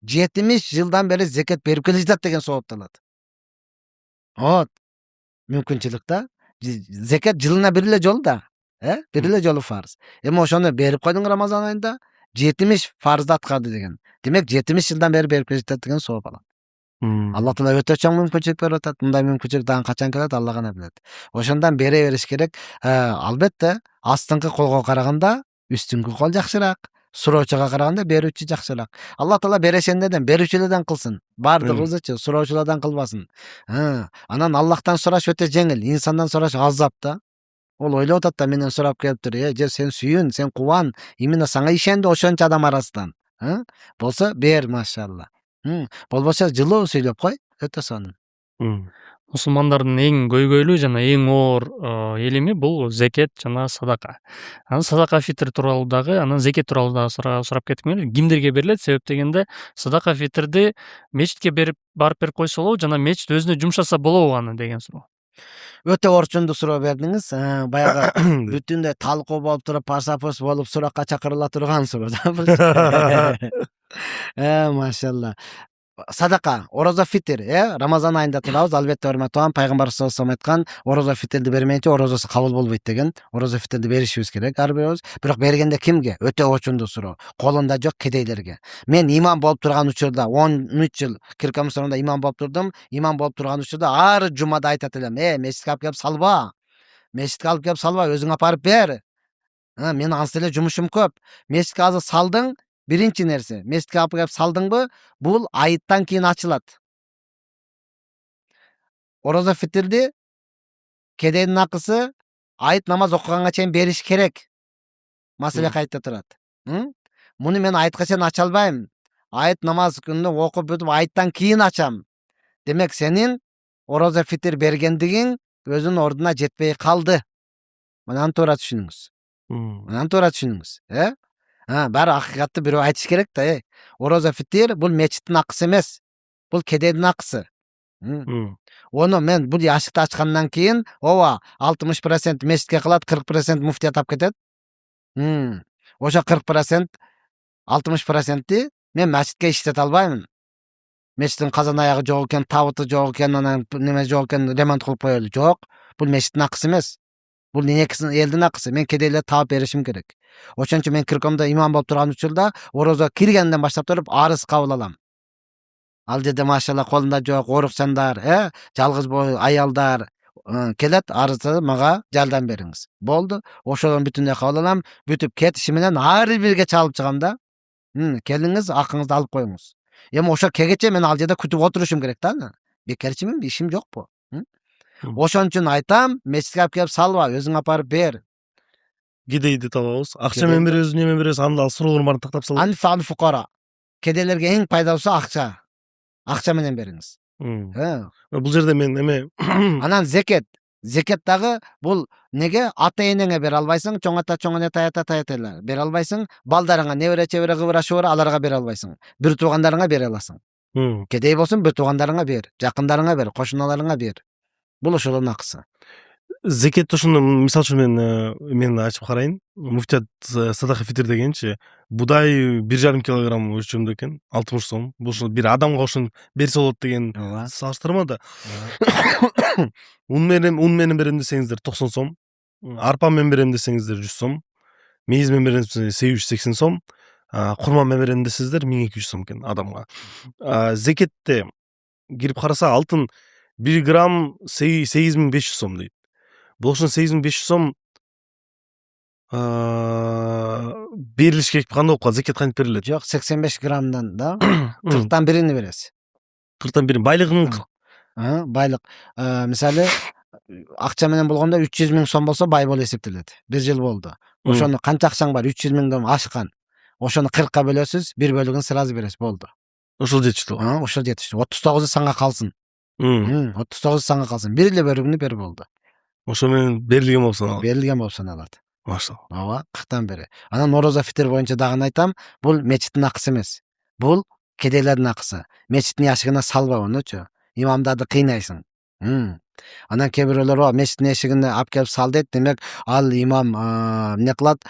70 жылдан бери зекет берип келе жатат деген соопталат. Мүмкүнчүлүк да. Зекет жылына бир эле жолу да. Бир эле жолу фарз. Эми ошону берип койдуң Рамазан айында, 70 фарзды аткарды деген. Демек 70 жылдан бери берип келе жатат деген сооп алат. Алла Таала өтө чоң мүмкүнчүлүк берип атат. Мындай мүмкүнчүлүк дагы качан келет, Алла гана билет. Ошондон бере бериш керек. Албетте, астыңкы колго караганда үстүңкү кол жакшыраак. Суроочуга караганда берүүчү жакшыраак. Алла Таала берешендерден, берүүчүлөрдөн кылсын. Бардыгыбызычы суроочулардан кылбасын. Анан Аллахтан сураш өтө жеңил, инсандан сураш азап да. Ол ойлоп атат да, менен сурап келиптир, же сен сүйүн, сен кубан, именно сага ишенди ошончо адам арасынан. Болсо бер, машалла. Болбосо жылуу сүйлөп кой, өтө сонун. Мусулмандардын эң көйгөйлүү жана эң оор элеми бул зекет жана садака. Анан садака фитр тууралуу дагы, анан зекет тууралуу дагы сурап кетким келет. Кимдерге берилет? Себеп дегенде садака фитрди мечитке барып берип койсо болобу жана мечит өзүнө жумшаса болобу аны деген суроо. Өтө орчундуу суроо бердиңиз. Баягы бүтүндөй талкуу болуп туруп, парсапос болуп суракка чакырыла турган суроо да. Машалла. Садака, орозо фитр, Рамазан айында турабыз, албетте урматтуу пайгамбар саллаллаху алейхи айткан, орозо фитрди бермейинче орозосу кабыл болбойт деген. Орозо фитрди беришибиз керек ар бирибиз. Бирок бергенде кимге? Өтө орчундуу суроо. Колунда жок кедейлерге. Мен имам болуп турган учурда 13 жыл Киркам мусулманда имам болуп турдум. Имам болуп турган учурда ар жумада айтат элем, мечитке алып келип салба. Мечитке алып келип салба, өзүң апарып бер. Мен ансыз эле жумушум көп. Мечитке азыр салдың, биринчи нерсе, мечитке алып келип салдыңбы, бул айыттан кийин ачылат. Орозо фитрди кедейдин акысы айыт намаз окуганга чейин бериш керек. Маселе кайда турат? Муну мен айытка чейин ача албайм. Айыт намаз күнү окуп бүтүп айыттан кийин ачам. Демек сенин орозо фитр бергендигиң өзүнүн ордуна жетпей калды. Мынаны туура түшүнүңүз. Баары акыйкатты бирөө айтыш керек да. Орозо фитр бул мечиттин акысы эмес. Бул кедейдин акысы. Ону мен бул ашыкты ачкандан кийин, 60% мечитке кылат, 40% муфтият алып кетет. Ошо 40%, 60%ти мен мечитке иштете албаймын. Мечиттин казан аягы жок экен, табыты жок экен, анан неме жок экен, ремонт кылып коелу. Жок. Бул мечиттин акысы эмес. Бул элдин акысы. Мен кедейлерге таап беришим керек. Ошон үчүн мен Киркомдо имам болуп турган учурда орозо киргенден баштап туруп арыз кабыл алам. Ал жерде машалла колунда жок оорукчандар, жалгыз бой аялдар келет, арызды мага жардам бериңиз. Болду. Ошодон бүтүндөй кабыл алам. Бүтүп кетиши менен ар бирге чалып чыгам да. Келиңиз, акыңызды алып коюңуз. Эми ошо кегече мен ал жерде күтүп отурушум керек да. Бекерчиминби, ишим жокпу? Ошон үчүн айтам, мечитке алып келип салба, өзүң апарып бер. Кедейди табабыз. Акча менен беребиз, неме беребиз, анда суроолордун баарын тактап салат. Анфал фукара. Кедейлерге эң пайдалуусу акча. Акча менен бериңиз. Бул жерде мен эме Анан зекет. Зекет дагы бул неге ата энеңе бере албайсың, чоң ата, чоң эне, таята, таяталар бере албайсың, балдарыңа небере, чебере, кыбыра, шубыра аларга бере албайсың. Бир туугандарыңа бере аласың. Кедей болсун бир туугандарыңа бер, жакындарыңа бер, кошуналарыңа бер. Бул ошолордун акысы. Зекетти ошондо мисалы үчүн мен ачып карайын. Муфтият садака фитр дегенчи будай 1,5 килограмм өлчөмдө экен, 60 сом. Бул ошо бир адамга ошону берсе болот деген Ооба. салыштырмада. Un менен берем десеңиздер 90 сом. Арпа менен берем десеңиздер 100 сом. Мейиз менен берем десеңиздер 880 сом. Курма менен берем десеңиздер 1200 сом экен адамга. Зекетте кирип караса алтын 1 грамм 8500 сом дейт. Бул ошон 8500 сом берилиш керек кандай болуп калат? Зекет кантип берилет? Жок, 85 граммдан да 40тан бирини бересиз. 40тан бир байлыгын Байлык. Мисалы акча менен болгондо 300 миң сом болсо бай болуп эсептелет. 1 жыл болду. Ошону канча акчаң бар? 300 миңден ашкан. Ошону 40ка бөлөсүз, бир бөлүгүн сразу бересиз, болду. ошол жетиштүү. Ошол жетиштүү. 39 саңга калсын. 39 саңга калсын. Бир эле бөлүгүнү бер, болду. Ошо менен берилген болуп саналат. Берилген болуп саналат. Машалла. Ооба, 40тан бери. Анан орозо фитр боюнча дагы айтам, бул мечиттин акысы эмес. Бул кедейлердин акысы. Мечиттин яшыгына салба онучу. Имамдарды кыйнайсың. Анан кээ бирөөлөр мечиттин эшигине алып келип сал дейт. Демек ал имам эмне кылат?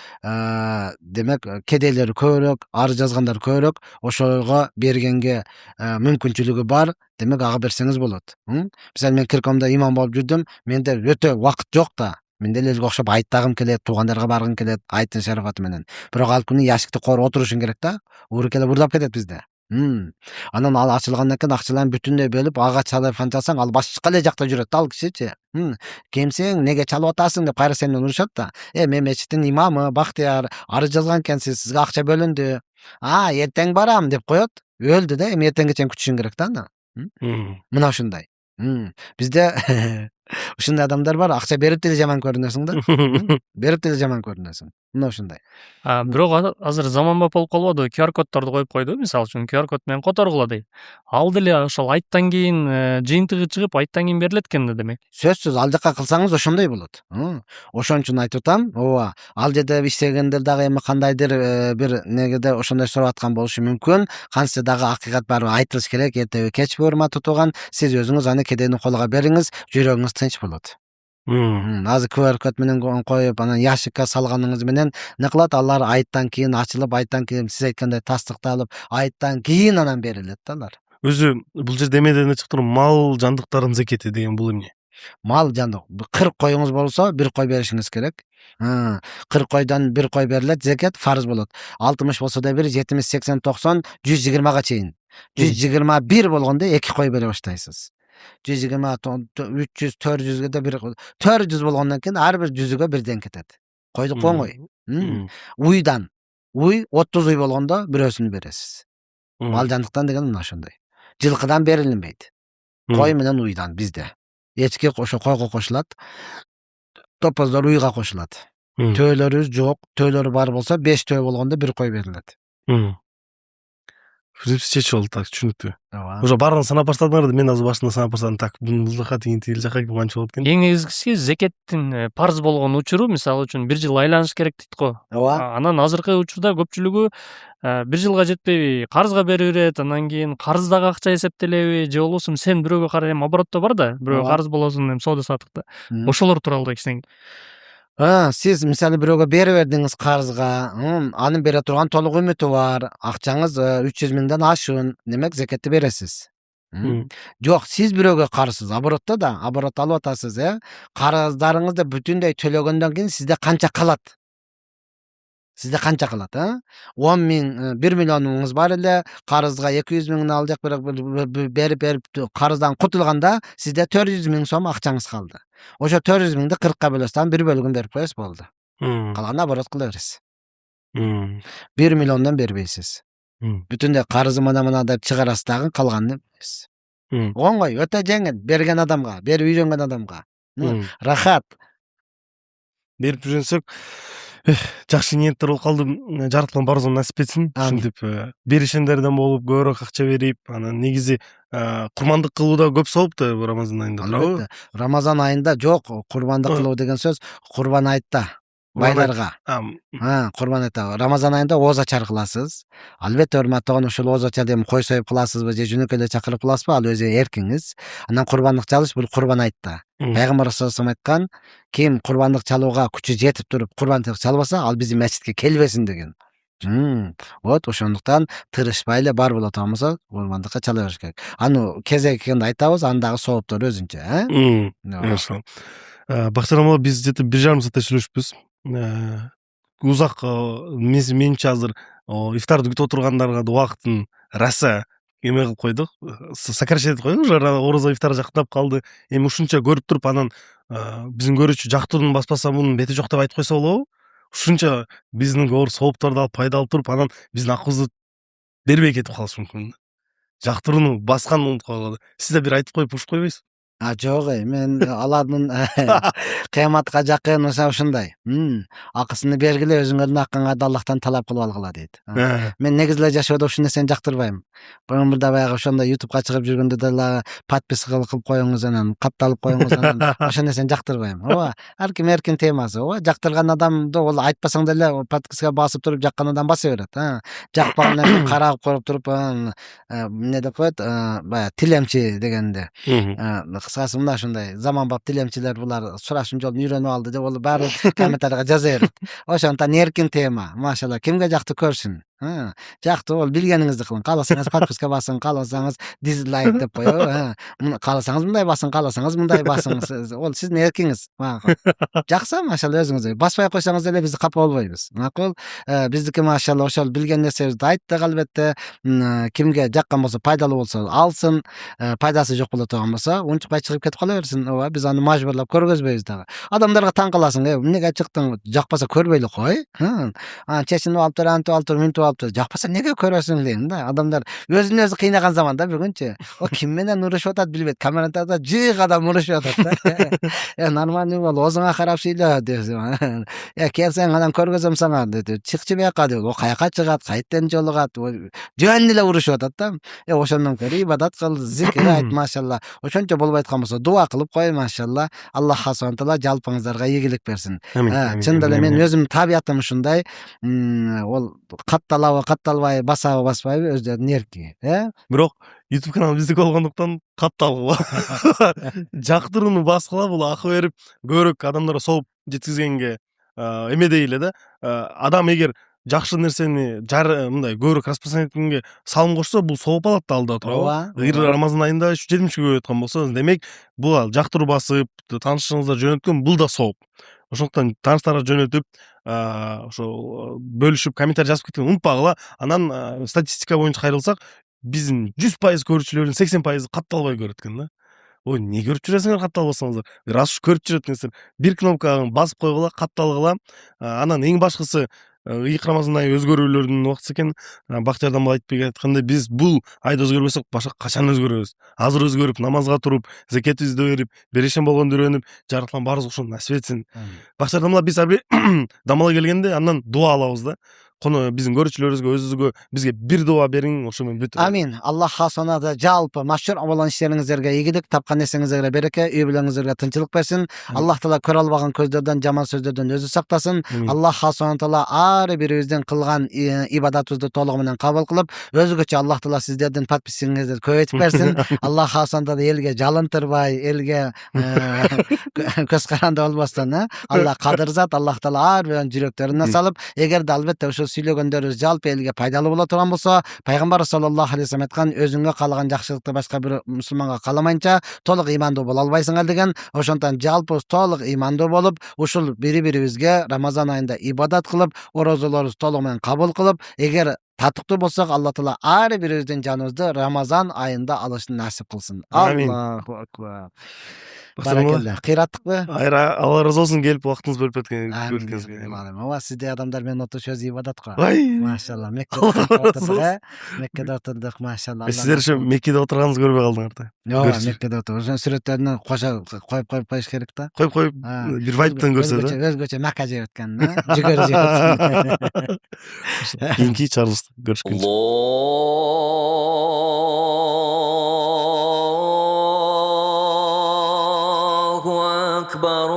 Демек кедейлер көбүрөөк, арыз жазгандар көбүрөөк, ошого бергенге мүмкүнчүлүгү бар. Демек ага берсеңиз болот. Мисалы мен киркомдо имам болуп жүрдүм. Менде өтө убакыт жок да. Мен деле элге окшоп айттагым келет, туугандарга баргым келет, айттын шарафаты менен. Бирок ал күнү яшыкты кооруп отурушуң керек да. Уурукеле бурдап кетет бизде. Анан ал ачылгандан кийин акчаларын бүтүндөй бөлүп, ага телефон чалсаң, ал башка эле жакта жүрөт да, ал кишичи. Кемсең, неге чалып атасың деп кайра сени урушат да. Мен мечиттин имамы, Бактияр, арыз жазган экенсиз, сизге акча бөлүндү. Эртең барам деп коет. Өлдү да, эми эртеңге чейин күтүшүң керек да анда. Мына ушундай. Бизде ушундай адамдар бар, акча берип деле жаман көрүнөсүң да. Берип деле жаман көрүнөсүң. Мына ушундай. Бирок азыр заманбап болуп калбадыбы? QR коддорду коюп койду, мисалы үчүн QR код менен которгула дейт. Ал деле ошол айттан кийин жыйынтыгы чыгып, айттан кийин берилет экен да демек. Сөзсүз, ал жака кылсаңыз ошондой болот. Ошон үчүн айтып атам, ооба, ал жерде иштегендер дагы эми кандайдыр бир негеде ошондой сурап аткан болушу мүмкүн. Кантсе дагы акыйкат барыбыр айтылыш керек, эртеби кечпи, урматтуу тууган, сиз өзүңүз аны кедейдин колуга бериңиз, жүрөгүңүз тынч болот. Азыр QR код менен коюп, анан яшыкка салганыңыз менен не кылат? Алар айттан кийин ачылып, айттан кийин сиз айткандай тастыкталып, айттан кийин анан берилет да алар. Өзү бул жерде эмеден чыктыр, мал жандыктардын зекети деген бул эмне? Мал жандык 40 коюңуз болсо, 1 кой беришиңиз керек. 40 койдон 1 кой берилет, зекет фарз болот. 60 болсо да 1, 70, 80, 90, 120га чейин. 121 болгондо 2 кой бере баштайсыз. 120, 300, 400ге да 400 болгондон кийин ар бир жүзүгө бирден кетет. Койдук оңой. Уйдан. Уй 30 уй болгондо бирөөсүн бересиз. Мал жандыктан деген мына ошондой. Жылкыдан берилинбейт. Кой менен уйдан bizde. Ечки ошо койго кошулат. Топоздор уйга кошулат. Төөлөрүбүз жок, төөлөрү бар болсо 5 төө болгондо 1 кой берилет. Чечип алды, так, түшүнүктүү. Ооба. Уже баарын санап баштадыңар да, мен азыр башында санап баштадым, так, бул жака тигин тигил жака манча болот экен. Эң негизгиси зекеттин парз болгон учуру, мисалы үчүн 1 жыл айланыш керек дейт го. Ооба. Анан азыркы учурда көпчүлүгү 1 жылга жетпей карызга берип берет, анан кийин карыздагы акча эсептелеби, же болбосо сен бирөөгө карай, эми оборотто бар да, бирөөгө карыз болосуң, эми соода саттыкта. Ошолор тууралуу айтсаң. Сиз мисалы бирөөгө берип бердиңиз карызга, анын бере турган толук үмүтү бар, акчаңыз 300 миңден ашуун, демек зекетти бересиз. Жок, сиз бирөөгө карызсыз, оборотто да, оборот алып атасыз, карыздарыңызды бүтүндөй төлөгөндөн кийин сизде канча калат? Сизде канча калат, 10 миң, 1 миллионуңуз бар эле, карызга 200 миңин алып берип карыздан кутулганда сизде 400 миң сом акчаңыз калды. Ошо 400 миңди 40ка бөлөсүз, анан 1 бөлүгүн берип коесуз, болду. Калганын оборот кыла бересиз. 1 миллиондон бербейсиз. Бүтүндөй карызы мына деп чыгарасыз дагы, калганын бересиз. Оңой, өтө жеңил, берген адамга, берип үйрөнгөн адамга. Рахат. Берип жүрсөк, жакшы ниеттер болуп калды. Жараткан барыбызга насип этсин. Ушинтип беришендерден болуп, көбүрөөк акча берип, анан негизи курмандык кылууда көп сооп да Рамазан айында. Албетте. Рамазан айында жок, курмандык кылуу деген сөз Курбан айтта. байларга. Курбан айта. Рамазан айында оозачар кыласыз. Албетте урматтаган ушул оозачарды эми кой союп кыласызбы же жөнөкөй эле чакырып кыласызбы? Ал өзү эркиңиз. Анан курбандык чалыш бул курбан айтта. Пайгамбар саллаллаху алейхи айткан, ким курбандык чалууга күчү жетип туруп курбандык чалбаса, ал биздин мечитке келбесин деген. Вот ошондуктан тырышпай эле бар боло турган болсо курбандыкка чала бериш керек. Аны кезеги келгенде айтабыз, андагы сооптору өзүнчө, Хорошо. Бактар мырза, биз жетип 1,5 сааттай сүйлөшүппүз. Узак менимче азыр ифтарды күтүп отургандарга да убакытын раса эме кылып койдук, сокращать этип койдук, уже орозо ифтар жактап калды. Эми ушунча көрүп туруп анан биздин көрүүчү жактырууну баспаса мунун бети жок деп айтып койсо болобу? Ушунча биздин оор соопторду алып пайда алып туруп анан биздин акыбызды бербей кетип калышы мүмкүн. Жактырууну басканын унутуп калган. Сиз да бир айтып коюп ушуп койбойсузбу? Жок, мен алардын кыяматка жакын ушундай. Акысını бергиле, өзүңөрдүн акыңарды да Аллахтан талап кылып алгыла дейт. Мен негизи эле жашоодо ушул нерсени жактырбайм. Бирок бирде баягы ошондой YouTubeга чыгып жүргөндө деле подписка кылып коюңуз, анан катталып коюңуз, анан ошол нерсени жактырбайм. Ооба, ар ким эркин темасы. Ооба, жактырган адамды ол айтпасаң деле подписка басып туруп жаккан адам баса берет. Жакпаган нерсе карап коюп туруп, эмне деп коет, баягы тилемчи дегенде. Кыскасы мына ушундай заманбап тилемчилер булар сурашын жолун үйрөнүп алды деп, ол баары комментарийга жаза берет. Ошондуктан эркин тема. Машалла, кимге жакты көрсүн. Жакты ол билгениңизди кылың. Кааласаңыз подписка басың, кааласаңыз дизлайк деп коебу. Кааласаңыз мындай басың, кааласаңыз мындай басың. Ол сиздин эркиңиз. Жакса, машалла, өзүңүз. Баспай койсоңуз деле биз капа болбойбуз. Макул. Биздики машалла ошол билген нерсебизди айттык, албетте. Кимге жаккан болсо, пайдалуу болсо алсын, пайдасы жок боло турган болсо унчукпай чыгып кетип кала берсин. Ооба, биз аны мажбурлап көргөзбөйбүз дагы. Адамдарга таң каласың, эмнеге чыктың? Жакпаса көрбөй эле кой. Чечинип алып тур, антип алып тур, мынтип алып тур. Жакпаса эмнеге көрөсүң дейм да. Адамдар өзүн өзү кыйнаган заманда бүгүнчү. Ким менен урушуп атат билбейт. Камерада жыйк адам урушуп атат да. Нормальный бол, оозуңа карап сүйлө дейсиң. Келсең анан көргөзөм сага деди. Чыкчы бияка деп. Каяка чыгат, кайттен жолугат. Жөн эле урушуп атат да. Ошондон көрө ибадат кыл, зикир айт, машалла. Ошончо болбой аткан болсо дуа кылып кой, машалла. Аллах субхана таала жалпыңыздарга ийгилик берсин. Чын деле мен өзүм табиятым ушундай. Ол катталабы, катталбай, басабы, баспайбы өздөрүнүн эрки. Бирок YouTube канал биздики болгондуктан катталгыла. Жактырууну баскыла, бул акы берип көбүрөөк адамдарга сооп жеткизгенге эмедей эле да. Адам эгер жакшы нерсени мындай көбүрөөк распространять эткенге салым кошсо, бул сооп алат да алда турабы. Рамазан айында 70 көбөйүп аткан болсо, демек бул жактыруу басып, таанышыңыздар жөнөткөн бул да сооп. Ошондуктан тааныштарга жөнөтүп, ошо бөлүшүп, комментарий жазып кеткенди унутпагыла. Анан статистика боюнча кайрылсак, биздин 100% көрүүчүлөрдүн 80% катталбай көрөт экен да. Ой, эмне көрүп жүрөсүңөр катталбасаңыздар? Раз уж көрүп жүрөт экенсиздер, бир кнопкага басып койгула, катталгыла. Анан эң башкысы ыйык Рамазан айы өзгөрүүлөрдүн убактысы экен. Бактыярдан бул айтып айткандай, биз бул айда өзгөрбөсөк, башка качан өзгөрөбүз? Азыр өзгөрүп, намазга туруп, закетибизди берип, берешен болгондо үйрөнүп, жараткан баарыбызга ошону насип этсин. Бактыярдан биз дамала келгенде андан дуа алабыз да. Кону биздин көрүүчүлөрүбүзгө, өзүбүзгө бизге бир дуа бериң, ошо менен бүт. Амин. Аллах субхана жалпы машгур болгон иштериңиздерге ийгилик, тапкан нерсеңиздерге береке, үй бүлөңүздөргө тынчылык берсин. Аллах таала көрө албаган көздөрдөн, жаман сөздөрдөн өзү сактасын. Аллах субхана таала ар бирибиздин кылган ибадатыбызды толугу менен кабыл кылып, өзгөчө Аллах таала сиздердин подписчиңиздерди көбөйтүп берсин. Аллах субхана таала элге жалынтырбай, элге көз каранды болбостон, Аллах кадыр зат, Аллах таала ар биринин жүрөктөрүнө салып, эгерде албетте ошо сүйлөгөндөрүбүз жалпы элге пайдалуу боло турган болсо, пайгамбар саллаллаху алейхи вассалам айткан, өзүңө каалаган жакшылыкты башка бир мусулманга кааламайынча толук ыймандуу боло албайсыңар деген. Ошондуктан жалпы толук ыймандуу болуп, ушул бири-бирибизге Рамазан айында ибадат кылып, орозолорубузду толугу менен кабыл кылып, эгер татыктуу болсок, Алла таала ар бирибиздин жаныбызды Рамазан айында алышын насип кылсын. Аллаху акбар. Баракелде. Кыйраттыкпы? Айра, Алла разы болсун, келип убактыңызды бөлүп кеткениңизге. Ооба, сиздей адамдар менен отурушубуз өзү ибадат го. Ай, Машалла, Меккеде отурдук, машалла. Сиздер ошо Меккеде отурганыңызды көрбөй калдыңар да. Ооба, Меккеде отуруп, ошонун сүрөттөрүнө кошо коюп коюш керек да. Коюп бир вайбтан көрсө да. Өзгөчө Макка жеп өткөн, жүгөрү жеп өткөн. Кийинки чыгарылышта көрүшкөнчө. Allahu akbar,